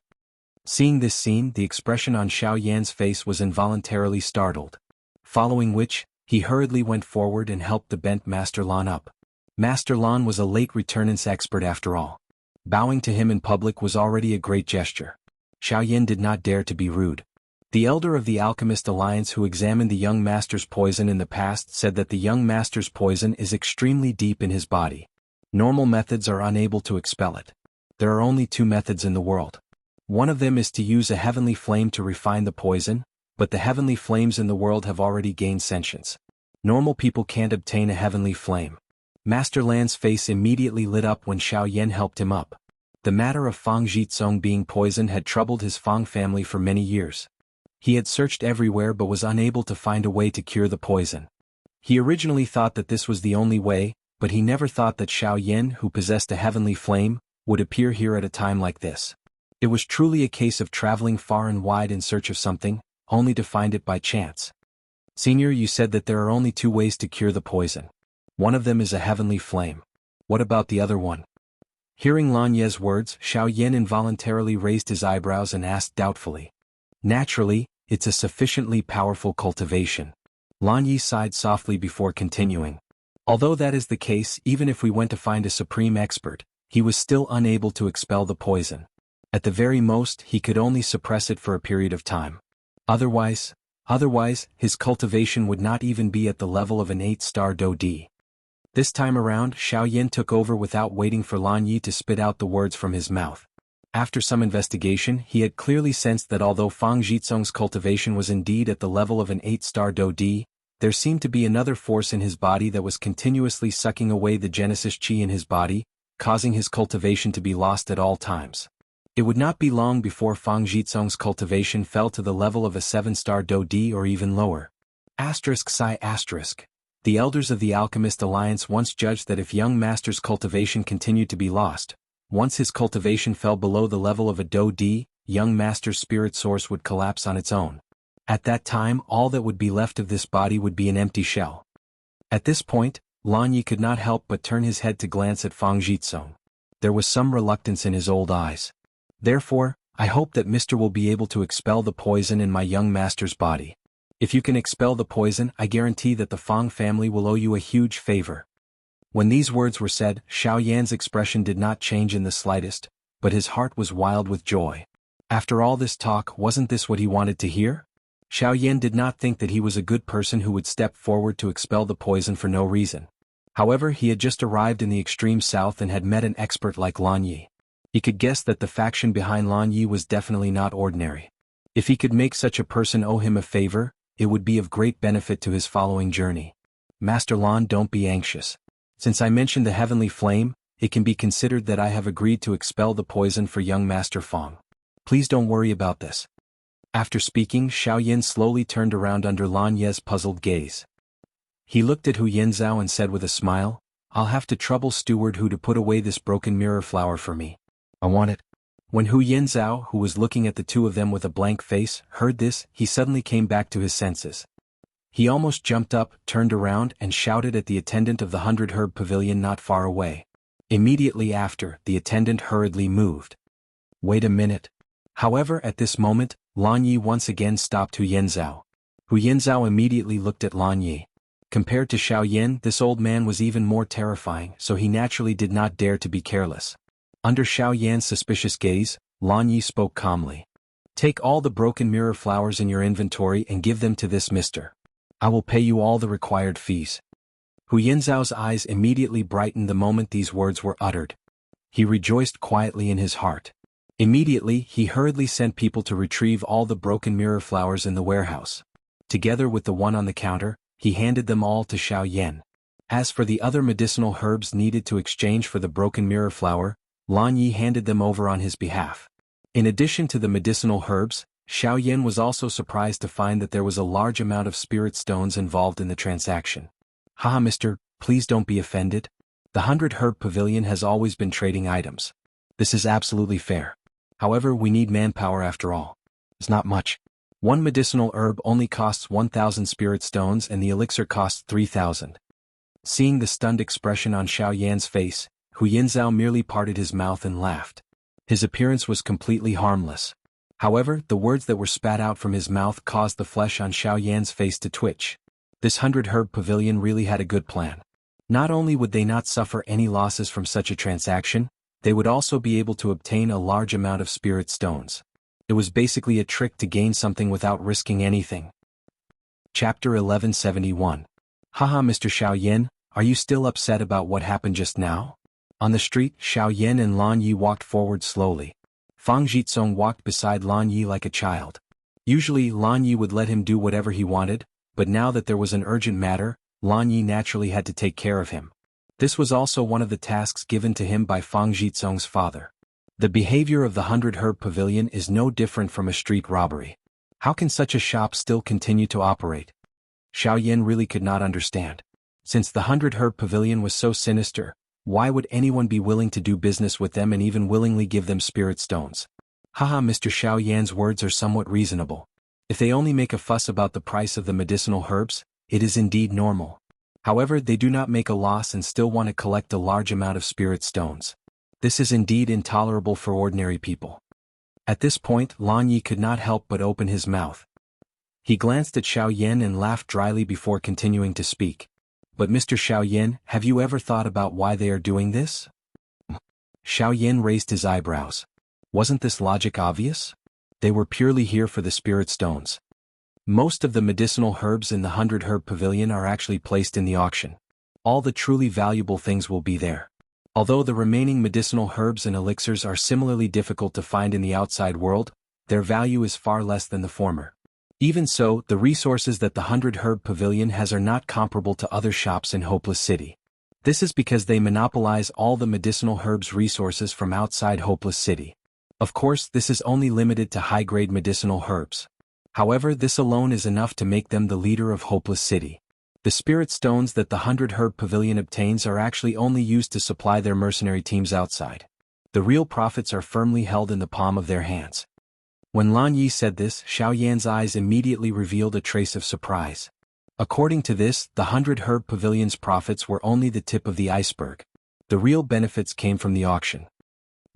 Seeing this scene, the expression on Xiaoyan's face was involuntarily startled. Following which, he hurriedly went forward and helped the bent Master Lan up. Master Lan was a late returnance expert after all. Bowing to him in public was already a great gesture. Xiaoyan did not dare to be rude. The elder of the Alchemist Alliance who examined the young master's poison in the past said that the young master's poison is extremely deep in his body. Normal methods are unable to expel it. There are only two methods in the world. One of them is to use a heavenly flame to refine the poison, but the heavenly flames in the world have already gained sentience. Normal people can't obtain a heavenly flame. Master Lan's face immediately lit up when Xiaoyan helped him up. The matter of Fang Jitsong being poisoned had troubled his Fang family for many years. He had searched everywhere but was unable to find a way to cure the poison. He originally thought that this was the only way, but he never thought that Xiaoyan, who possessed a heavenly flame, would appear here at a time like this. It was truly a case of traveling far and wide in search of something, only to find it by chance. Senior, you said that there are only two ways to cure the poison. One of them is a heavenly flame. What about the other one? Hearing Lan Ye's words, Xiaoyan involuntarily raised his eyebrows and asked doubtfully. Naturally, it's a sufficiently powerful cultivation. Lan Yi sighed softly before continuing. Although that is the case, even if we went to find a supreme expert, he was still unable to expel the poison. At the very most, he could only suppress it for a period of time. Otherwise, his cultivation would not even be at the level of an 8-star Do-D. This time around, Xiaoyan took over without waiting for Lan Yi to spit out the words from his mouth. After some investigation, he had clearly sensed that although Fang Jitsong's cultivation was indeed at the level of an 8-star Do-D, there seemed to be another force in his body that was continuously sucking away the Genesis Qi in his body, causing his cultivation to be lost at all times. It would not be long before Fang Jitsong's cultivation fell to the level of a 7-star Do-D or even lower. The elders of the Alchemist Alliance once judged that if young master's cultivation continued to be lost, once his cultivation fell below the level of a Do-D, young master's spirit source would collapse on its own. At that time, all that would be left of this body would be an empty shell. At this point, Lan Yi could not help but turn his head to glance at Fang Jitsong. There was some reluctance in his old eyes. Therefore, I hope that Mr. will be able to expel the poison in my young master's body. If you can expel the poison, I guarantee that the Fang family will owe you a huge favor. When these words were said, Xiaoyan's expression did not change in the slightest, but his heart was wild with joy. After all this talk, wasn't this what he wanted to hear? Xiaoyan did not think that he was a good person who would step forward to expel the poison for no reason. However, he had just arrived in the extreme south and had met an expert like Lan Yi. He could guess that the faction behind Lan Yi was definitely not ordinary. If he could make such a person owe him a favor, it would be of great benefit to his following journey. Master Lan, don't be anxious. Since I mentioned the heavenly flame, it can be considered that I have agreed to expel the poison for young Master Fang. Please don't worry about this. After speaking, Xiaoyan slowly turned around under Lan Ye's puzzled gaze. He looked at Hu Yinzhao and said with a smile, I'll have to trouble Steward Hu to put away this broken mirror flower for me. I want it. When Hu Yinzhao, who was looking at the two of them with a blank face, heard this, he suddenly came back to his senses. He almost jumped up, turned around, and shouted at the attendant of the 100-herb pavilion not far away. Immediately after, the attendant hurriedly moved. Wait a minute. However, at this moment, Lan Yi once again stopped Hu Yanzhao. Hu Yanzhao immediately looked at Lan Yi. Compared to Xiao Yan, this old man was even more terrifying, so he naturally did not dare to be careless. Under Xiao Yan's suspicious gaze, Lan Yi spoke calmly. Take all the broken mirror flowers in your inventory and give them to this mister. I will pay you all the required fees. Hu Yanzhao's eyes immediately brightened the moment these words were uttered. He rejoiced quietly in his heart. Immediately, he hurriedly sent people to retrieve all the broken mirror flowers in the warehouse. Together with the one on the counter, he handed them all to Xiao Yan. As for the other medicinal herbs needed to exchange for the broken mirror flower, Lan Yi handed them over on his behalf. In addition to the medicinal herbs, Xiao Yan was also surprised to find that there was a large amount of spirit stones involved in the transaction. Haha, mister, please don't be offended. The 100 Herb Pavilion has always been trading items. This is absolutely fair. However, we need manpower after all. It's not much. One medicinal herb only costs 1,000 spirit stones and the elixir costs 3,000. Seeing the stunned expression on Xiao Yan's face, Hu Yanzhao merely parted his mouth and laughed. His appearance was completely harmless. However, the words that were spat out from his mouth caused the flesh on Xiao Yan's face to twitch. This 100 Herb Pavilion really had a good plan. Not only would they not suffer any losses from such a transaction, they would also be able to obtain a large amount of spirit stones. It was basically a trick to gain something without risking anything. Chapter 1171. Haha, Mr. Xiao Yan, are you still upset about what happened just now? On the street, Xiao Yan and Lan Yi walked forward slowly. Fang Jitsong walked beside Lan Yi like a child. Usually, Lan Yi would let him do whatever he wanted, but now that there was an urgent matter, Lan Yi naturally had to take care of him. This was also one of the tasks given to him by Fang Jitsong's father. The behavior of the 100 Herb Pavilion is no different from a street robbery. How can such a shop still continue to operate? Xiao Yan really could not understand. Since the 100 Herb Pavilion was so sinister, why would anyone be willing to do business with them and even willingly give them spirit stones? Haha, Mr. Xiao Yan's words are somewhat reasonable. If they only make a fuss about the price of the medicinal herbs, it is indeed normal. However, they do not make a loss and still want to collect a large amount of spirit stones. This is indeed intolerable for ordinary people. At this point, Lan Yi could not help but open his mouth. He glanced at Xiao Yan and laughed dryly before continuing to speak. But Mr. Xiao Yan, have you ever thought about why they are doing this? Xiao Yan raised his eyebrows. Wasn't this logic obvious? They were purely here for the spirit stones. Most of the medicinal herbs in the 100 Herb Pavilion are actually placed in the auction. All the truly valuable things will be there. Although the remaining medicinal herbs and elixirs are similarly difficult to find in the outside world, their value is far less than the former. Even so, the resources that the 100 Herb Pavilion has are not comparable to other shops in Hopeless City. This is because they monopolize all the medicinal herbs resources from outside Hopeless City. Of course, this is only limited to high-grade medicinal herbs. However, this alone is enough to make them the leader of Hopeless City. The spirit stones that the 100 Herb Pavilion obtains are actually only used to supply their mercenary teams outside. The real profits are firmly held in the palm of their hands. When Lan Yi said this, Xiao Yan's eyes immediately revealed a trace of surprise. According to this, the 100 Herb Pavilion's profits were only the tip of the iceberg. The real benefits came from the auction.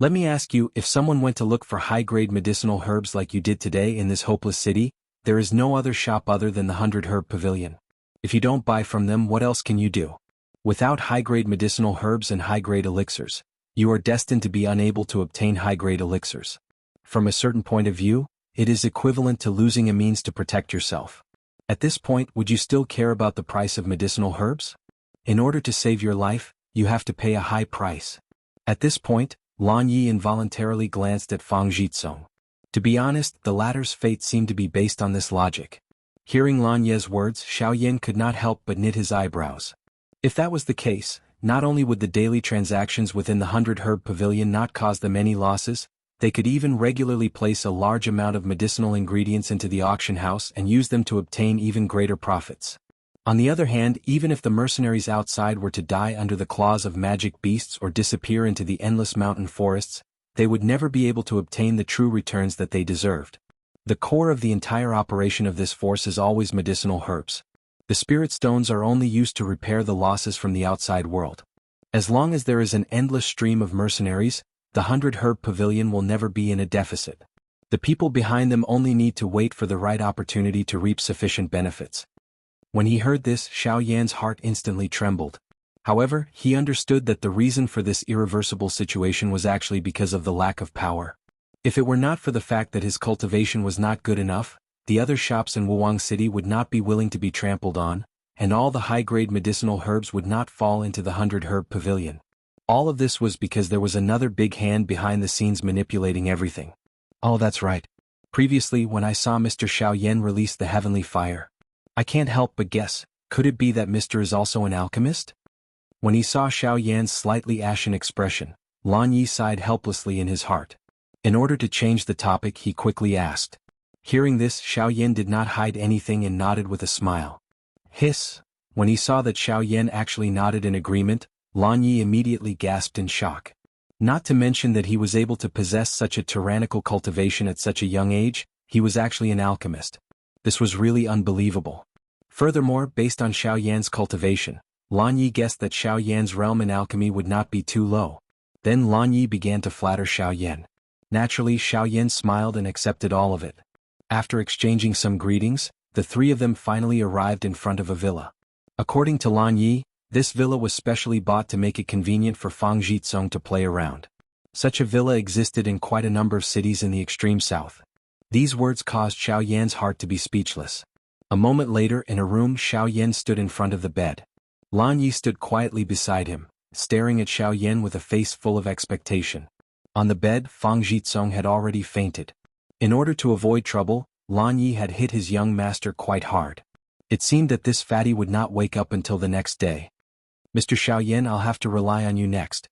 Let me ask you, if someone went to look for high-grade medicinal herbs like you did today in this hopeless city, there is no other shop other than the 100 Herb Pavilion. If you don't buy from them, what else can you do? Without high-grade medicinal herbs and high-grade elixirs, you are destined to be unable to obtain high-grade elixirs. From a certain point of view, it is equivalent to losing a means to protect yourself. At this point, would you still care about the price of medicinal herbs? In order to save your life, you have to pay a high price. At this point, Lan Yi involuntarily glanced at Fang Jitsong. To be honest, the latter's fate seemed to be based on this logic. Hearing Lan Yi's words, Xiao Yan could not help but knit his eyebrows. If that was the case, not only would the daily transactions within the 100 Herb Pavilion not cause them any losses, they could even regularly place a large amount of medicinal ingredients into the auction house and use them to obtain even greater profits. On the other hand, even if the mercenaries outside were to die under the claws of magic beasts or disappear into the endless mountain forests, they would never be able to obtain the true returns that they deserved. The core of the entire operation of this force is always medicinal herbs. The spirit stones are only used to repair the losses from the outside world. As long as there is an endless stream of mercenaries, the 100 Herb Pavilion will never be in a deficit. The people behind them only need to wait for the right opportunity to reap sufficient benefits. When he heard this, Xiao Yan's heart instantly trembled. However, he understood that the reason for this irreversible situation was actually because of the lack of power. If it were not for the fact that his cultivation was not good enough, the other shops in Wuwang City would not be willing to be trampled on, and all the high-grade medicinal herbs would not fall into the 100-herb pavilion. All of this was because there was another big hand behind the scenes manipulating everything. Oh, that's right. Previously, when I saw Mr. Xiao Yan release the heavenly fire, I can't help but guess, could it be that Mr. is also an alchemist? When he saw Xiao Yan's slightly ashen expression, Lan Yi sighed helplessly in his heart. In order to change the topic, he quickly asked. Hearing this, Xiao Yan did not hide anything and nodded with a smile. Hiss! When he saw that Xiao Yan actually nodded in agreement, Lan Yi immediately gasped in shock. Not to mention that he was able to possess such a tyrannical cultivation at such a young age, he was actually an alchemist. This was really unbelievable. Furthermore, based on Xiao Yan's cultivation, Lan Yi guessed that Xiao Yan's realm in alchemy would not be too low. Then Lan Yi began to flatter Xiao Yan. Naturally, Xiao Yan smiled and accepted all of it. After exchanging some greetings, the three of them finally arrived in front of a villa. According to Lan Yi, this villa was specially bought to make it convenient for Fang Jitsung to play around. Such a villa existed in quite a number of cities in the extreme south. These words caused Xiao Yan's heart to be speechless. A moment later, in a room, Xiao Yan stood in front of the bed. Lan Yi stood quietly beside him, staring at Xiao Yan with a face full of expectation. On the bed, Fang Jitsung had already fainted. In order to avoid trouble, Lan Yi had hit his young master quite hard. It seemed that this fatty would not wake up until the next day. Mr. Xiao Yan, I'll have to rely on you next.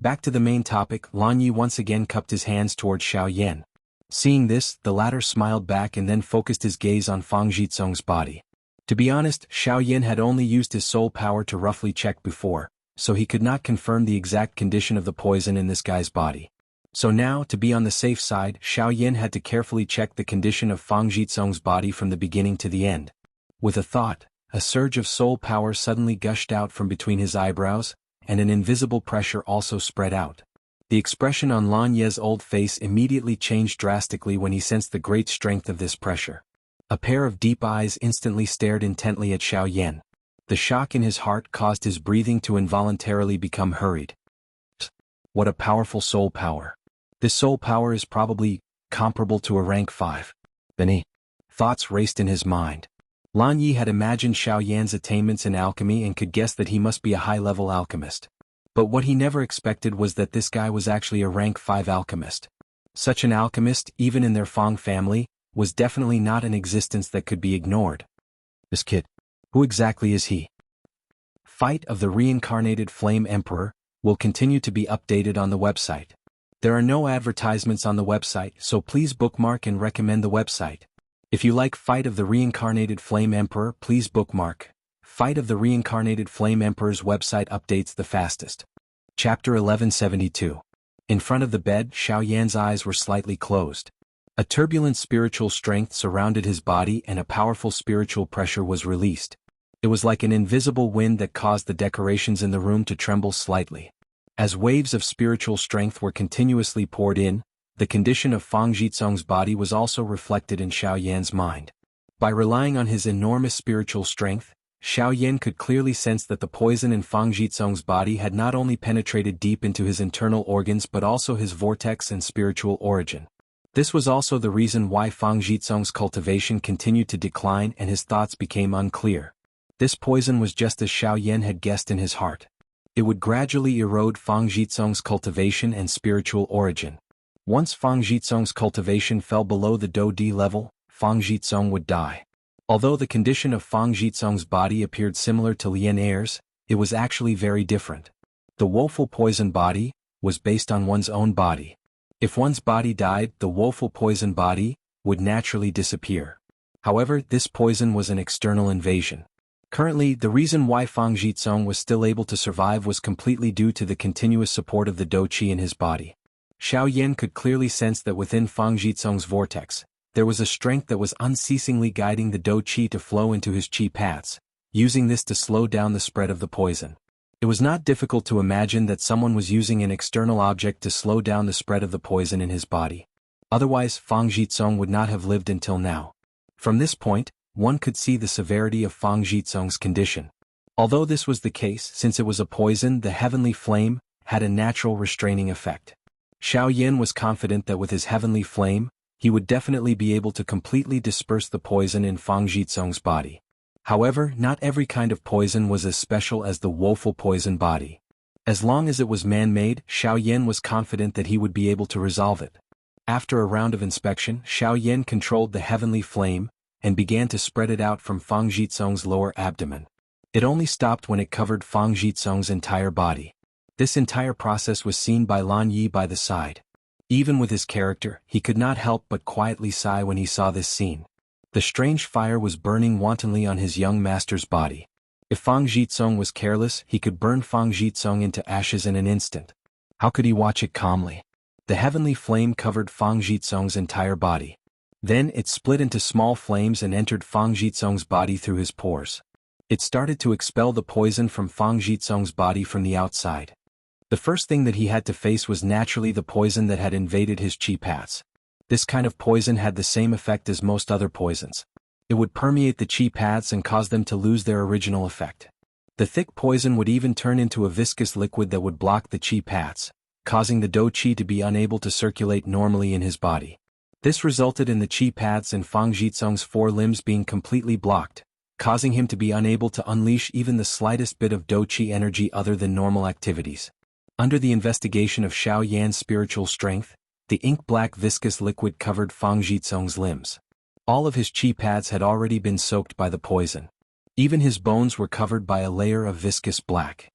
Back to the main topic, Lan Yi once again cupped his hands towards Xiao Yan. Seeing this, the latter smiled back and then focused his gaze on Fang Jitsung's body. To be honest, Xiao Yan had only used his soul power to roughly check before, so he could not confirm the exact condition of the poison in this guy's body. So now, to be on the safe side, Xiao Yan had to carefully check the condition of Fang Jitsung's body from the beginning to the end. With a thought, a surge of soul power suddenly gushed out from between his eyebrows, and an invisible pressure also spread out. The expression on Lan Ye's old face immediately changed drastically when he sensed the great strength of this pressure. A pair of deep eyes instantly stared intently at Xiao Yan. The shock in his heart caused his breathing to involuntarily become hurried. What a powerful soul power. This soul power is probably comparable to a rank 5. Benny. Thoughts raced in his mind. Lan Yi had imagined Xiao Yan's attainments in alchemy and could guess that he must be a high-level alchemist. But what he never expected was that this guy was actually a rank 5 alchemist. Such an alchemist, even in their Fang family, was definitely not an existence that could be ignored. This kid. Who exactly is he? Fight of the Reincarnated Flame Emperor will continue to be updated on the website. There are no advertisements on the website, so please bookmark and recommend the website. If you like Fight of the Reincarnated Flame Emperor, please bookmark. Fight of the Reincarnated Flame Emperor's website updates the fastest. Chapter 1172. In front of the bed, Xiao Yan's eyes were slightly closed. A turbulent spiritual strength surrounded his body and a powerful spiritual pressure was released. It was like an invisible wind that caused the decorations in the room to tremble slightly. As waves of spiritual strength were continuously poured in, the condition of Fang Jitsung's body was also reflected in Xiao Yan's mind. By relying on his enormous spiritual strength, Xiao Yan could clearly sense that the poison in Fang Jitsung's body had not only penetrated deep into his internal organs but also his vortex and spiritual origin. This was also the reason why Fang Jitsung's cultivation continued to decline and his thoughts became unclear. This poison was just as Xiao Yan had guessed in his heart. It would gradually erode Fang Jitsung's cultivation and spiritual origin. Once Fang Jitsung's cultivation fell below the Do D level, Fang Jitsung would die. Although the condition of Fang Jitsung's body appeared similar to Lian Er's, it was actually very different. The woeful poison body was based on one's own body. If one's body died, the woeful poison body would naturally disappear. However, this poison was an external invasion. Currently, the reason why Fang Jitsung was still able to survive was completely due to the continuous support of the Do Qi in his body. Xiao Yan could clearly sense that within Fang Jitsung's vortex, there was a strength that was unceasingly guiding the Do Qi to flow into his Qi paths, using this to slow down the spread of the poison. It was not difficult to imagine that someone was using an external object to slow down the spread of the poison in his body. Otherwise Fang Jitsong would not have lived until now. From this point, one could see the severity of Fang Jitsong's condition. Although this was the case, since it was a poison, the heavenly flame had a natural restraining effect. Xiao Yan was confident that with his heavenly flame, he would definitely be able to completely disperse the poison in Fang Jitsong's body. However, not every kind of poison was as special as the woeful poison body. As long as it was man-made, Xiao Yan was confident that he would be able to resolve it. After a round of inspection, Xiao Yan controlled the heavenly flame and began to spread it out from Fang Jitsong's lower abdomen. It only stopped when it covered Fang Jitsong's entire body. This entire process was seen by Lan Yi by the side. Even with his character, he could not help but quietly sigh when he saw this scene. The strange fire was burning wantonly on his young master's body. If Fang Jitsong was careless, he could burn Fang Jitsong into ashes in an instant. How could he watch it calmly? The heavenly flame covered Fang Jitsong's entire body. Then it split into small flames and entered Fang Jitsong's body through his pores. It started to expel the poison from Fang Jitsong's body from the outside. The first thing that he had to face was naturally the poison that had invaded his chi paths. This kind of poison had the same effect as most other poisons. It would permeate the chi paths and cause them to lose their original effect. The thick poison would even turn into a viscous liquid that would block the chi paths, causing the dou qi to be unable to circulate normally in his body. This resulted in the chi paths in Fang Jitsong's 4 limbs being completely blocked, causing him to be unable to unleash even the slightest bit of dou qi energy other than normal activities. Under the investigation of Xiao Yan's spiritual strength, the ink-black viscous liquid covered Fang Jitsong's limbs. All of his chi paths had already been soaked by the poison. Even his bones were covered by a layer of viscous black.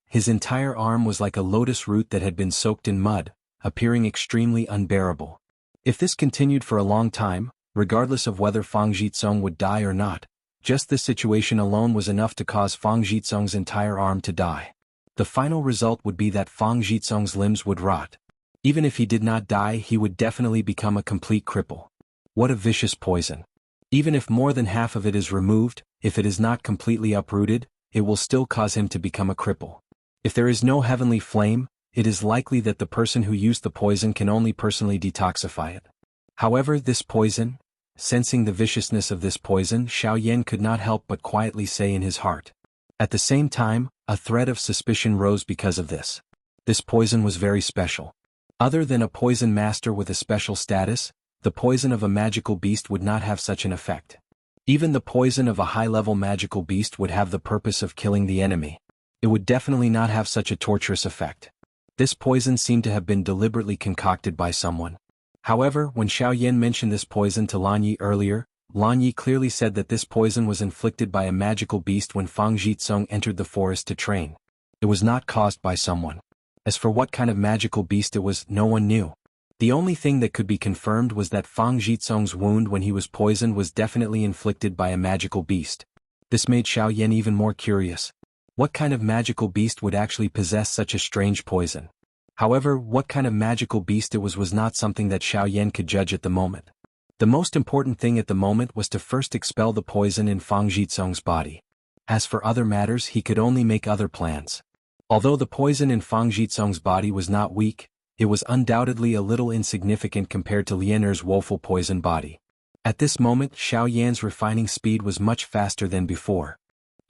His entire arm was like a lotus root that had been soaked in mud, appearing extremely unbearable. If this continued for a long time, regardless of whether Fang Jitsong would die or not, just this situation alone was enough to cause Fang Jitsong's entire arm to die. The final result would be that Fang Jitsong's limbs would rot. Even if he did not die, he would definitely become a complete cripple. What a vicious poison. Even if more than half of it is removed, if it is not completely uprooted, it will still cause him to become a cripple. If there is no heavenly flame, it is likely that the person who used the poison can only personally detoxify it. However, this poison, sensing the viciousness of this poison, Xiao Yan could not help but quietly say in his heart. At the same time, a thread of suspicion rose because of this. This poison was very special. Other than a poison master with a special status, the poison of a magical beast would not have such an effect. Even the poison of a high-level magical beast would have the purpose of killing the enemy. It would definitely not have such a torturous effect. This poison seemed to have been deliberately concocted by someone. However, when Xiao Yan mentioned this poison to Lan Yi earlier, Lan Yi clearly said that this poison was inflicted by a magical beast when Fang Jitsong entered the forest to train. It was not caused by someone. As for what kind of magical beast it was, no one knew. The only thing that could be confirmed was that Fang Jitsong's wound when he was poisoned was definitely inflicted by a magical beast. This made Xiao Yan even more curious. What kind of magical beast would actually possess such a strange poison? However, what kind of magical beast it was not something that Xiao Yan could judge at the moment. The most important thing at the moment was to first expel the poison in Fang Jitsong's body. As for other matters, he could only make other plans. Although the poison in Fang Jitsong's body was not weak, it was undoubtedly a little insignificant compared to Lian Er's woeful poison body. At this moment, Xiao Yan's refining speed was much faster than before.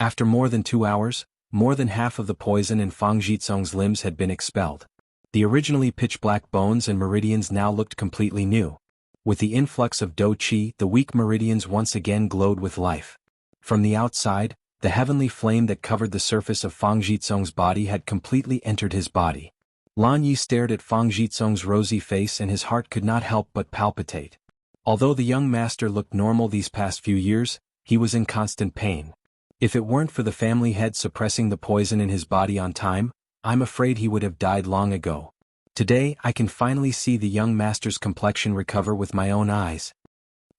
After more than 2 hours, more than half of the poison in Fang Jitsong's limbs had been expelled. The originally pitch-black bones and meridians now looked completely new. With the influx of dou qi, the weak meridians once again glowed with life. From the outside, the heavenly flame that covered the surface of Fang Jitsong's body had completely entered his body. Lan Yi stared at Fang Jitsong's rosy face and his heart could not help but palpitate. Although the young master looked normal these past few years, he was in constant pain. If it weren't for the family head suppressing the poison in his body on time, I'm afraid he would have died long ago. Today I can finally see the young master's complexion recover with my own eyes.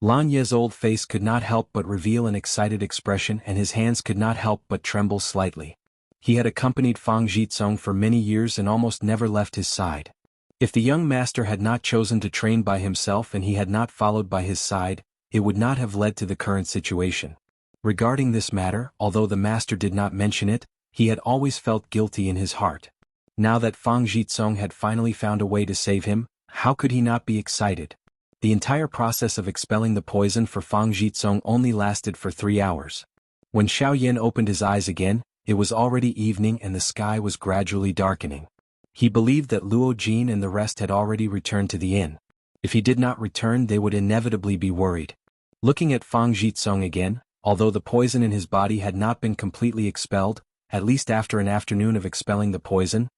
Lan Ye's old face could not help but reveal an excited expression and his hands could not help but tremble slightly. He had accompanied Fang Jitsong for many years and almost never left his side. If the young master had not chosen to train by himself and he had not followed by his side, it would not have led to the current situation. Regarding this matter, although the master did not mention it, he had always felt guilty in his heart. Now that Fang Jitsong had finally found a way to save him, how could he not be excited? The entire process of expelling the poison for Fang Jitsong only lasted for 3 hours. When Xiaoyan opened his eyes again, it was already evening and the sky was gradually darkening. He believed that Luo Jin and the rest had already returned to the inn. If he did not return, they would inevitably be worried. Looking at Fang Jitsong again, although the poison in his body had not been completely expelled, at least after an afternoon of expelling the poison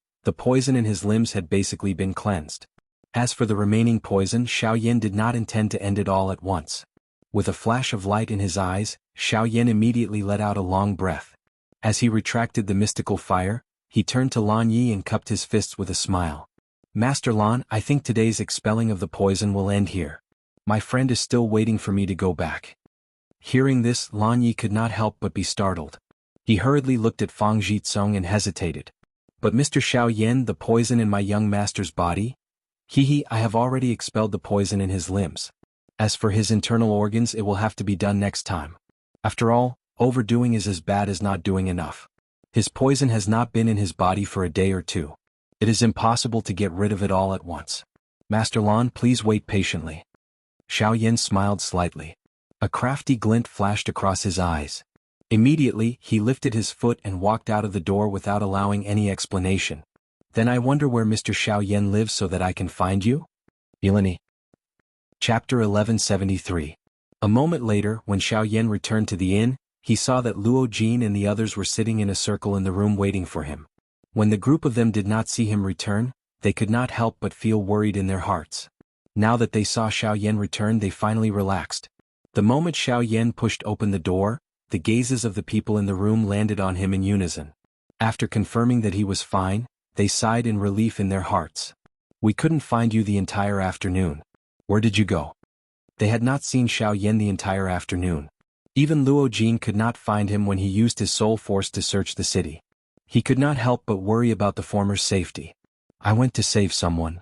in his limbs had basically been cleansed. As for the remaining poison, Xiaoyan did not intend to end it all at once. With a flash of light in his eyes, Xiaoyan immediately let out a long breath. As he retracted the mystical fire, he turned to Lan Yi and cupped his fists with a smile. Master Lan, I think today's expelling of the poison will end here. My friend is still waiting for me to go back. Hearing this, Lan Yi could not help but be startled. He hurriedly looked at Fang Jitsong and hesitated. But Mr. Xiaoyan, the poison in my young master's body? I have already expelled the poison in his limbs. As for his internal organs, it will have to be done next time. After all, overdoing is as bad as not doing enough. His poison has not been in his body for a day or two. It is impossible to get rid of it all at once. Master Lan, please wait patiently. Xiaoyan smiled slightly. A crafty glint flashed across his eyes. Immediately, he lifted his foot and walked out of the door without allowing any explanation. Then I wonder where Mr. Xiaoyan lives so that I can find you? Ilani. Chapter 1173. A moment later, when Xiaoyan returned to the inn, he saw that Luo Jin and the others were sitting in a circle in the room waiting for him. When the group of them did not see him return, they could not help but feel worried in their hearts. Now that they saw Xiaoyan return, they finally relaxed. The moment Xiaoyan pushed open the door, the gazes of the people in the room landed on him in unison. After confirming that he was fine, they sighed in relief in their hearts. We couldn't find you the entire afternoon. Where did you go? They had not seen Xiaoyan the entire afternoon. Even Luo Jin could not find him when he used his soul force to search the city. He could not help but worry about the former's safety. I went to save someone.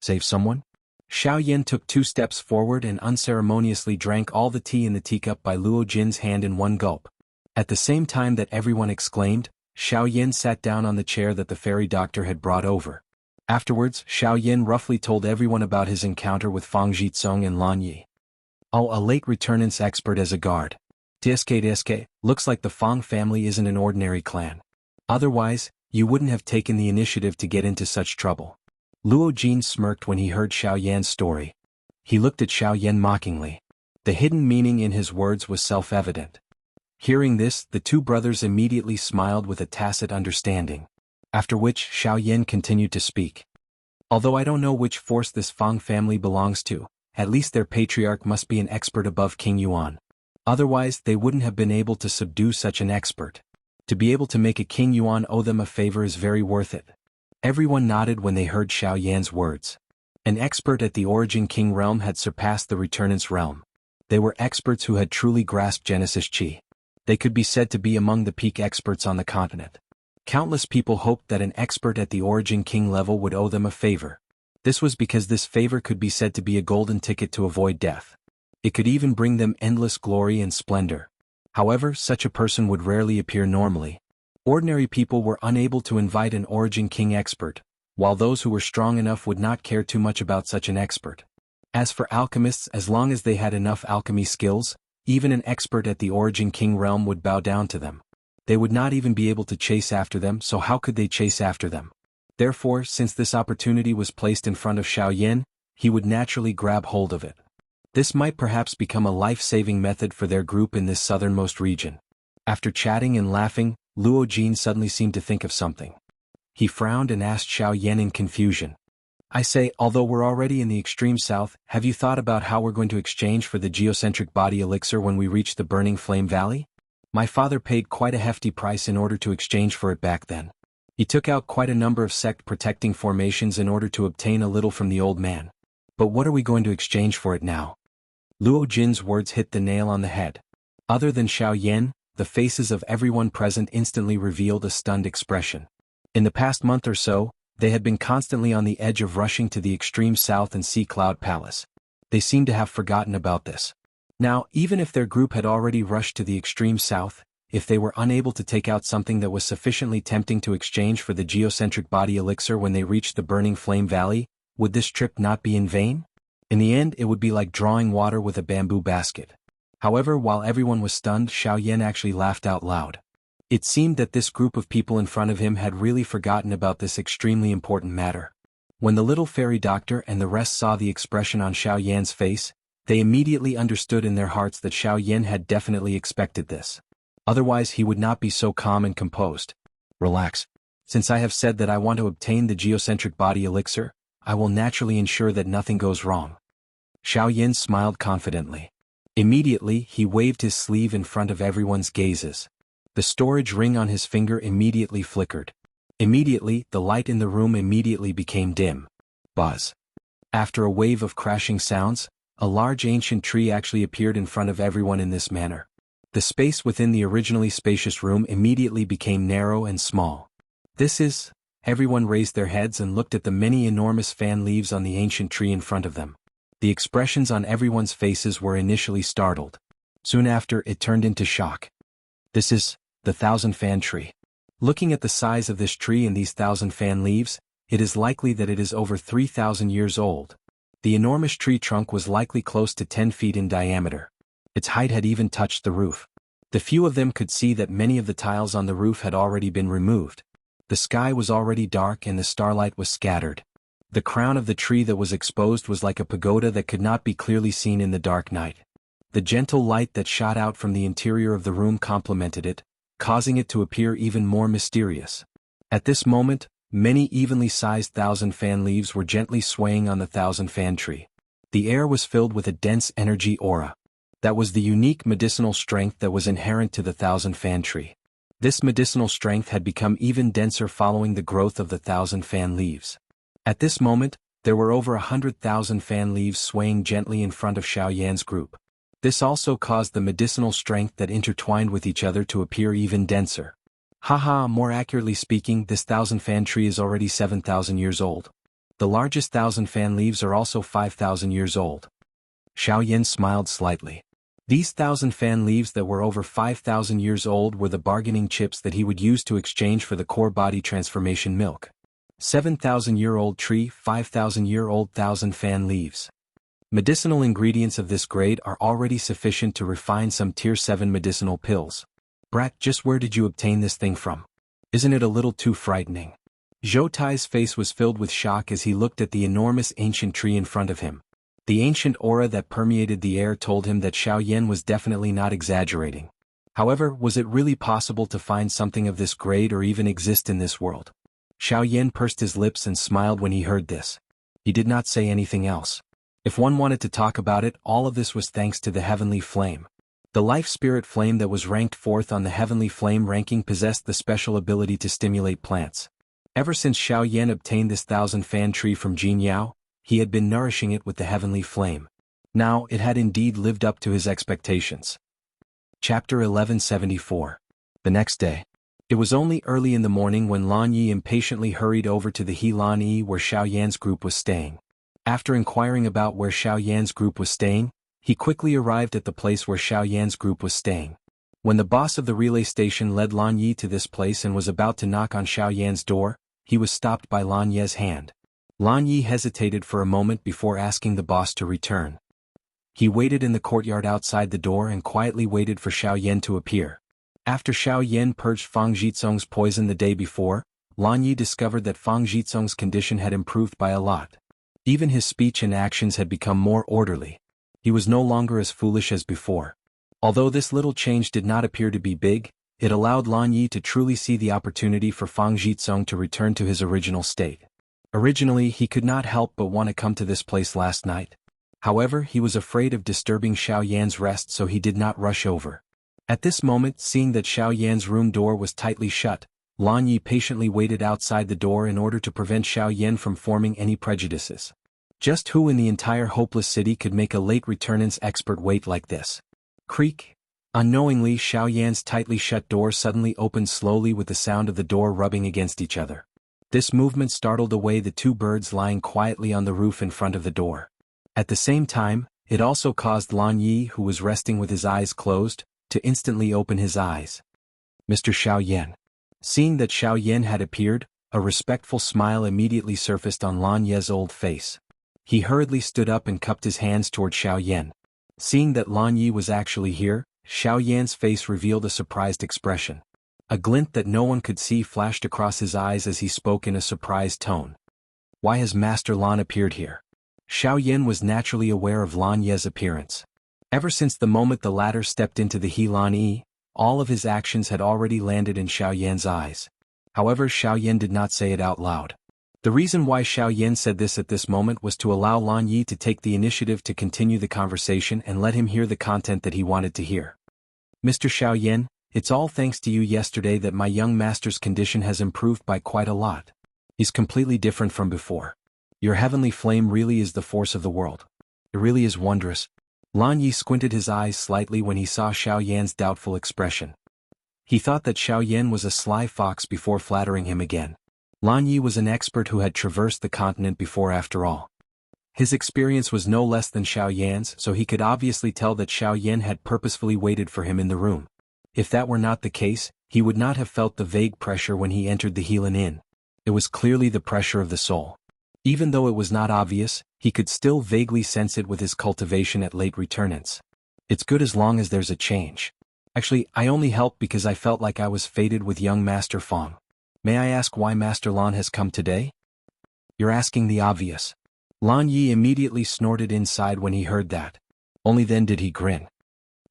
Save someone? Xiaoyan took 2 steps forward and unceremoniously drank all the tea in the teacup by Luo Jin's hand in one gulp. At the same time that everyone exclaimed, Xiaoyan sat down on the chair that the fairy doctor had brought over. Afterwards, Xiaoyan roughly told everyone about his encounter with Fang Jitsong and Lan Yi. Oh, a late returnance expert as a guard. Diske, looks like the Fang family isn't an ordinary clan. Otherwise, you wouldn't have taken the initiative to get into such trouble. Luo Jin smirked when he heard Xiaoyan's story. He looked at Xiaoyan mockingly. The hidden meaning in his words was self-evident. Hearing this, the 2 brothers immediately smiled with a tacit understanding. After which, Xiaoyan continued to speak. Although I don't know which force this Fang family belongs to, at least their patriarch must be an expert above King Yuan. Otherwise, they wouldn't have been able to subdue such an expert. To be able to make a King Yuan owe them a favor is very worth it. Everyone nodded when they heard Xiaoyan's words. An expert at the Origin King realm had surpassed the Returnance realm. They were experts who had truly grasped Genesis Chi. They could be said to be among the peak experts on the continent. Countless people hoped that an expert at the Origin King level would owe them a favor. This was because this favor could be said to be a golden ticket to avoid death. It could even bring them endless glory and splendor. However, such a person would rarely appear normally. Ordinary people were unable to invite an Origin King expert, while those who were strong enough would not care too much about such an expert. As for alchemists, as long as they had enough alchemy skills, even an expert at the Origin King realm would bow down to them. They would not even be able to chase after them, so how could they chase after them? Therefore, since this opportunity was placed in front of Xiaoyan, he would naturally grab hold of it. This might perhaps become a life-saving method for their group in this southernmost region. After chatting and laughing, Luo Jin suddenly seemed to think of something. He frowned and asked Xiaoyan in confusion. I say, although we're already in the extreme south, have you thought about how we're going to exchange for the geocentric body elixir when we reach the Burning Flame Valley? My father paid quite a hefty price in order to exchange for it back then. He took out quite a number of sect-protecting formations in order to obtain a little from the old man. But what are we going to exchange for it now? Luo Jin's words hit the nail on the head. Other than Xiaoyan, the faces of everyone present instantly revealed a stunned expression. In the past month or so, they had been constantly on the edge of rushing to the extreme south and Sea Cloud Palace. They seemed to have forgotten about this. Now, even if their group had already rushed to the extreme south, if they were unable to take out something that was sufficiently tempting to exchange for the geocentric body elixir when they reached the Burning Flame Valley, would this trip not be in vain? In the end it would be like drawing water with a bamboo basket. However, while everyone was stunned, Xiaoyan actually laughed out loud. It seemed that this group of people in front of him had really forgotten about this extremely important matter. When the little fairy doctor and the rest saw the expression on Xiaoyan's face, they immediately understood in their hearts that Xiaoyan had definitely expected this. Otherwise he would not be so calm and composed. Relax. Since I have said that I want to obtain the geocentric body elixir, I will naturally ensure that nothing goes wrong. Xiaoyan smiled confidently. Immediately he waved his sleeve in front of everyone's gazes. The storage ring on his finger immediately flickered. Immediately, the light in the room immediately became dim. Buzz. After a wave of crashing sounds, a large ancient tree actually appeared in front of everyone in this manner. The space within the originally spacious room immediately became narrow and small. This is... Everyone raised their heads and looked at the many enormous fan leaves on the ancient tree in front of them. The expressions on everyone's faces were initially startled. Soon after, it turned into shock. This is the 1,000-fan tree. Looking at the size of this tree and these 1,000 fan leaves, it is likely that it is over 3,000 years old. The enormous tree trunk was likely close to 10 feet in diameter. Its height had even touched the roof. The few of them could see that many of the tiles on the roof had already been removed. The sky was already dark and the starlight was scattered. The crown of the tree that was exposed was like a pagoda that could not be clearly seen in the dark night. The gentle light that shot out from the interior of the room complemented it, causing it to appear even more mysterious. At this moment, many evenly sized 1,000-fan leaves were gently swaying on the 1,000-fan tree. The air was filled with a dense energy aura. That was the unique medicinal strength that was inherent to the 1,000-fan tree. This medicinal strength had become even denser following the growth of the 1,000-fan leaves. At this moment, there were over 100,000 fan leaves swaying gently in front of Xiaoyan's group. This also caused the medicinal strength that intertwined with each other to appear even denser. Haha, more accurately speaking, this 1,000-fan tree is already 7,000 years old. The largest 1,000-fan leaves are also 5,000 years old. Xiaoyan smiled slightly. These 1,000-fan leaves that were over 5,000 years old were the bargaining chips that he would use to exchange for the core body transformation milk. 7,000-year-old tree, 5,000-year-old 1,000-fan leaves. Medicinal ingredients of this grade are already sufficient to refine some Tier 7 medicinal pills. Brat, just where did you obtain this thing from? Isn't it a little too frightening? Zhou Tai's face was filled with shock as he looked at the enormous ancient tree in front of him. The ancient aura that permeated the air told him that Xiaoyan was definitely not exaggerating. However, was it really possible to find something of this grade or even exist in this world? Xiaoyan pursed his lips and smiled when he heard this. He did not say anything else. If one wanted to talk about it, all of this was thanks to the heavenly flame. The life spirit flame that was ranked 4th on the heavenly flame ranking possessed the special ability to stimulate plants. Ever since Xiaoyan obtained this 1,000-fan tree from Jianghu, he had been nourishing it with the heavenly flame. Now, it had indeed lived up to his expectations. Chapter 1174. The next day. It was only early in the morning when Lan Yi impatiently hurried over to the He Lan Yi where Xiaoyan's group was staying. After inquiring about where Xiaoyan's group was staying, he quickly arrived at the place where Xiaoyan's group was staying. When the boss of the relay station led Lan Yi to this place and was about to knock on Xiaoyan's door, he was stopped by Lan Ye's hand. Lan Yi hesitated for a moment before asking the boss to return. He waited in the courtyard outside the door and quietly waited for Xiaoyan to appear. After Xiaoyan purged Fang Jizong's poison the day before, Lan Yi discovered that Fang Jizong's condition had improved by a lot. Even his speech and actions had become more orderly. He was no longer as foolish as before. Although this little change did not appear to be big, it allowed Lan Yi to truly see the opportunity for Fang Jizong to return to his original state. Originally, he could not help but want to come to this place last night. However, he was afraid of disturbing Xiaoyan's rest, so he did not rush over. At this moment, seeing that Xiaoyan's room door was tightly shut, Lan Yi patiently waited outside the door in order to prevent Xiaoyan from forming any prejudices. Just who in the entire hopeless city could make a late returnance expert wait like this? Creak. Unknowingly, Xiaoyan's tightly shut door suddenly opened slowly with the sound of the door rubbing against each other. This movement startled away the two birds lying quietly on the roof in front of the door. At the same time, it also caused Lan Yi, who was resting with his eyes closed, to instantly open his eyes. Mr. Xiaoyan. Seeing that Xiaoyan had appeared, a respectful smile immediately surfaced on Lan Ye's old face. He hurriedly stood up and cupped his hands toward Xiao Yan. Seeing that Lan Yi was actually here, Xiao Yan's face revealed a surprised expression. A glint that no one could see flashed across his eyes as he spoke in a surprised tone. Why has Master Lan appeared here? Xiao Yan was naturally aware of Lan Ye's appearance. Ever since the moment the latter stepped into the He Lan Yi, all of his actions had already landed in Xiao Yan's eyes. However, Xiao Yan did not say it out loud. The reason why Xiao Yan said this at this moment was to allow Lan Yi to take the initiative to continue the conversation and let him hear the content that he wanted to hear. Mr. Xiao Yan, it's all thanks to you yesterday that my young master's condition has improved by quite a lot. He's completely different from before. Your heavenly flame really is the force of the world. It really is wondrous. Lan Yi squinted his eyes slightly when he saw Xiao Yan's doubtful expression. He thought that Xiao Yan was a sly fox before flattering him again. Lan Yi was an expert who had traversed the continent before after all. His experience was no less than Xiao Yan's, so he could obviously tell that Xiao Yan had purposefully waited for him in the room. If that were not the case, he would not have felt the vague pressure when he entered the Helan Inn. It was clearly the pressure of the soul. Even though it was not obvious, he could still vaguely sense it with his cultivation at late returnants. It's good as long as there's a change. Actually, I only helped because I felt like I was fated with young Master Fong. May I ask why Master Lan has come today? You're asking the obvious. Lan Yi immediately snorted inside when he heard that. Only then did he grin.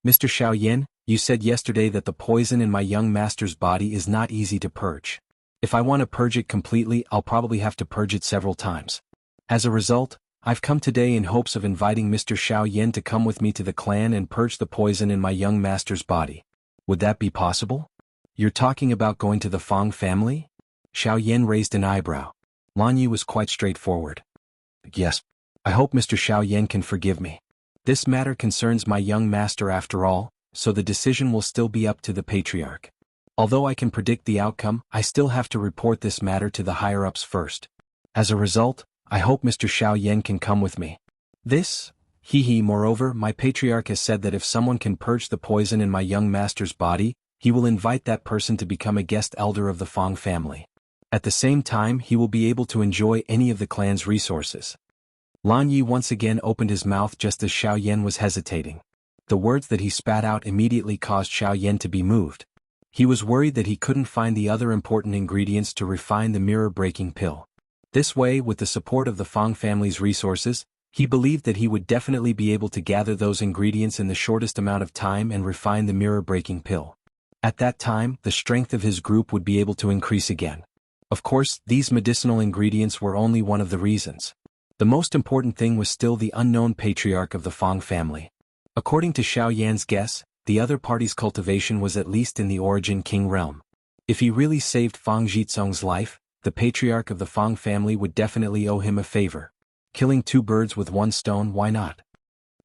Mr. Xiao Yan, you said yesterday that the poison in my young master's body is not easy to purge. If I want to purge it completely, I'll probably have to purge it several times. As a result, I've come today in hopes of inviting Mr. Xiao Yan to come with me to the clan and purge the poison in my young master's body. Would that be possible? You're talking about going to the Fong family? Xiao Yan raised an eyebrow. Lan Yi was quite straightforward. Yes. I hope Mr. Xiao Yan can forgive me. This matter concerns my young master after all, so the decision will still be up to the patriarch. Although I can predict the outcome, I still have to report this matter to the higher-ups first. As a result, I hope Mr. Xiao Yan can come with me. Moreover, my patriarch has said that if someone can purge the poison in my young master's body, he will invite that person to become a guest elder of the Fong family. At the same time, he will be able to enjoy any of the clan's resources. Lan Yi once again opened his mouth just as Xiao Yan was hesitating. The words that he spat out immediately caused Xiao Yan to be moved. He was worried that he couldn't find the other important ingredients to refine the mirror-breaking pill. This way, with the support of the Fong family's resources, he believed that he would definitely be able to gather those ingredients in the shortest amount of time and refine the mirror-breaking pill. At that time, the strength of his group would be able to increase again. Of course, these medicinal ingredients were only one of the reasons. The most important thing was still the unknown patriarch of the Fong family. According to Xiao Yan's guess, the other party's cultivation was at least in the Origin King realm. If he really saved Fang Jizong's life, the patriarch of the Fong family would definitely owe him a favor. Killing two birds with one stone, why not?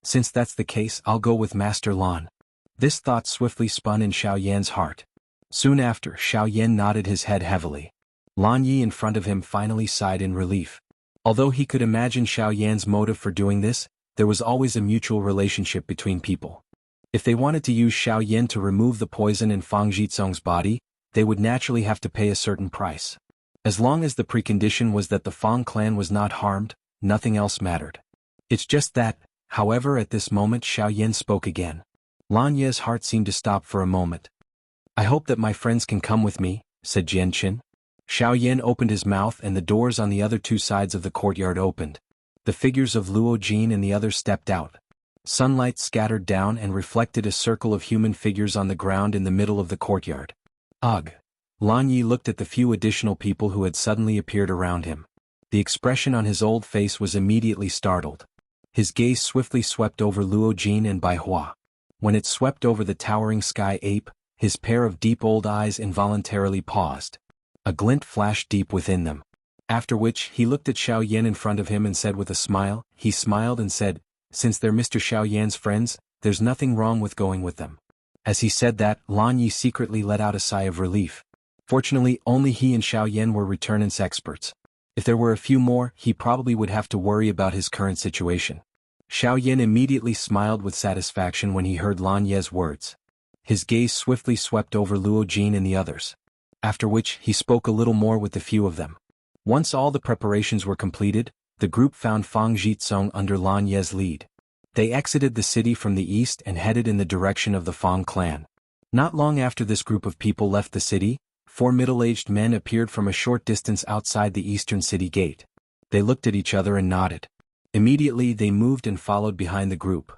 Since that's the case, I'll go with Master Lan. This thought swiftly spun in Xiao Yan's heart. Soon after, Xiao Yan nodded his head heavily. Lan Yi in front of him finally sighed in relief. Although he could imagine Xiao Yan's motive for doing this, there was always a mutual relationship between people. If they wanted to use Xiao Yan to remove the poison in Fang Jizong's body, they would naturally have to pay a certain price. As long as the precondition was that the Fang clan was not harmed, nothing else mattered. It's just that, however, at this moment Xiao Yan spoke again. Lan Ye's heart seemed to stop for a moment. I hope that my friends can come with me, said Jianqin. Xiao Yan opened his mouth and the doors on the other two sides of the courtyard opened. The figures of Luo Jin and the others stepped out. Sunlight scattered down and reflected a circle of human figures on the ground in the middle of the courtyard. Ugh! Lan Yi looked at the few additional people who had suddenly appeared around him. The expression on his old face was immediately startled. His gaze swiftly swept over Luo Jin and Bai Hua. When it swept over the towering sky ape, his pair of deep old eyes involuntarily paused. A glint flashed deep within them. After which, he looked at Xiao Yan in front of him and said with a smile, he smiled and said, since they're Mr. Xiao Yan's friends, there's nothing wrong with going with them. As he said that, Lan Yi secretly let out a sigh of relief. Fortunately, only he and Xiao Yan were returnants experts. If there were a few more, he probably would have to worry about his current situation. Xiao Yan immediately smiled with satisfaction when he heard Lan Ye's words. His gaze swiftly swept over Luo Jin and the others. After which, he spoke a little more with the few of them. Once all the preparations were completed, the group found Fang Jitsong under Lan Ye's lead. They exited the city from the east and headed in the direction of the Fang clan. Not long after this group of people left the city, 4 middle-aged men appeared from a short distance outside the eastern city gate. They looked at each other and nodded. Immediately they moved and followed behind the group.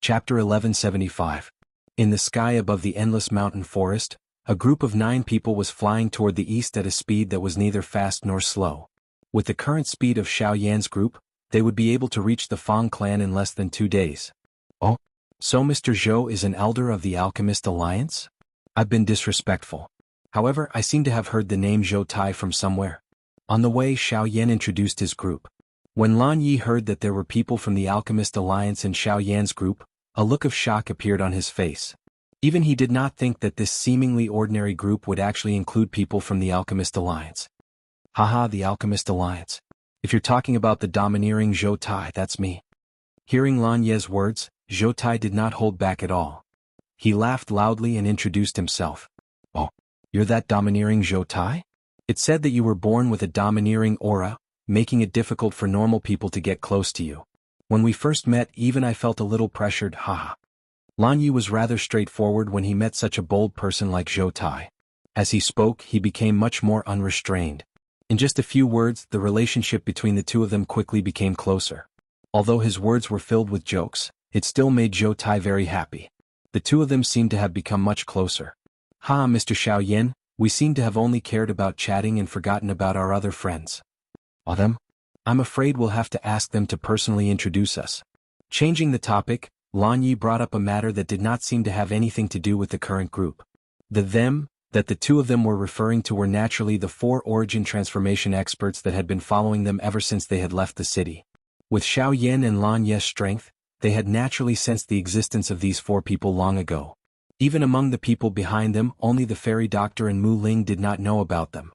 Chapter 1175. In the sky above the endless mountain forest, a group of 9 people was flying toward the east at a speed that was neither fast nor slow. With the current speed of Xiao Yan's group, they would be able to reach the Fang clan in less than 2 days. Oh, so Mr. Zhou is an elder of the Alchemist Alliance? I've been disrespectful. However, I seem to have heard the name Zhou Tai from somewhere. On the way, Xiao Yan introduced his group. When Lan Yi heard that there were people from the Alchemist Alliance in Xiao Yan's group, a look of shock appeared on his face. Even he did not think that this seemingly ordinary group would actually include people from the Alchemist Alliance. Haha, the Alchemist Alliance. If you're talking about the domineering Zhou Tai, that's me. Hearing Lan Ye's words, Zhou Tai did not hold back at all. He laughed loudly and introduced himself. Oh, you're that domineering Zhou Tai? It said that you were born with a domineering aura, making it difficult for normal people to get close to you. When we first met, even I felt a little pressured, haha. Lan Yi was rather straightforward when he met such a bold person like Zhou Tai. As he spoke, he became much more unrestrained. In just a few words, the relationship between the two of them quickly became closer. Although his words were filled with jokes, it still made Zhou Tai very happy. The two of them seemed to have become much closer. Ha, Mr. Xiao Yan, we seem to have only cared about chatting and forgotten about our other friends. Them? I'm afraid we'll have to ask them to personally introduce us. Changing the topic, Lan Yi brought up a matter that did not seem to have anything to do with the current group. The them that the two of them were referring to were naturally the 4 origin transformation experts that had been following them ever since they had left the city. With Xiao Yan and Lan Ye's strength, they had naturally sensed the existence of these 4 people long ago. Even among the people behind them, only the fairy doctor and Mu Ling did not know about them.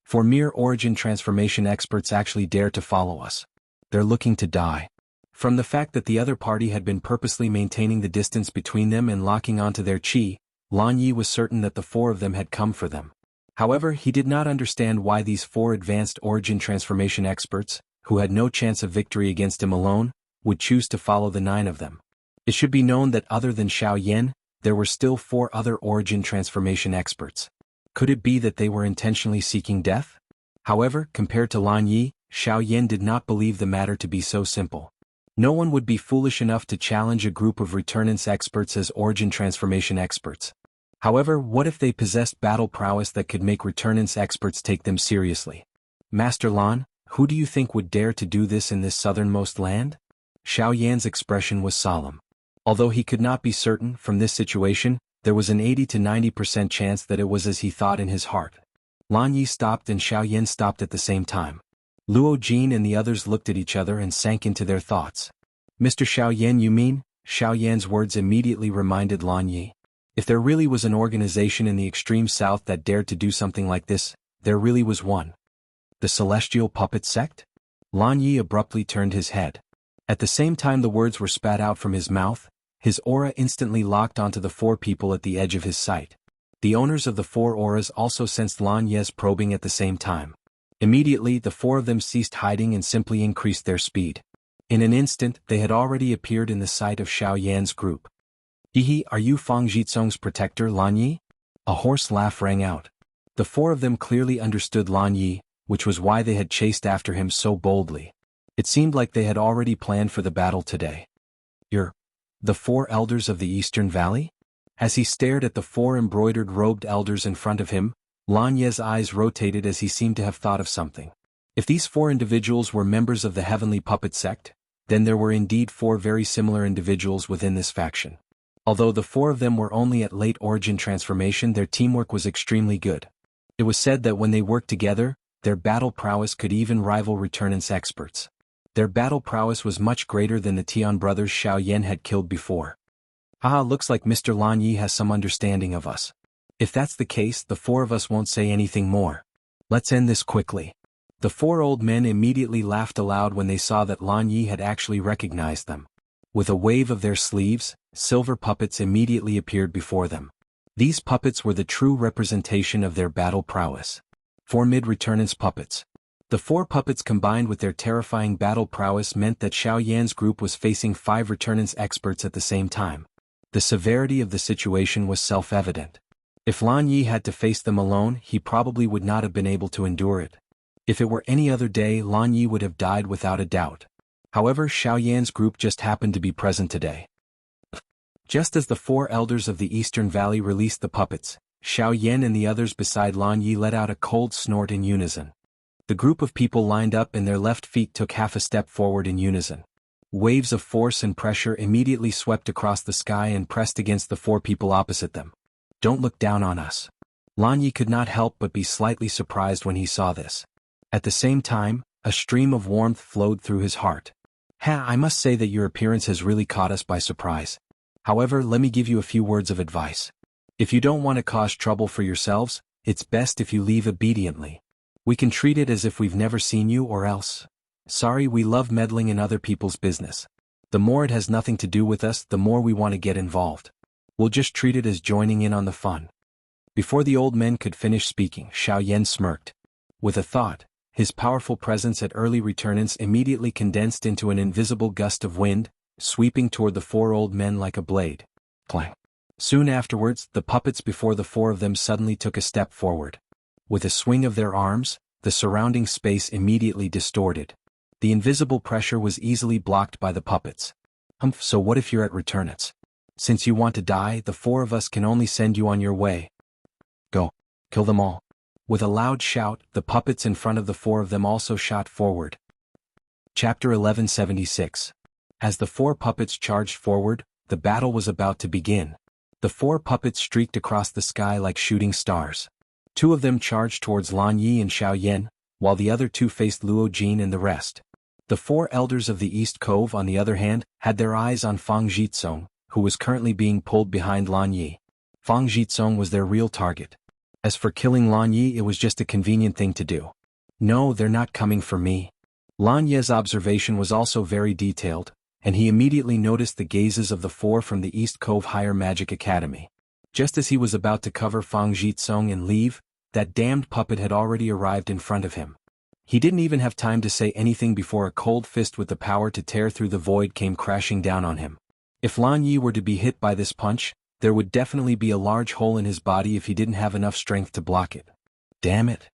4 mere origin transformation experts actually dare to follow us. They're looking to die. From the fact that the other party had been purposely maintaining the distance between them and locking onto their qi, Lan Yi was certain that the 4 of them had come for them. However, he did not understand why these 4 advanced origin transformation experts, who had no chance of victory against him alone, would choose to follow the 9 of them. It should be known that other than Xiao Yan, there were still 4 other origin transformation experts. Could it be that they were intentionally seeking death? However, compared to Lan Yi, Xiao Yan did not believe the matter to be so simple. No one would be foolish enough to challenge a group of returnance experts as origin transformation experts. However, what if they possessed battle prowess that could make returnance experts take them seriously? Master Lan, who do you think would dare to do this in this southernmost land? Xiao Yan's expression was solemn. Although he could not be certain from this situation, there was an 80 to 90% chance that it was as he thought in his heart. Lan Yi stopped and Xiao Yan stopped at the same time. Luo Jin and the others looked at each other and sank into their thoughts. Mr. Xiao Yan, you mean? Xiao Yan's words immediately reminded Lan Yi. If there really was an organization in the extreme south that dared to do something like this, there really was one. The Celestial Puppet Sect? Lan Yi abruptly turned his head. At the same time the words were spat out from his mouth, his aura instantly locked onto the 4 people at the edge of his sight. The owners of the 4 auras also sensed Lan Ye's probing at the same time. Immediately the 4 of them ceased hiding and simply increased their speed. In an instant they had already appeared in the sight of Xiao Yan's group. Hihi, are you Fang Jitsong's protector, Lan Yi? A hoarse laugh rang out. The 4 of them clearly understood Lan Yi, which was why they had chased after him so boldly. It seemed like they had already planned for the battle today. You're the 4 elders of the Eastern Valley? As he stared at the 4 embroidered robed elders in front of him, Lan Ye's eyes rotated as he seemed to have thought of something. If these 4 individuals were members of the Heavenly Puppet Sect, then there were indeed 4 very similar individuals within this faction. Although the 4 of them were only at late origin transformation, their teamwork was extremely good. It was said that when they worked together, their battle prowess could even rival returnance experts. Their battle prowess was much greater than the Tian brothers Xiao Yan had killed before. Haha, looks like Mr. Lan Yi has some understanding of us. If that's the case, the 4 of us won't say anything more. Let's end this quickly. The 4 old men immediately laughed aloud when they saw that Lan Yi had actually recognized them. With a wave of their sleeves, silver puppets immediately appeared before them. These puppets were the true representation of their battle prowess. 4 mid-returnance puppets. The 4 puppets combined with their terrifying battle prowess meant that Xiao Yan's group was facing 5 returnance experts at the same time. The severity of the situation was self-evident. If Lan Yi had to face them alone, he probably would not have been able to endure it. If it were any other day, Lan Yi would have died without a doubt. However, Xiao Yan's group just happened to be present today. Just as the 4 elders of the Eastern Valley released the puppets, Xiao Yan and the others beside Lan Yi let out a cold snort in unison. The group of people lined up and their left feet took half a step forward in unison. Waves of force and pressure immediately swept across the sky and pressed against the 4 people opposite them. "Don't look down on us." Lan Yi could not help but be slightly surprised when he saw this. At the same time, a stream of warmth flowed through his heart. I must say that your appearance has really caught us by surprise. However, let me give you a few words of advice. If you don't want to cause trouble for yourselves, it's best if you leave obediently. We can treat it as if we've never seen you or else. Sorry, we love meddling in other people's business. The more it has nothing to do with us, the more we want to get involved. We'll just treat it as joining in on the fun. Before the old men could finish speaking, Xiao Yan smirked. With a thought, his powerful presence at early returnance immediately condensed into an invisible gust of wind, sweeping toward the 4 old men like a blade. Clang. Soon afterwards, the puppets before the 4 of them suddenly took a step forward. With a swing of their arms, the surrounding space immediately distorted. The invisible pressure was easily blocked by the puppets. So what if you're at returnance? Since you want to die, the 4 of us can only send you on your way. Go. Kill them all. With a loud shout, the puppets in front of the 4 of them also shot forward. Chapter 1176. As the 4 puppets charged forward, the battle was about to begin. The 4 puppets streaked across the sky like shooting stars. 2 of them charged towards Lan Yi and Xiao Yan, while the other 2 faced Luo Jin and the rest. The 4 elders of the East Cove, on the other hand, had their eyes on Fang Jitsong, who was currently being pulled behind Lan Yi. Fang Jitsong was their real target. As for killing Lan Yi, it was just a convenient thing to do. No, they're not coming for me. Lan Yi's observation was also very detailed, and he immediately noticed the gazes of the 4 from the East Cove Higher Magic Academy. Just as he was about to cover Fang Jitsong and leave, that damned puppet had already arrived in front of him. He didn't even have time to say anything before a cold fist with the power to tear through the void came crashing down on him. If Lan Yi were to be hit by this punch, there would definitely be a large hole in his body if he didn't have enough strength to block it. Damn it.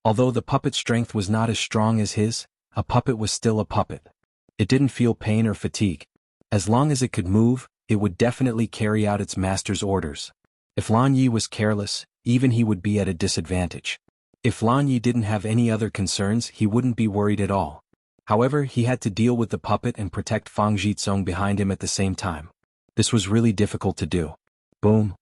Although the puppet's strength was not as strong as his, a puppet was still a puppet. It didn't feel pain or fatigue. As long as it could move, it would definitely carry out its master's orders. If Lan Yi was careless, even he would be at a disadvantage. If Lan Yi didn't have any other concerns, he wouldn't be worried at all. However, he had to deal with the puppet and protect Fang Jitsong behind him at the same time. This was really difficult to do. Boom.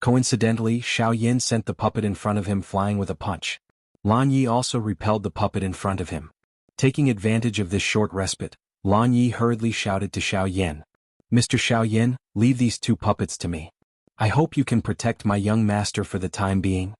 Coincidentally, Xiao Yan sent the puppet in front of him flying with a punch. Lan Yi also repelled the puppet in front of him. Taking advantage of this short respite, Lan Yi hurriedly shouted to Xiao Yan. "Mr. Xiao Yan, leave these 2 puppets to me. I hope you can protect my young master for the time being."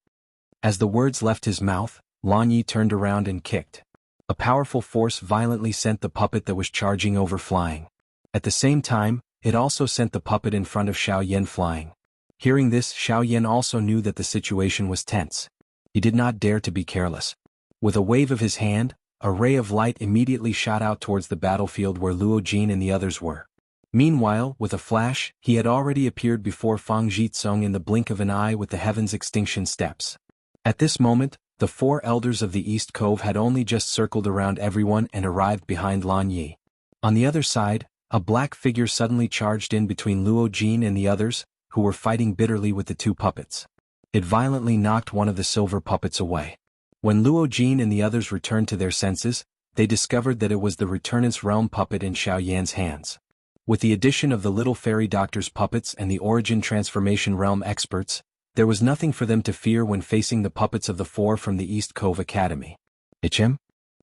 As the words left his mouth, Lan Yi turned around and kicked. A powerful force violently sent the puppet that was charging over flying. At the same time, it also sent the puppet in front of Xiao Yan flying. Hearing this, Xiao Yan also knew that the situation was tense. He did not dare to be careless. With a wave of his hand, a ray of light immediately shot out towards the battlefield where Luo Jin and the others were. Meanwhile, with a flash, he had already appeared before Fang Jitsong in the blink of an eye with the Heaven's Extinction Steps. At this moment, the 4 elders of the East Cove had only just circled around everyone and arrived behind Lan Yi. On the other side, a black figure suddenly charged in between Luo Jin and the others, who were fighting bitterly with the 2 puppets. It violently knocked one of the silver puppets away. When Luo Jin and the others returned to their senses, they discovered that it was the Returnance Realm puppet in Xiao Yan's hands. With the addition of the Little Fairy Doctor's puppets and the Origin Transformation Realm experts, there was nothing for them to fear when facing the puppets of the 4 from the East Cove Academy. Him?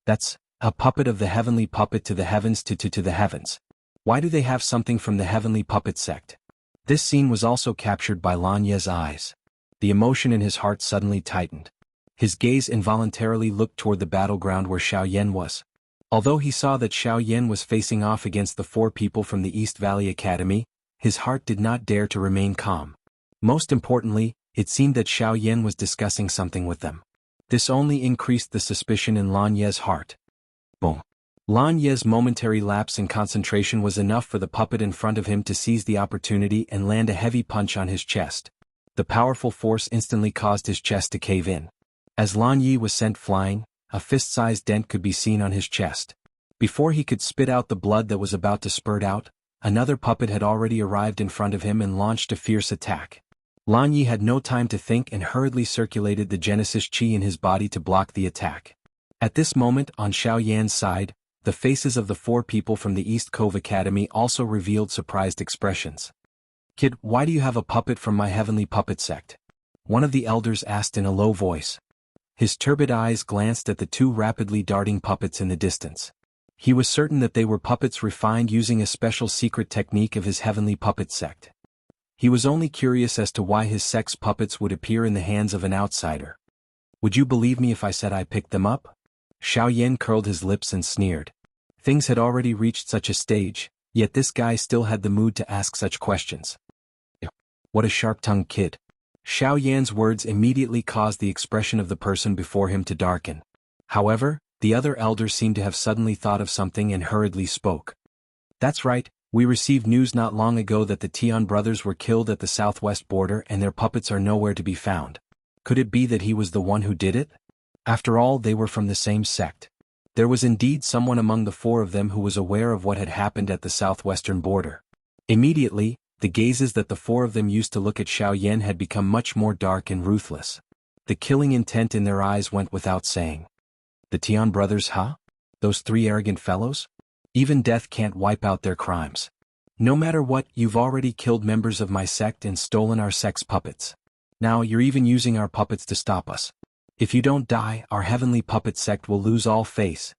That's a puppet of the heavenly puppet to the heavens to the heavens. Why do they have something from the heavenly puppet sect? This scene was also captured by Lan Yi's eyes. The emotion in his heart suddenly tightened. His gaze involuntarily looked toward the battleground where Xiao Yan was. Although he saw that Xiao Yan was facing off against the 4 people from the East Valley Academy, his heart did not dare to remain calm. Most importantly, it seemed that Xiao Yan was discussing something with them. This only increased the suspicion in Lan Ye's heart. Boom. Lan Ye's momentary lapse in concentration was enough for the puppet in front of him to seize the opportunity and land a heavy punch on his chest. The powerful force instantly caused his chest to cave in. As Lan Ye was sent flying, a fist-sized dent could be seen on his chest. Before he could spit out the blood that was about to spurt out, another puppet had already arrived in front of him and launched a fierce attack. Lan Ye had no time to think and hurriedly circulated the Genesis Chi in his body to block the attack. At this moment, on Xiao Yan's side, the faces of the 4 people from the East Cove Academy also revealed surprised expressions. "Kid, why do you have a puppet from my heavenly puppet sect?" one of the elders asked in a low voice. His turbid eyes glanced at the 2 rapidly darting puppets in the distance. He was certain that they were puppets refined using a special secret technique of his heavenly puppet sect. He was only curious as to why his sect's puppets would appear in the hands of an outsider. "Would you believe me if I said I picked them up?" Xiao Yan curled his lips and sneered. Things had already reached such a stage, yet this guy still had the mood to ask such questions. What a sharp-tongued kid. Xiao Yan's words immediately caused the expression of the person before him to darken. However, the other elder seemed to have suddenly thought of something and hurriedly spoke. "That's right, we received news not long ago that the Tian brothers were killed at the southwest border and their puppets are nowhere to be found. Could it be that he was the one who did it? After all, they were from the same sect." There was indeed someone among the 4 of them who was aware of what had happened at the southwestern border. Immediately, the gazes that the 4 of them used to look at Xiao Yan had become much more dark and ruthless. The killing intent in their eyes went without saying. "The Tian brothers, huh? Those 3 arrogant fellows? Even death can't wipe out their crimes. No matter what, you've already killed members of my sect and stolen our sect's puppets. Now you're even using our puppets to stop us. If you don't die, our heavenly puppet sect will lose all face.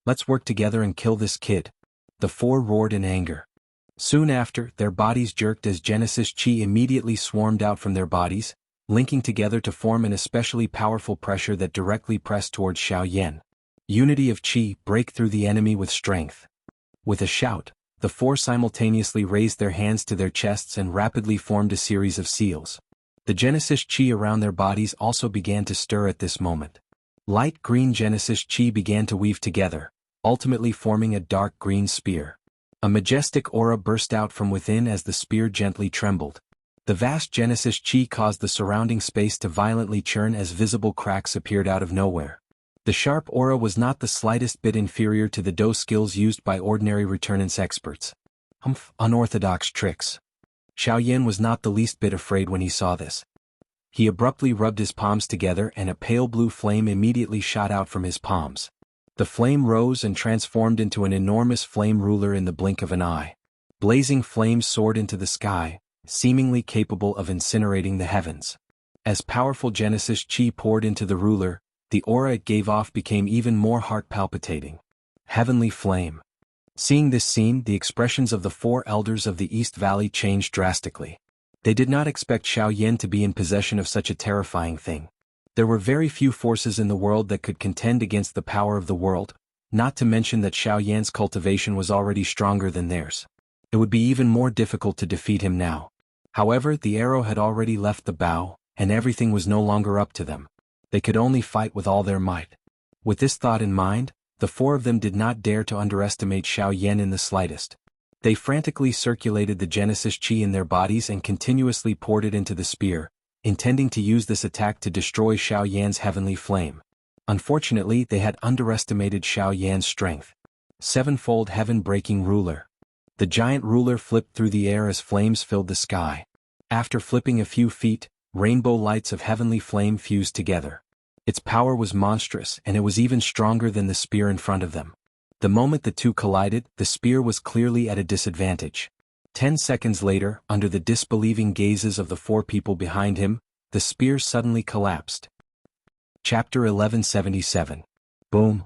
Let's work together and kill this kid." The 4 roared in anger. Soon after, their bodies jerked as Genesis Chi immediately swarmed out from their bodies, linking together to form an especially powerful pressure that directly pressed towards Xiao Yan. Unity of Chi, break through the enemy with strength. With a shout, the 4 simultaneously raised their hands to their chests and rapidly formed a series of seals. The Genesis Chi around their bodies also began to stir at this moment. Light green Genesis Chi began to weave together, ultimately forming a dark green spear. A majestic aura burst out from within as the spear gently trembled. The vast Genesis Chi caused the surrounding space to violently churn as visible cracks appeared out of nowhere. The sharp aura was not the slightest bit inferior to the Do skills used by ordinary returnance experts. Unorthodox tricks. Xiao Yan was not the least bit afraid when he saw this. He abruptly rubbed his palms together and a pale blue flame immediately shot out from his palms. The flame rose and transformed into an enormous flame ruler in the blink of an eye. Blazing flames soared into the sky, seemingly capable of incinerating the heavens. As powerful Genesis Chi poured into the ruler, the aura it gave off became even more heart-palpitating. Heavenly flame. Seeing this scene, the expressions of the 4 elders of the East Valley changed drastically. They did not expect Xiao Yan to be in possession of such a terrifying thing. There were very few forces in the world that could contend against the power of the world, not to mention that Xiao Yan's cultivation was already stronger than theirs. It would be even more difficult to defeat him now. However, the arrow had already left the bow, and everything was no longer up to them. They could only fight with all their might. With this thought in mind, the 4 of them did not dare to underestimate Xiao Yan in the slightest. They frantically circulated the Genesis Chi in their bodies and continuously poured it into the spear, intending to use this attack to destroy Xiao Yan's heavenly flame. Unfortunately, they had underestimated Xiao Yan's strength. 7-fold heaven-breaking ruler. The giant ruler flipped through the air as flames filled the sky. After flipping a few feet, rainbow lights of heavenly flame fused together. Its power was monstrous and it was even stronger than the spear in front of them. The moment the 2 collided, the spear was clearly at a disadvantage. 10 seconds later, under the disbelieving gazes of the 4 people behind him, the spear suddenly collapsed. Chapter 1177. Boom.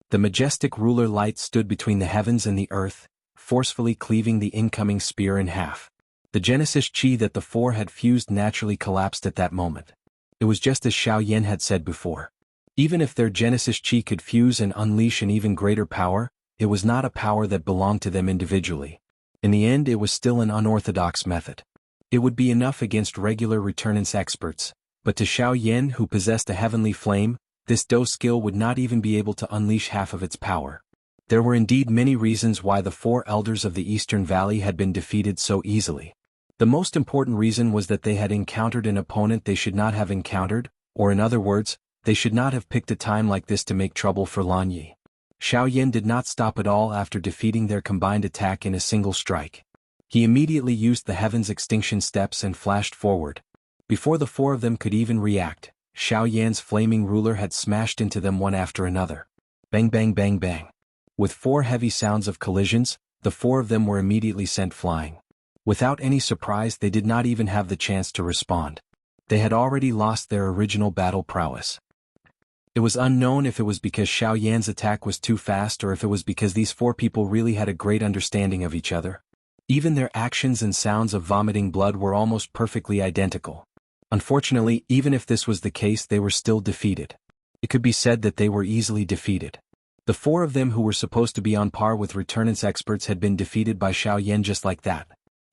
The majestic ruler light stood between the heavens and the earth, forcefully cleaving the incoming spear in half. The Genesis Chi that the 4 had fused naturally collapsed at that moment. It was just as Xiao Yan had said before. Even if their Genesis Chi could fuse and unleash an even greater power, it was not a power that belonged to them individually. In the end, it was still an unorthodox method. It would be enough against regular returnance experts, But to Xiao Yan, who possessed a heavenly flame, this Do skill would not even be able to unleash half of its power. There were indeed many reasons why the 4 elders of the Eastern Valley had been defeated so easily. The most important reason was that they had encountered an opponent they should not have encountered, or in other words, they should not have picked a time like this to make trouble for Lan Yi. Xiao Yan did not stop at all after defeating their combined attack in a single strike. He immediately used the Heaven's Extinction Steps and flashed forward. Before the 4 of them could even react, Xiao Yan's flaming ruler had smashed into them one after another. Bang bang bang bang. With 4 heavy sounds of collisions, the 4 of them were immediately sent flying. Without any surprise, they did not even have the chance to respond. They had already lost their original battle prowess. It was unknown if it was because Xiao Yan's attack was too fast or if it was because these 4 people really had a great understanding of each other. Even their actions and sounds of vomiting blood were almost perfectly identical. Unfortunately, even if this was the case, they were still defeated. It could be said that they were easily defeated. The 4 of them who were supposed to be on par with returnance experts had been defeated by Xiao Yan just like that.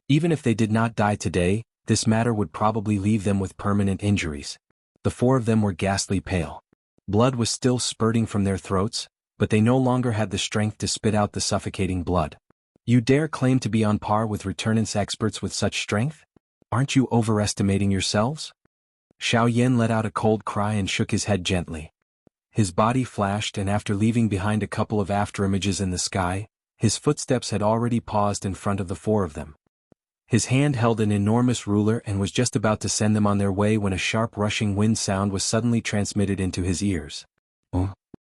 Even if they did not die today, this matter would probably leave them with permanent injuries. The 4 of them were ghastly pale. Blood was still spurting from their throats, but they no longer had the strength to spit out the suffocating blood. You dare claim to be on par with returnance experts with such strength? Aren't you overestimating yourselves? Xiao Yan let out a cold cry and shook his head gently. His body flashed, and after leaving behind a couple of afterimages in the sky, his footsteps had already paused in front of the 4 of them. His hand held an enormous ruler and was just about to send them on their way when a sharp rushing wind sound was suddenly transmitted into his ears. Oh?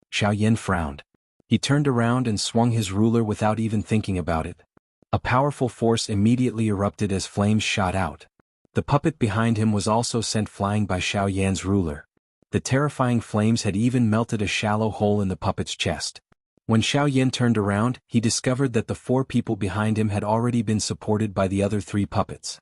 Xiao Yan frowned. He turned around and swung his ruler without even thinking about it. A powerful force immediately erupted as flames shot out. The puppet behind him was also sent flying by Xiao Yan's ruler. The terrifying flames had even melted a shallow hole in the puppet's chest. When Xiao Yan turned around, he discovered that the 4 people behind him had already been supported by the other 3 puppets.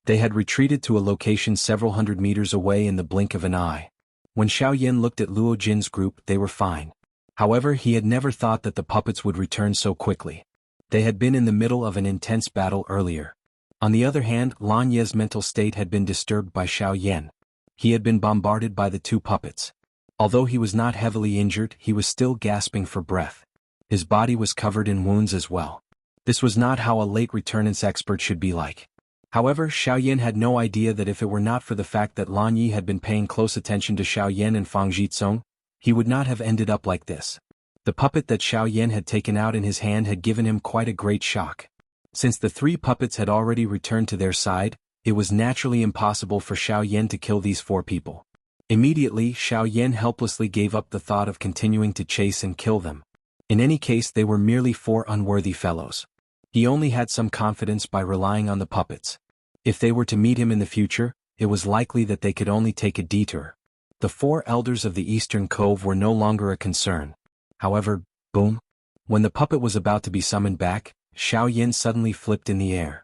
They had retreated to a location several hundred meters away in the blink of an eye. When Xiao Yan looked at Luo Jin's group, they were fine. However, he had never thought that the puppets would return so quickly. They had been in the middle of an intense battle earlier. On the other hand, Lan Ye's mental state had been disturbed by Xiao Yan. He had been bombarded by the 2 puppets. Although he was not heavily injured, he was still gasping for breath. His body was covered in wounds as well. This was not how a late returnance expert should be like. However, Xiao Yan had no idea that if it were not for the fact that Lan Yi had been paying close attention to Xiao Yan and Fang Jizong, he would not have ended up like this. The puppet that Xiao Yan had taken out in his hand had given him quite a great shock. Since the 3 puppets had already returned to their side, it was naturally impossible for Xiao Yan to kill these 4 people. Immediately, Xiao Yan helplessly gave up the thought of continuing to chase and kill them. In any case, they were merely 4 unworthy fellows. He only had some confidence by relying on the puppets. If they were to meet him in the future, it was likely that they could only take a detour. The 4 elders of the Eastern Cove were no longer a concern. However, boom! When the puppet was about to be summoned back, Xiao Yan suddenly flipped in the air.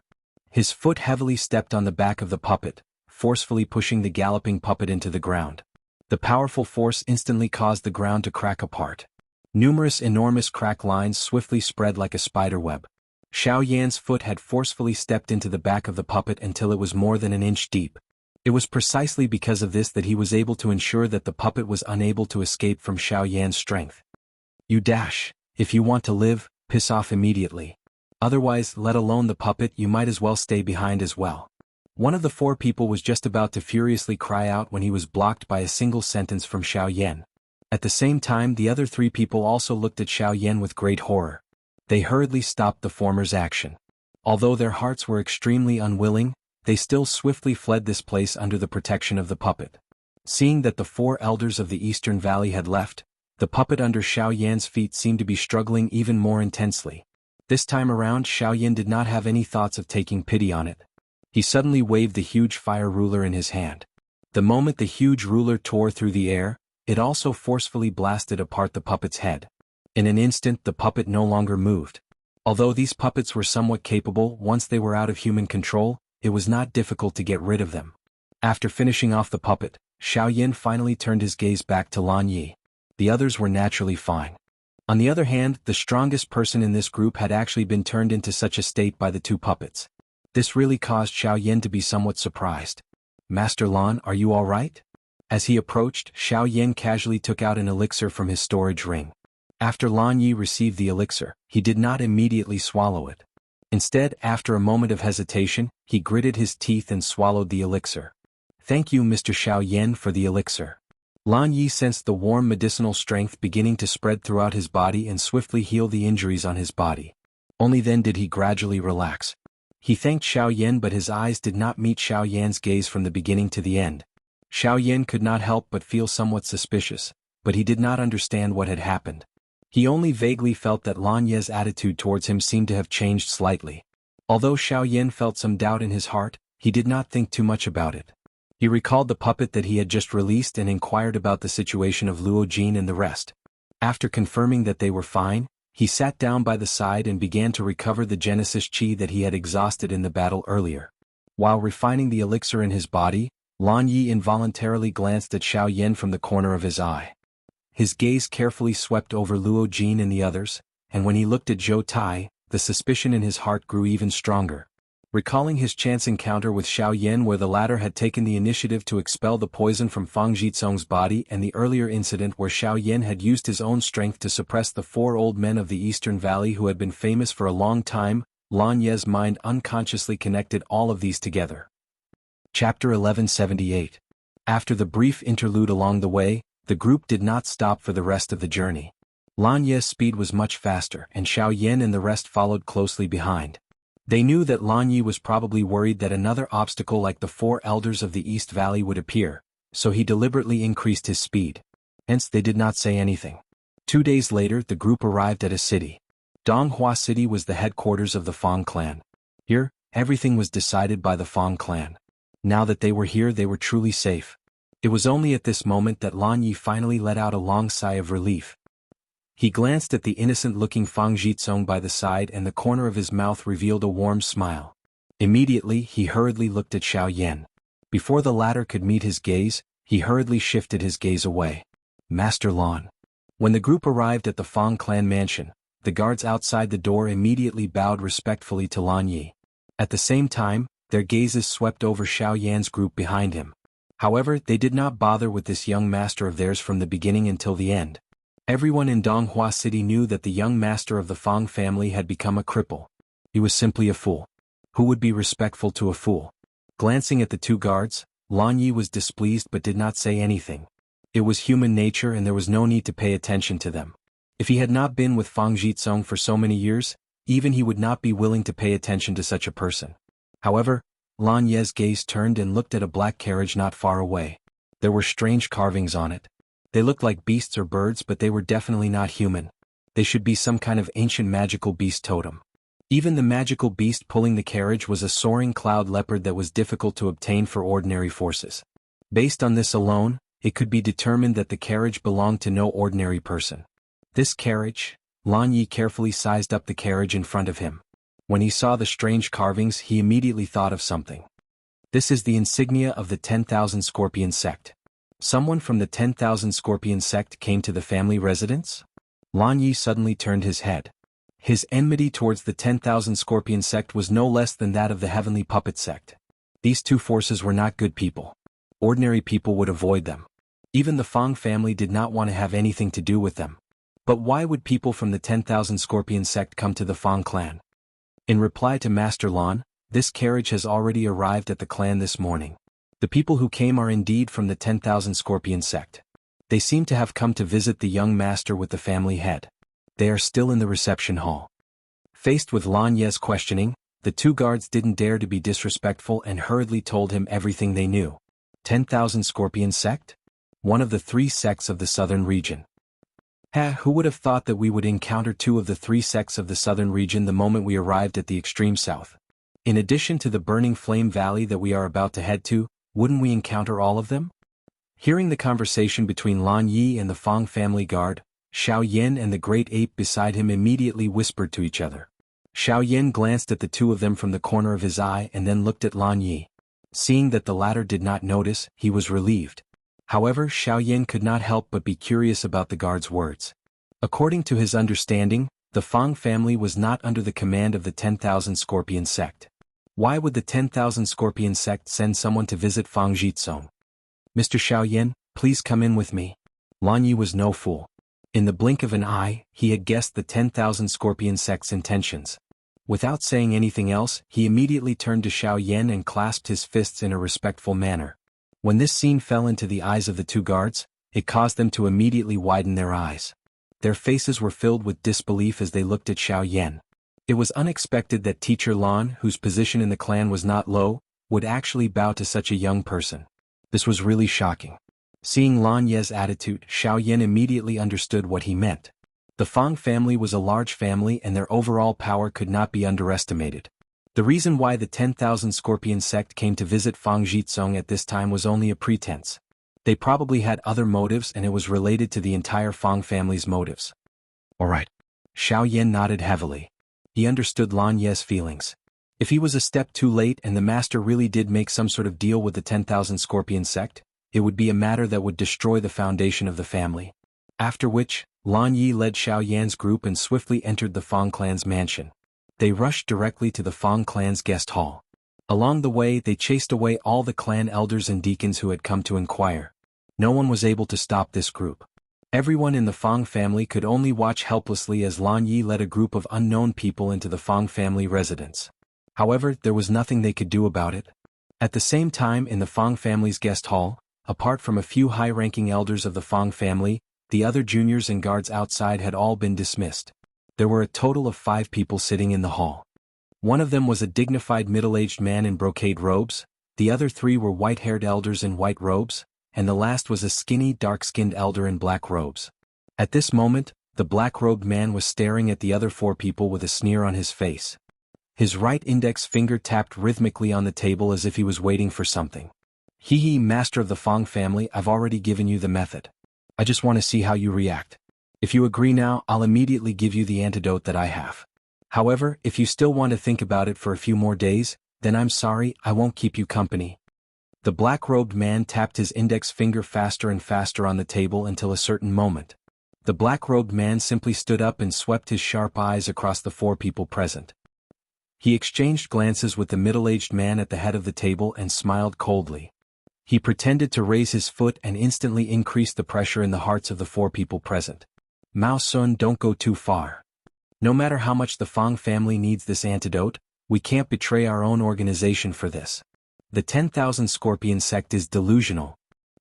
His foot heavily stepped on the back of the puppet, forcefully pushing the galloping puppet into the ground. The powerful force instantly caused the ground to crack apart. Numerous enormous crack lines swiftly spread like a spider web. Xiao Yan's foot had forcefully stepped into the back of the puppet until it was more than an inch deep. It was precisely because of this that he was able to ensure that the puppet was unable to escape from Xiao Yan's strength. You dash. If you want to live, piss off immediately. Otherwise, let alone the puppet, you might as well stay behind as well. One of the 4 people was just about to furiously cry out when he was blocked by a single sentence from Xiao Yan. At the same time, the other 3 people also looked at Xiao Yan with great horror. They hurriedly stopped the former's action. Although their hearts were extremely unwilling, they still swiftly fled this place under the protection of the puppet. Seeing that the 4 elders of the Eastern Valley had left, the puppet under Xiao Yan's feet seemed to be struggling even more intensely. This time around, Xiao Yan did not have any thoughts of taking pity on it. He suddenly waved the huge fire ruler in his hand. The moment the huge ruler tore through the air, it also forcefully blasted apart the puppet's head. In an instant, the puppet no longer moved. Although these puppets were somewhat capable, once they were out of human control, it was not difficult to get rid of them. After finishing off the puppet, Xiao Yan finally turned his gaze back to Lan Yi. The others were naturally fine. On the other hand, the strongest person in this group had actually been turned into such a state by the 2 puppets. This really caused Xiao Yan to be somewhat surprised. Master Lan, are you all right? As he approached, Xiao Yan casually took out an elixir from his storage ring. After Lan Yi received the elixir, he did not immediately swallow it. Instead, after a moment of hesitation, he gritted his teeth and swallowed the elixir. "Thank you, Mr. Xiao Yan, for the elixir." Lan Yi sensed the warm medicinal strength beginning to spread throughout his body and swiftly heal the injuries on his body. Only then did he gradually relax. He thanked Xiao Yan, but his eyes did not meet Xiao Yan's gaze from the beginning to the end. Xiao Yan could not help but feel somewhat suspicious, but he did not understand what had happened. He only vaguely felt that Lan Ye's attitude towards him seemed to have changed slightly. Although Xiao Yan felt some doubt in his heart, he did not think too much about it. He recalled the puppet that he had just released and inquired about the situation of Luo Jin and the rest. After confirming that they were fine, he sat down by the side and began to recover the Genesis Chi that he had exhausted in the battle earlier. While refining the elixir in his body, Lan Yi involuntarily glanced at Xiao Yan from the corner of his eye. His gaze carefully swept over Luo Jin and the others, and when he looked at Zhou Tai, the suspicion in his heart grew even stronger. Recalling his chance encounter with Xiao Yan where the latter had taken the initiative to expel the poison from Fang Jitsong's body and the earlier incident where Xiao Yan had used his own strength to suppress the 4 old men of the Eastern Valley who had been famous for a long time, Lan Ye's mind unconsciously connected all of these together. Chapter 1178. After the brief interlude along the way, the group did not stop for the rest of the journey. Lan Ye's speed was much faster and Xiao Yan and the rest followed closely behind. They knew that Lan Yi was probably worried that another obstacle like the 4 elders of the East Valley would appear, so he deliberately increased his speed. Hence they did not say anything. 2 days later the group arrived at a city. Donghua City was the headquarters of the Fang clan. Here, everything was decided by the Fang clan. Now that they were here they were truly safe. It was only at this moment that Lan Yi finally let out a long sigh of relief. He glanced at the innocent-looking Fang Jitsong by the side and the corner of his mouth revealed a warm smile. Immediately he hurriedly looked at Xiao Yan. Before the latter could meet his gaze, he hurriedly shifted his gaze away. "Master Lan." When the group arrived at the Fang clan mansion, the guards outside the door immediately bowed respectfully to Lan Yi. At the same time, their gazes swept over Xiao Yan's group behind him. However, they did not bother with this young master of theirs from the beginning until the end. Everyone in Donghua City knew that the young master of the Fang family had become a cripple. He was simply a fool. Who would be respectful to a fool? Glancing at the 2 guards, Lan Yi was displeased but did not say anything. It was human nature and there was no need to pay attention to them. If he had not been with Fang Jitsong for so many years, even he would not be willing to pay attention to such a person. However, Lan Ye's gaze turned and looked at a black carriage not far away. There were strange carvings on it. They looked like beasts or birds but they were definitely not human. They should be some kind of ancient magical beast totem. Even the magical beast pulling the carriage was a soaring cloud leopard that was difficult to obtain for ordinary forces. Based on this alone, it could be determined that the carriage belonged to no ordinary person. This carriage, Lan Yi carefully sized up the carriage in front of him. When he saw the strange carvings he immediately thought of something. This is the insignia of the 10,000 Scorpion sect. Someone from the 10,000 Scorpion sect came to the family residence? Lan Yi suddenly turned his head. His enmity towards the 10,000 Scorpion sect was no less than that of the Heavenly Puppet sect. These 2 forces were not good people. Ordinary people would avoid them. Even the Fang family did not want to have anything to do with them. But why would people from the 10,000 Scorpion sect come to the Fang clan? In reply to Master Lan, this carriage has already arrived at the clan this morning. The people who came are indeed from the 10,000 Scorpion sect. They seem to have come to visit the young master with the family head. They are still in the reception hall. Faced with Lan Ye's questioning, the 2 guards didn't dare to be disrespectful and hurriedly told him everything they knew. 10,000 Scorpion sect? One of the 3 sects of the southern region. Who would have thought that we would encounter 2 of the 3 sects of the southern region the moment we arrived at the extreme south? In addition to the burning flame valley that we are about to head to, wouldn't we encounter all of them? Hearing the conversation between Lan Yi and the Fang family guard, Xiao Yan and the great ape beside him immediately whispered to each other. Xiao Yan glanced at the 2 of them from the corner of his eye and then looked at Lan Yi. Seeing that the latter did not notice, he was relieved. However, Xiao Yan could not help but be curious about the guard's words. According to his understanding, the Fang family was not under the command of the 10,000 Scorpion sect. Why would the 10,000 Scorpion sect send someone to visit Fang Jitsong? Mr. Xiaoyan, please come in with me. Lan Yi was no fool. In the blink of an eye, he had guessed the 10,000 Scorpion sect's intentions. Without saying anything else, he immediately turned to Xiaoyan and clasped his fists in a respectful manner. When this scene fell into the eyes of the two guards, it caused them to immediately widen their eyes. Their faces were filled with disbelief as they looked at Xiaoyan. It was unexpected that Teacher Lan, whose position in the clan was not low, would actually bow to such a young person. This was really shocking. Seeing Lan Ye's attitude, Xiaoyan immediately understood what he meant. The Fang family was a large family and their overall power could not be underestimated. The reason why the 10,000 Scorpion sect came to visit Fang Jitsong at this time was only a pretense. They probably had other motives and it was related to the entire Fang family's motives. Alright. Xiaoyan nodded heavily. He understood Lan Ye's feelings. If he was a step too late and the master really did make some sort of deal with the 10,000 Scorpion sect, it would be a matter that would destroy the foundation of the family. After which, Lan Yi led Xiaoyan's group and swiftly entered the Fang clan's mansion. They rushed directly to the Fang clan's guest hall. Along the way they chased away all the clan elders and deacons who had come to inquire. No one was able to stop this group. Everyone in the Fang family could only watch helplessly as Lan Yi led a group of unknown people into the Fang family residence. However, there was nothing they could do about it. At the same time in the Fang family's guest hall, apart from a few high-ranking elders of the Fang family, the other juniors and guards outside had all been dismissed. There were a total of 5 people sitting in the hall. One of them was a dignified middle-aged man in brocade robes, the other 3 were white-haired elders in white robes, and the last was a skinny, dark-skinned elder in black robes. At this moment, the black-robed man was staring at the other 4 people with a sneer on his face. His right index finger tapped rhythmically on the table as if he was waiting for something. Hee, master of the Fang family, I've already given you the method. I just want to see how you react. If you agree now, I'll immediately give you the antidote that I have. However, if you still want to think about it for a few more days, then I'm sorry, I won't keep you company. The black-robed man tapped his index finger faster and faster on the table until a certain moment. The black-robed man simply stood up and swept his sharp eyes across the 4 people present. He exchanged glances with the middle-aged man at the head of the table and smiled coldly. He pretended to raise his foot and instantly increased the pressure in the hearts of the 4 people present. Mao Sun, don't go too far. No matter how much the Fang family needs this antidote, we can't betray our own organization for this. The 10,000 Scorpion sect is delusional.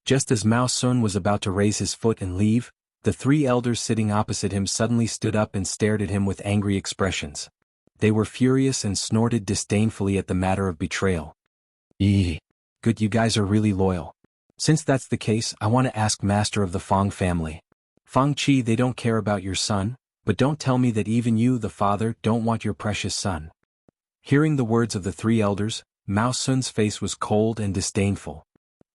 Just as Mao Sun was about to raise his foot and leave, the 3 elders sitting opposite him suddenly stood up and stared at him with angry expressions. They were furious and snorted disdainfully at the matter of betrayal. Good, you guys are really loyal. Since that's the case, I want to ask master of the Fang family. Fang Qi, they don't care about your son, but don't tell me that even you, the father, don't want your precious son. Hearing the words of the 3 elders, Mao Sun's face was cold and disdainful.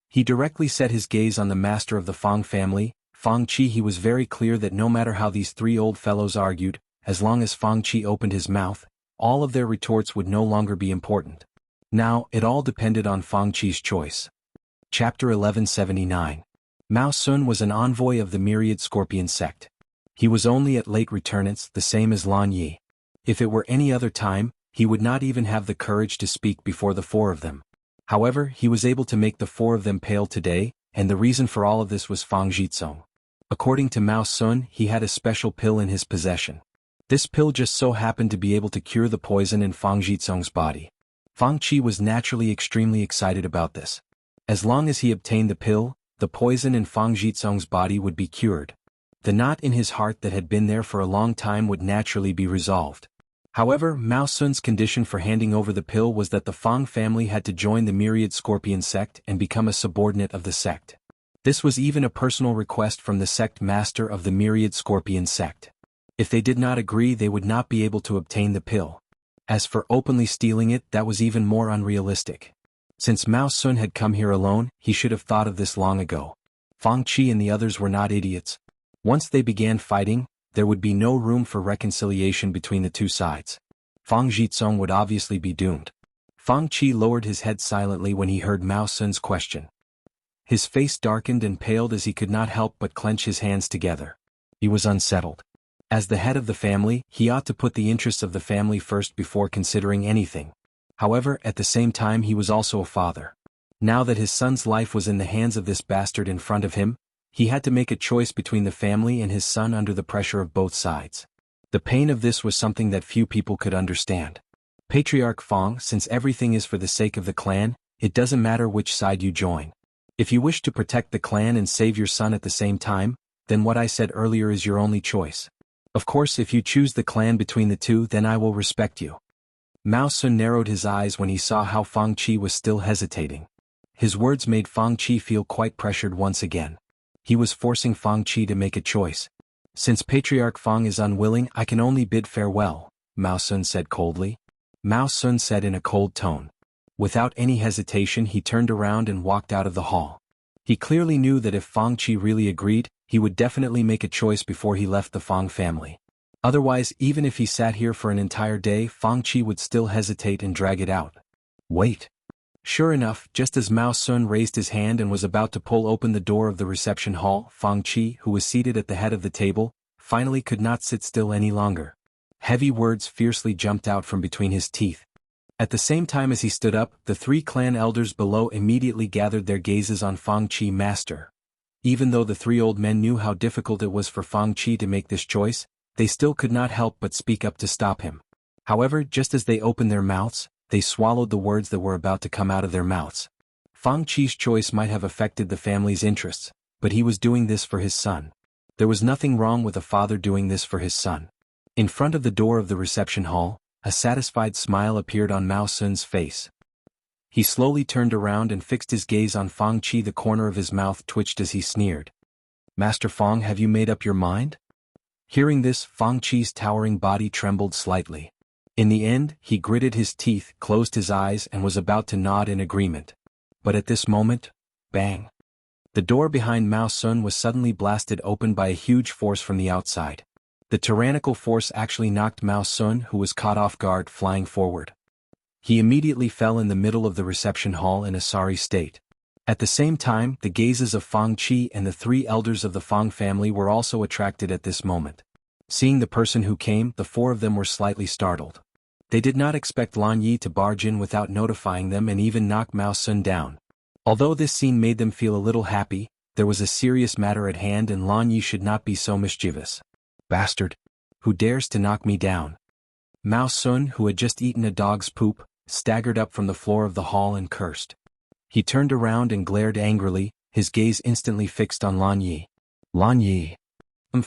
He directly set his gaze on the master of the Fang family, Fang Qi. He was very clear that no matter how these 3 old fellows argued, as long as Fang Qi opened his mouth, all of their retorts would no longer be important. Now, it all depended on Fang Qi's choice. Chapter 1179. Mao Sun was an envoy of the myriad Scorpion sect. He was only at late returnance, the same as Lan Yi. If it were any other time, he would not even have the courage to speak before the 4 of them. However, he was able to make the 4 of them pale today, and the reason for all of this was Fang Jitsong. According to Mao Sun, he had a special pill in his possession. This pill just so happened to be able to cure the poison in Fang Jitsong's body. Fang Qi was naturally extremely excited about this. As long as he obtained the pill, the poison in Fang Jitsong's body would be cured. The knot in his heart that had been there for a long time would naturally be resolved. However, Mao Sun's condition for handing over the pill was that the Fang family had to join the myriad Scorpion sect and become a subordinate of the sect. This was even a personal request from the sect master of the myriad Scorpion sect. If they did not agree, they would not be able to obtain the pill. As for openly stealing it, that was even more unrealistic. Since Mao Sun had come here alone, he should have thought of this long ago. Fang Qi and the others were not idiots. Once they began fighting, there would be no room for reconciliation between the 2 sides. Fang Jitsong would obviously be doomed. Fang Qi lowered his head silently when he heard Mao Sun's question. His face darkened and paled as he could not help but clench his hands together. He was unsettled. As the head of the family, he ought to put the interests of the family first before considering anything. However, at the same time he was also a father. Now that his son's life was in the hands of this bastard in front of him, he had to make a choice between the family and his son under the pressure of both sides. The pain of this was something that few people could understand. Patriarch Fong, since everything is for the sake of the clan, it doesn't matter which side you join. If you wish to protect the clan and save your son at the same time, then what I said earlier is your only choice. Of course, if you choose the clan between the two, then I will respect you. Mao Sun narrowed his eyes when he saw how Fang Qi was still hesitating. His words made Fang Qi feel quite pressured once again. He was forcing Fang Qi to make a choice. Since Patriarch Fang is unwilling, I can only bid farewell, Mao Sun said coldly. Mao Sun said in a cold tone. Without any hesitation, he turned around and walked out of the hall. He clearly knew that if Fang Qi really agreed, he would definitely make a choice before he left the Fang family. Otherwise, even if he sat here for an entire day, Fang Qi would still hesitate and drag it out. Wait. Sure enough, just as Mao Sun raised his hand and was about to pull open the door of the reception hall, Fang Qi, who was seated at the head of the table, finally could not sit still any longer. Heavy words fiercely jumped out from between his teeth. At the same time as he stood up, the three clan elders below immediately gathered their gazes on Fang Qi master. Even though the three old men knew how difficult it was for Fang Qi to make this choice, they still could not help but speak up to stop him. However, just as they opened their mouths, they swallowed the words that were about to come out of their mouths. Fang Qi's choice might have affected the family's interests, but he was doing this for his son. There was nothing wrong with a father doing this for his son. In front of the door of the reception hall, a satisfied smile appeared on Mao Sun's face. He slowly turned around and fixed his gaze on Fang Qi. The corner of his mouth twitched as he sneered. Master Fang, have you made up your mind? Hearing this, Fang Qi's towering body trembled slightly. In the end, he gritted his teeth, closed his eyes and was about to nod in agreement. But at this moment, bang! The door behind Mao Sun was suddenly blasted open by a huge force from the outside. The tyrannical force actually knocked Mao Sun, who was caught off guard, flying forward. He immediately fell in the middle of the reception hall in a sorry state. At the same time, the gazes of Fang Qi and the three elders of the Fang family were also attracted at this moment. Seeing the person who came, the four of them were slightly startled. They did not expect Lan Yi to barge in without notifying them and even knock Mao Sun down. Although this scene made them feel a little happy, there was a serious matter at hand and Lan Yi should not be so mischievous. Bastard! Who dares to knock me down? Mao Sun, who had just eaten a dog's poop, staggered up from the floor of the hall and cursed. He turned around and glared angrily, his gaze instantly fixed on Lan Yi. Lan Yi.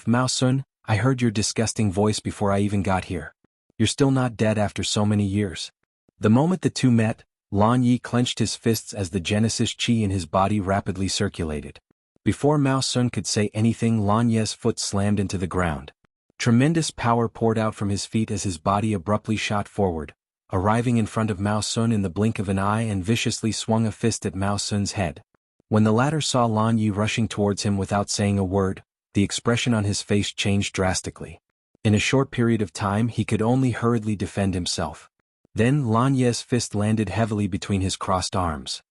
Mao Sun, I heard your disgusting voice before I even got here. You're still not dead after so many years. The moment the two met, Lan Yi clenched his fists as the Genesis Qi in his body rapidly circulated. Before Mao Sun could say anything, Lan Yi's foot slammed into the ground. Tremendous power poured out from his feet as his body abruptly shot forward, arriving in front of Mao Sun in the blink of an eye and viciously swung a fist at Mao Sun's head. When the latter saw Lan Yi rushing towards him without saying a word, the expression on his face changed drastically. In a short period of time he could only hurriedly defend himself. Then Lan Yi's fist landed heavily between his crossed arms.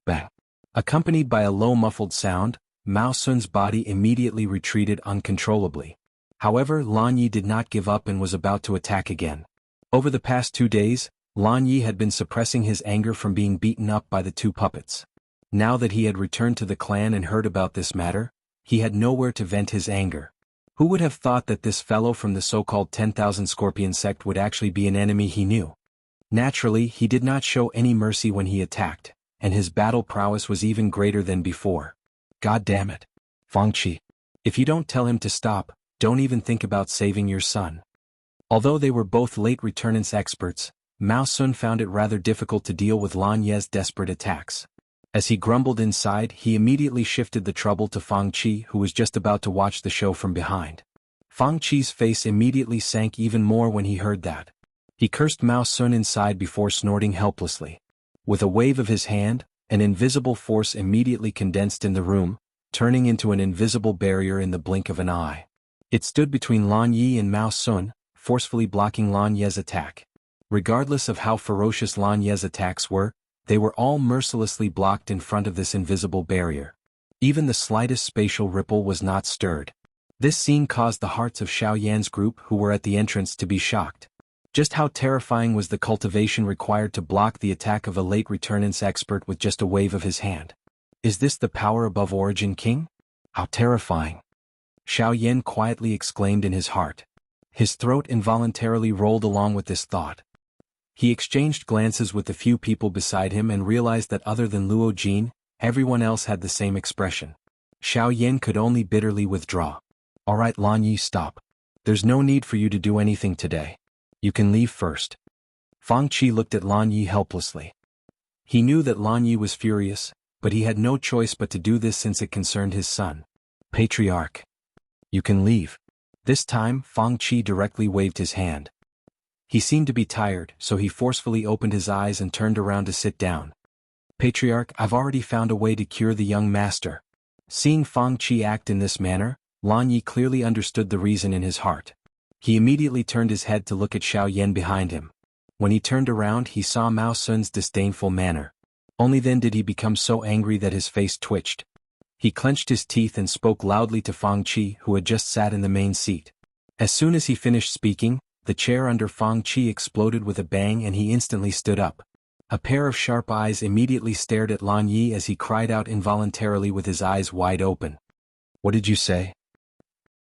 Bang! Accompanied by a low muffled sound, Mao Sun's body immediately retreated uncontrollably. However, Lan Yi did not give up and was about to attack again. Over the past 2 days, Lan Yi had been suppressing his anger from being beaten up by the two puppets. Now that he had returned to the clan and heard about this matter, he had nowhere to vent his anger. Who would have thought that this fellow from the so-called 10,000 Scorpion sect would actually be an enemy he knew? Naturally, he did not show any mercy when he attacked, and his battle prowess was even greater than before. God damn it. Fang Qi. If you don't tell him to stop, don't even think about saving your son. Although they were both late returnance experts, Mao Sun found it rather difficult to deal with Lan Yi's desperate attacks. As he grumbled inside, he immediately shifted the trouble to Fang Qi, who was just about to watch the show from behind. Fang Qi's face immediately sank even more when he heard that. He cursed Mao Sun inside before snorting helplessly. With a wave of his hand, an invisible force immediately condensed in the room, turning into an invisible barrier in the blink of an eye. It stood between Lan Yi and Mao Sun, forcefully blocking Lan Yi's attack. Regardless of how ferocious Lan Yi's attacks were, they were all mercilessly blocked in front of this invisible barrier. Even the slightest spatial ripple was not stirred. This scene caused the hearts of Xiao Yan's group who were at the entrance to be shocked. Just how terrifying was the cultivation required to block the attack of a late returnance expert with just a wave of his hand? Is this the power above Origin King? How terrifying! Xiaoyan quietly exclaimed in his heart. His throat involuntarily rolled along with this thought. He exchanged glances with the few people beside him and realized that other than Luo Jin, everyone else had the same expression. Xiaoyan could only bitterly withdraw. Alright Lan Yi, stop. There's no need for you to do anything today. You can leave first. Fang Qi looked at Lan Yi helplessly. He knew that Lan Yi was furious, but he had no choice but to do this since it concerned his son. Patriarch. You can leave. This time, Fang Qi directly waved his hand. He seemed to be tired, so he forcefully opened his eyes and turned around to sit down. Patriarch, I've already found a way to cure the young master. Seeing Fang Qi act in this manner, Lan Yi clearly understood the reason in his heart. He immediately turned his head to look at Xiaoyan behind him. When he turned around, he saw Mao Sun's disdainful manner. Only then did he become so angry that his face twitched. He clenched his teeth and spoke loudly to Fang Qi, who had just sat in the main seat. As soon as he finished speaking, the chair under Fang Qi exploded with a bang and he instantly stood up. A pair of sharp eyes immediately stared at Lan Yi as he cried out involuntarily with his eyes wide open. What did you say?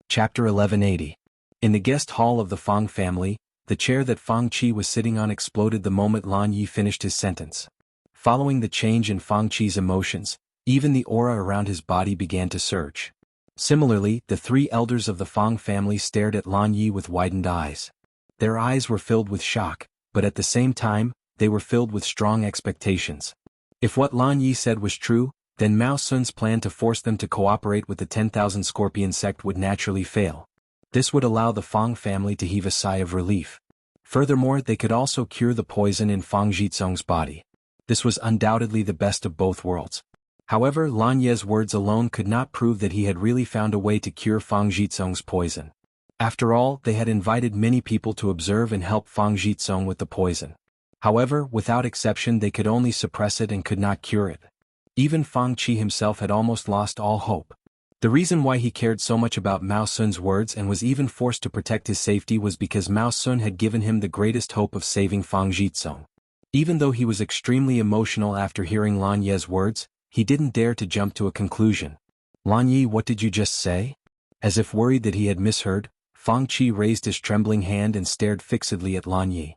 Chapter 1180. In the guest hall of the Fang family, the chair that Fang Qi was sitting on exploded the moment Lan Yi finished his sentence. Following the change in Fang Qi's emotions, even the aura around his body began to surge. Similarly, the three elders of the Fang family stared at Lan Yi with widened eyes. Their eyes were filled with shock, but at the same time, they were filled with strong expectations. If what Lan Yi said was true, then Mao Sun's plan to force them to cooperate with the 10,000 Scorpion sect would naturally fail. This would allow the Fang family to heave a sigh of relief. Furthermore, they could also cure the poison in Fang Zhizong's body. This was undoubtedly the best of both worlds. However, Lan Ye's words alone could not prove that he had really found a way to cure Fang Zhizong's poison. After all, they had invited many people to observe and help Fang Zhizong with the poison. However, without exception they could only suppress it and could not cure it. Even Fang Qi himself had almost lost all hope. The reason why he cared so much about Mao Sun's words and was even forced to protect his safety was because Mao Sun had given him the greatest hope of saving Fang Zhizong. Even though he was extremely emotional after hearing Lan Ye's words, he didn't dare to jump to a conclusion. Lan Yi, what did you just say? As if worried that he had misheard, Fang Qi raised his trembling hand and stared fixedly at Lan Yi.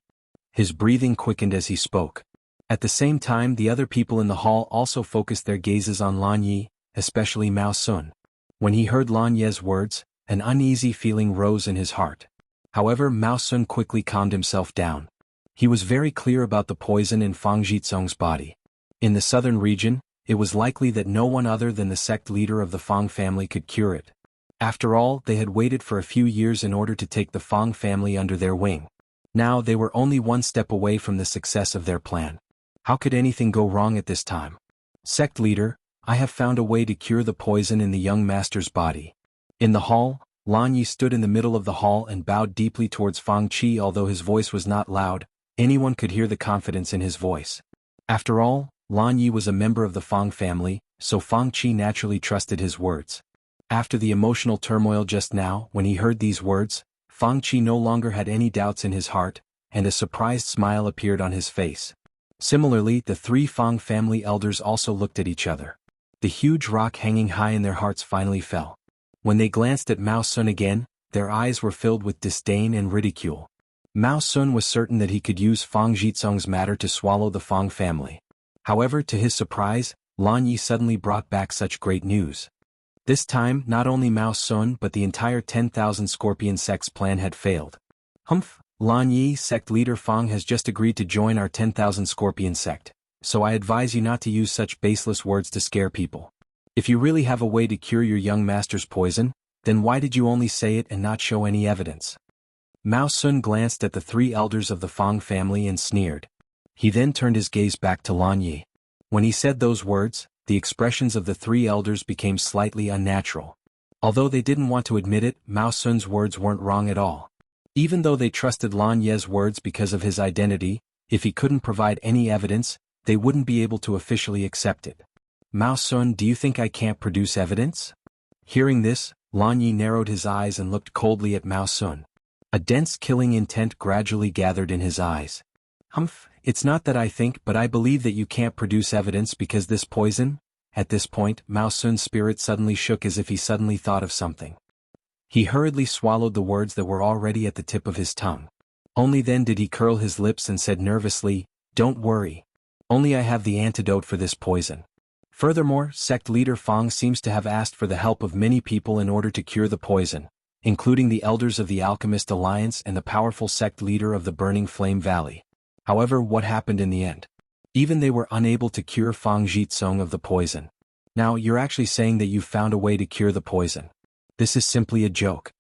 His breathing quickened as he spoke. At the same time, the other people in the hall also focused their gazes on Lan Yi, especially Mao Sun. When he heard Lan Ye's words, an uneasy feeling rose in his heart. However, Mao Sun quickly calmed himself down. He was very clear about the poison in Fang Zhizong's body. In the southern region, it was likely that no one other than the sect leader of the Fang family could cure it. After all, they had waited for a few years in order to take the Fang family under their wing. Now they were only one step away from the success of their plan. How could anything go wrong at this time? Sect leader, I have found a way to cure the poison in the young master's body. In the hall, Lan Yi stood in the middle of the hall and bowed deeply towards Fang Qi. Although his voice was not loud, anyone could hear the confidence in his voice. After all, Lan Yi was a member of the Fang family, so Fang Qi naturally trusted his words. After the emotional turmoil just now, when he heard these words, Fang Qi no longer had any doubts in his heart, and a surprised smile appeared on his face. Similarly, the three Fang family elders also looked at each other. The huge rock hanging high in their hearts finally fell. When they glanced at Mao Sun again, their eyes were filled with disdain and ridicule. Mao Sun was certain that he could use Fang Zhizong's matter to swallow the Fang family. However, to his surprise, Lan Yi suddenly brought back such great news. This time, not only Mao Sun but the entire 10,000 Scorpion sect's plan had failed. Humph, Lan Yi, sect leader Fang has just agreed to join our 10,000 Scorpion sect. So I advise you not to use such baseless words to scare people. If you really have a way to cure your young master's poison, then why did you only say it and not show any evidence? Mao Sun glanced at the three elders of the Fang family and sneered. He then turned his gaze back to Lan Yi. When he said those words, the expressions of the three elders became slightly unnatural. Although they didn't want to admit it, Mao Sun's words weren't wrong at all. Even though they trusted Lan Ye's words because of his identity, if he couldn't provide any evidence, they wouldn't be able to officially accept it. Mao Sun, do you think I can't produce evidence? Hearing this, Lan Yi narrowed his eyes and looked coldly at Mao Sun. A dense killing intent gradually gathered in his eyes. It's not that I think, but I believe that you can't produce evidence because this poison? At this point, Mao Sun's spirit suddenly shook as if he suddenly thought of something. He hurriedly swallowed the words that were already at the tip of his tongue. Only then did he curl his lips and said nervously, "Don't worry. Only I have the antidote for this poison." Furthermore, sect leader Fang seems to have asked for the help of many people in order to cure the poison, including the elders of the Alchemist Alliance and the powerful sect leader of the Burning Flame Valley. However, what happened in the end? Even they were unable to cure Fang Jitsong of the poison. Now you're actually saying that you've found a way to cure the poison. This is simply a joke.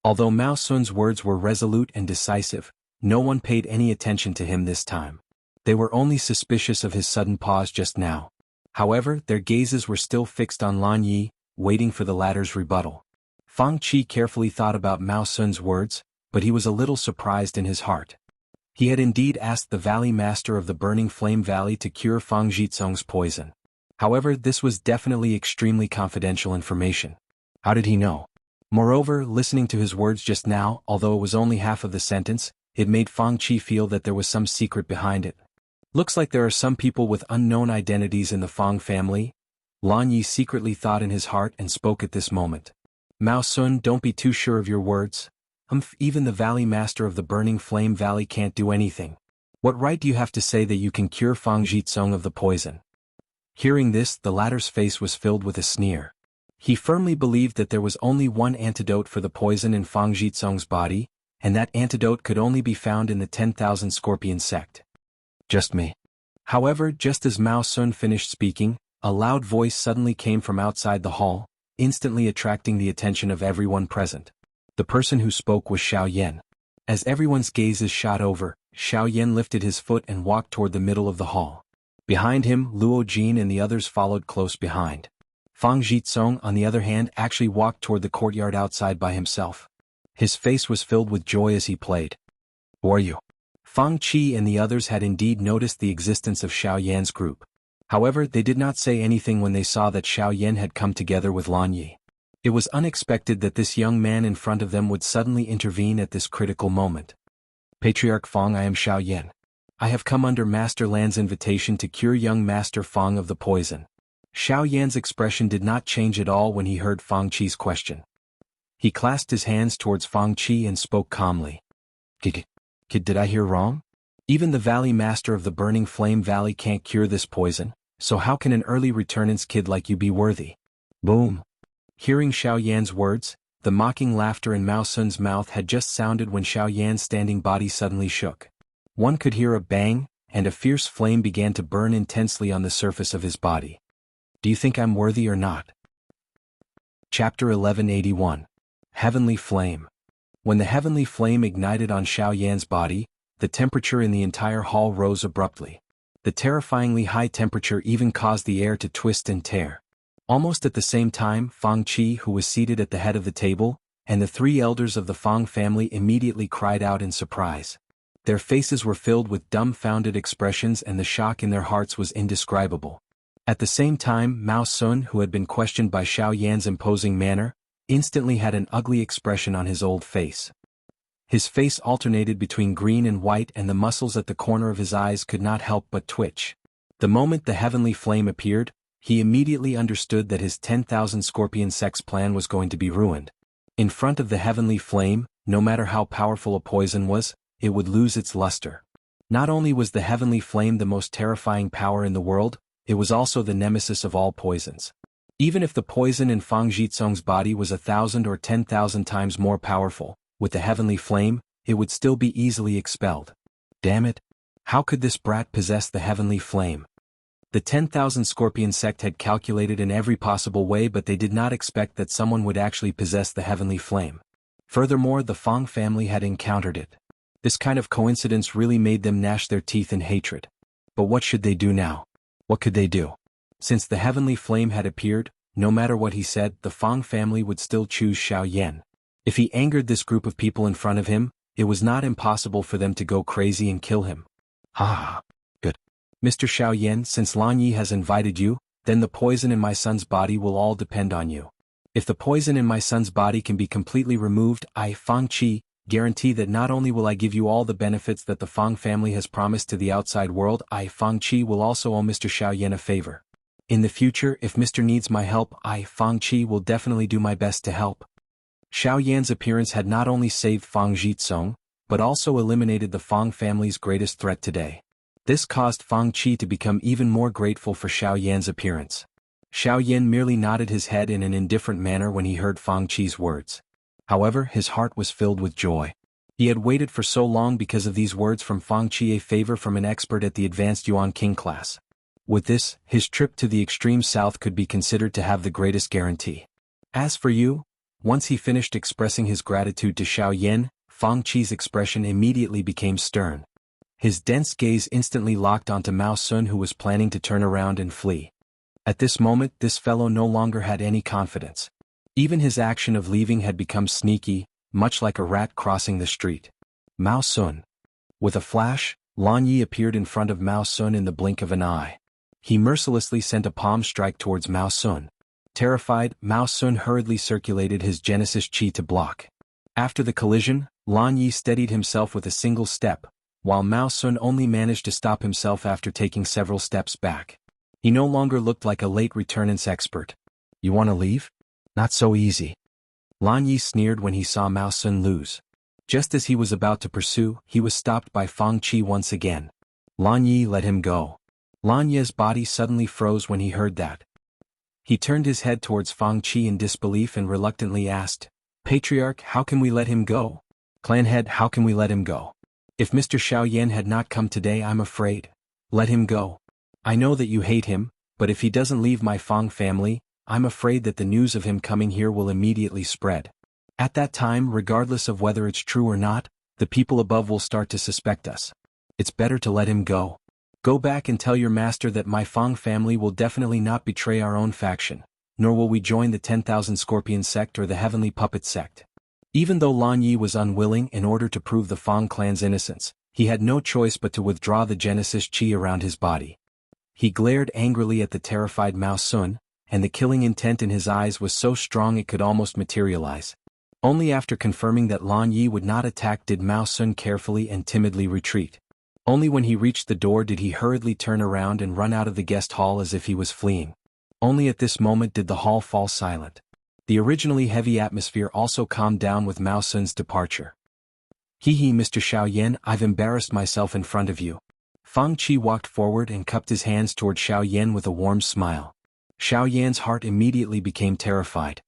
Although Mao Sun's words were resolute and decisive, no one paid any attention to him this time. They were only suspicious of his sudden pause just now. However, their gazes were still fixed on Lan Yi, waiting for the latter's rebuttal. Fang Qi carefully thought about Mao Sun's words, but he was a little surprised in his heart. He had indeed asked the Valley Master of the Burning Flame Valley to cure Fang Jitsong's poison. However, this was definitely extremely confidential information. How did he know? Moreover, listening to his words just now, although it was only half of the sentence, it made Fang Qi feel that there was some secret behind it. Looks like there are some people with unknown identities in the Fang family. Lan Yi secretly thought in his heart and spoke at this moment. Mao Sun, don't be too sure of your words. Even the Valley Master of the Burning Flame Valley can't do anything. What right do you have to say that you can cure Fang Jitsong of the poison? Hearing this, the latter's face was filled with a sneer. He firmly believed that there was only one antidote for the poison in Fang Jitsong's body, and that antidote could only be found in the 10,000 Scorpion sect. Just me. However, just as Mao Sun finished speaking, a loud voice suddenly came from outside the hall, instantly attracting the attention of everyone present. The person who spoke was Xiao Yan. As everyone's gazes shot over, Xiao Yan lifted his foot and walked toward the middle of the hall. Behind him, Luo Jin and the others followed close behind. Fang Jitsong, on the other hand, actually walked toward the courtyard outside by himself. His face was filled with joy as he played. "Who are you?" Fang Qi and the others had indeed noticed the existence of Xiao Yan's group. However, they did not say anything when they saw that Xiao Yan had come together with Lan Yi. It was unexpected that this young man in front of them would suddenly intervene at this critical moment. "Patriarch Fang, I am Xiao Yan. I have come under Master Lan's invitation to cure young Master Fang of the poison." Xiao Yan's expression did not change at all when he heard Fang Qi's question. He clasped his hands towards Fang Qi and spoke calmly. Kid, did I hear wrong? Even the Valley Master of the Burning Flame Valley can't cure this poison, so how can an early returnant's kid like you be worthy? Boom. Hearing Xiao Yan's words, the mocking laughter in Mao Sun's mouth had just sounded when Xiao Yan's standing body suddenly shook. One could hear a bang, and a fierce flame began to burn intensely on the surface of his body. Do you think I'm worthy or not? Chapter 1181. Heavenly Flame. When the heavenly flame ignited on Xiao Yan's body, the temperature in the entire hall rose abruptly. The terrifyingly high temperature even caused the air to twist and tear. Almost at the same time, Fang Qi, who was seated at the head of the table, and the three elders of the Fang family immediately cried out in surprise. Their faces were filled with dumbfounded expressions and the shock in their hearts was indescribable. At the same time, Mao Sun, who had been questioned by Xiao Yan's imposing manner, instantly had an ugly expression on his old face. His face alternated between green and white and the muscles at the corner of his eyes could not help but twitch. The moment the heavenly flame appeared, he immediately understood that his 10,000 Scorpion sect's plan was going to be ruined. In front of the heavenly flame, no matter how powerful a poison was, it would lose its luster. Not only was the heavenly flame the most terrifying power in the world, it was also the nemesis of all poisons. Even if the poison in Fang Jitsong's body was 1,000 or 10,000 times more powerful, with the heavenly flame, it would still be easily expelled. Damn it! How could this brat possess the heavenly flame? The 10,000 Scorpion sect had calculated in every possible way, but they did not expect that someone would actually possess the heavenly flame. Furthermore, the Fang family had encountered it. This kind of coincidence really made them gnash their teeth in hatred. But what should they do now? What could they do? Since the heavenly flame had appeared, no matter what he said, the Fang family would still choose Xiao Yan. If he angered this group of people in front of him, it was not impossible for them to go crazy and kill him. Good. Mr. Xiao Yan, since Lan Yi has invited you, then the poison in my son's body will all depend on you. If the poison in my son's body can be completely removed, I, Fang Qi, guarantee that not only will I give you all the benefits that the Fang family has promised to the outside world, I, Fang Qi, will also owe Mr. Xiaoyan a favor. In the future, if Mr. needs my help, I, Fang Qi, will definitely do my best to help. Xiaoyan's appearance had not only saved Fang Jitsong, but also eliminated the Fang family's greatest threat today. This caused Fang Qi to become even more grateful for Xiaoyan's appearance. Xiaoyan merely nodded his head in an indifferent manner when he heard Fang Qi's words. However, his heart was filled with joy. He had waited for so long because of these words from Fang Qi, a favor from an expert at the advanced Yuan King class. With this, his trip to the extreme south could be considered to have the greatest guarantee. As for you, once he finished expressing his gratitude to Xiaoyan, Fang Qi's expression immediately became stern. His dense gaze instantly locked onto Mao Sun, who was planning to turn around and flee. At this moment, this fellow no longer had any confidence. Even his action of leaving had become sneaky, much like a rat crossing the street. Mao Sun. With a flash, Lan Yi appeared in front of Mao Sun in the blink of an eye. He mercilessly sent a palm strike towards Mao Sun. Terrified, Mao Sun hurriedly circulated his Genesis Qi to block. After the collision, Lan Yi steadied himself with a single step, while Mao Sun only managed to stop himself after taking several steps back. He no longer looked like a late returnance expert. You want to leave? Not so easy. Lan Yi sneered when he saw Mao Sun lose. Just as he was about to pursue, he was stopped by Fang Qi once again. Lan Yi let him go. Lan Yi's body suddenly froze when he heard that. He turned his head towards Fang Qi in disbelief and reluctantly asked, Patriarch, how can we let him go? Clan head, how can we let him go? If Mr. Xiaoyan had not come today, I'm afraid. Let him go. I know that you hate him, but if he doesn't leave my Fang family, I'm afraid that the news of him coming here will immediately spread. At that time, regardless of whether it's true or not, the people above will start to suspect us. It's better to let him go. Go back and tell your master that my Fang family will definitely not betray our own faction, nor will we join the 10,000 Scorpion sect or the Heavenly Puppet sect. Even though Lan Yi was unwilling, in order to prove the Fang clan's innocence, he had no choice but to withdraw the Genesis Qi around his body. He glared angrily at the terrified Mao Sun, and the killing intent in his eyes was so strong it could almost materialize. Only after confirming that Lan Yi would not attack did Mao Sun carefully and timidly retreat. Only when he reached the door did he hurriedly turn around and run out of the guest hall as if he was fleeing. Only at this moment did the hall fall silent. The originally heavy atmosphere also calmed down with Mao Sun's departure. Hee, Mr. Xiaoyan, I've embarrassed myself in front of you. Fang Qi walked forward and cupped his hands toward Xiaoyan with a warm smile. Xiaoyan's heart immediately became terrified.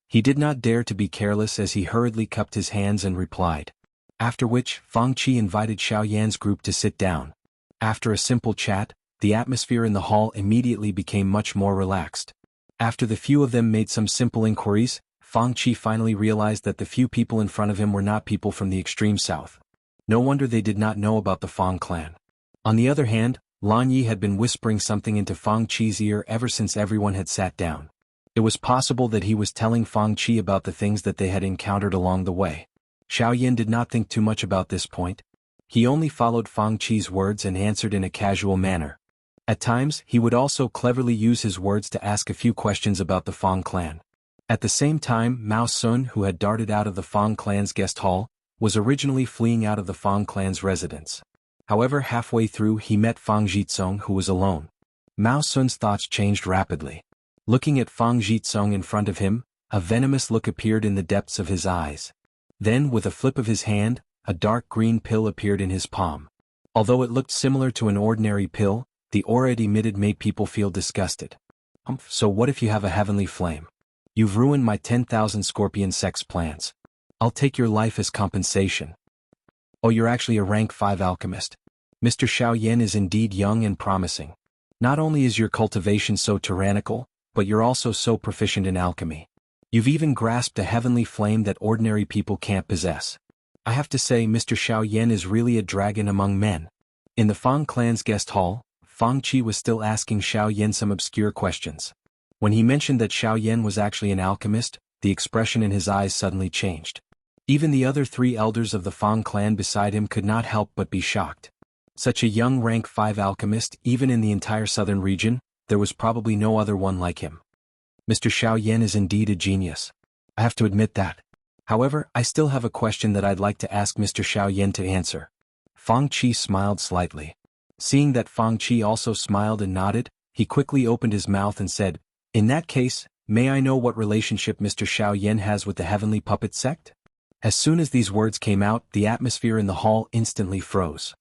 He did not dare to be careless as he hurriedly cupped his hands and replied. After which, Fang Qi invited Xiaoyan's group to sit down. After a simple chat, the atmosphere in the hall immediately became much more relaxed. After the few of them made some simple inquiries, Fang Qi finally realized that the few people in front of him were not people from the extreme south. No wonder they did not know about the Fang clan. On the other hand, Lan Yi had been whispering something into Fang Qi's ear ever since everyone had sat down. It was possible that he was telling Fang Qi about the things that they had encountered along the way. Xiaoyan did not think too much about this point. He only followed Fang Qi's words and answered in a casual manner. At times, he would also cleverly use his words to ask a few questions about the Fang clan. At the same time, Mao Sun, who had darted out of the Fang clan's guest hall, was originally fleeing out of the Fang clan's residence. However, halfway through he met Fang Jitsong, who was alone. Mao Sun's thoughts changed rapidly. Looking at Fang Jitsong in front of him, a venomous look appeared in the depths of his eyes. Then, with a flip of his hand, a dark green pill appeared in his palm. Although it looked similar to an ordinary pill, the aura it emitted made people feel disgusted. So what if you have a heavenly flame? You've ruined my 10,000 Scorpion sect's plans. I'll take your life as compensation. Oh, you're actually a rank 5 alchemist. Mr. Xiaoyan is indeed young and promising. Not only is your cultivation so tyrannical, but you're also so proficient in alchemy. You've even grasped a heavenly flame that ordinary people can't possess. I have to say, Mr. Xiaoyan is really a dragon among men. In the Fang clan's guest hall, Fang Qi was still asking Xiaoyan some obscure questions. When he mentioned that Xiaoyan was actually an alchemist, the expression in his eyes suddenly changed. Even the other 3 elders of the Fang clan beside him could not help but be shocked. Such a young rank 5 alchemist, even in the entire southern region, there was probably no other one like him. Mr. Xiaoyan is indeed a genius. I have to admit that. However, I still have a question that I'd like to ask Mr. Xiaoyan to answer. Fang Qi smiled slightly. Seeing that Fang Qi also smiled and nodded, he quickly opened his mouth and said, "In that case, may I know what relationship Mr. Xiaoyan has with the Heavenly Puppet Sect?" As soon as these words came out, the atmosphere in the hall instantly froze.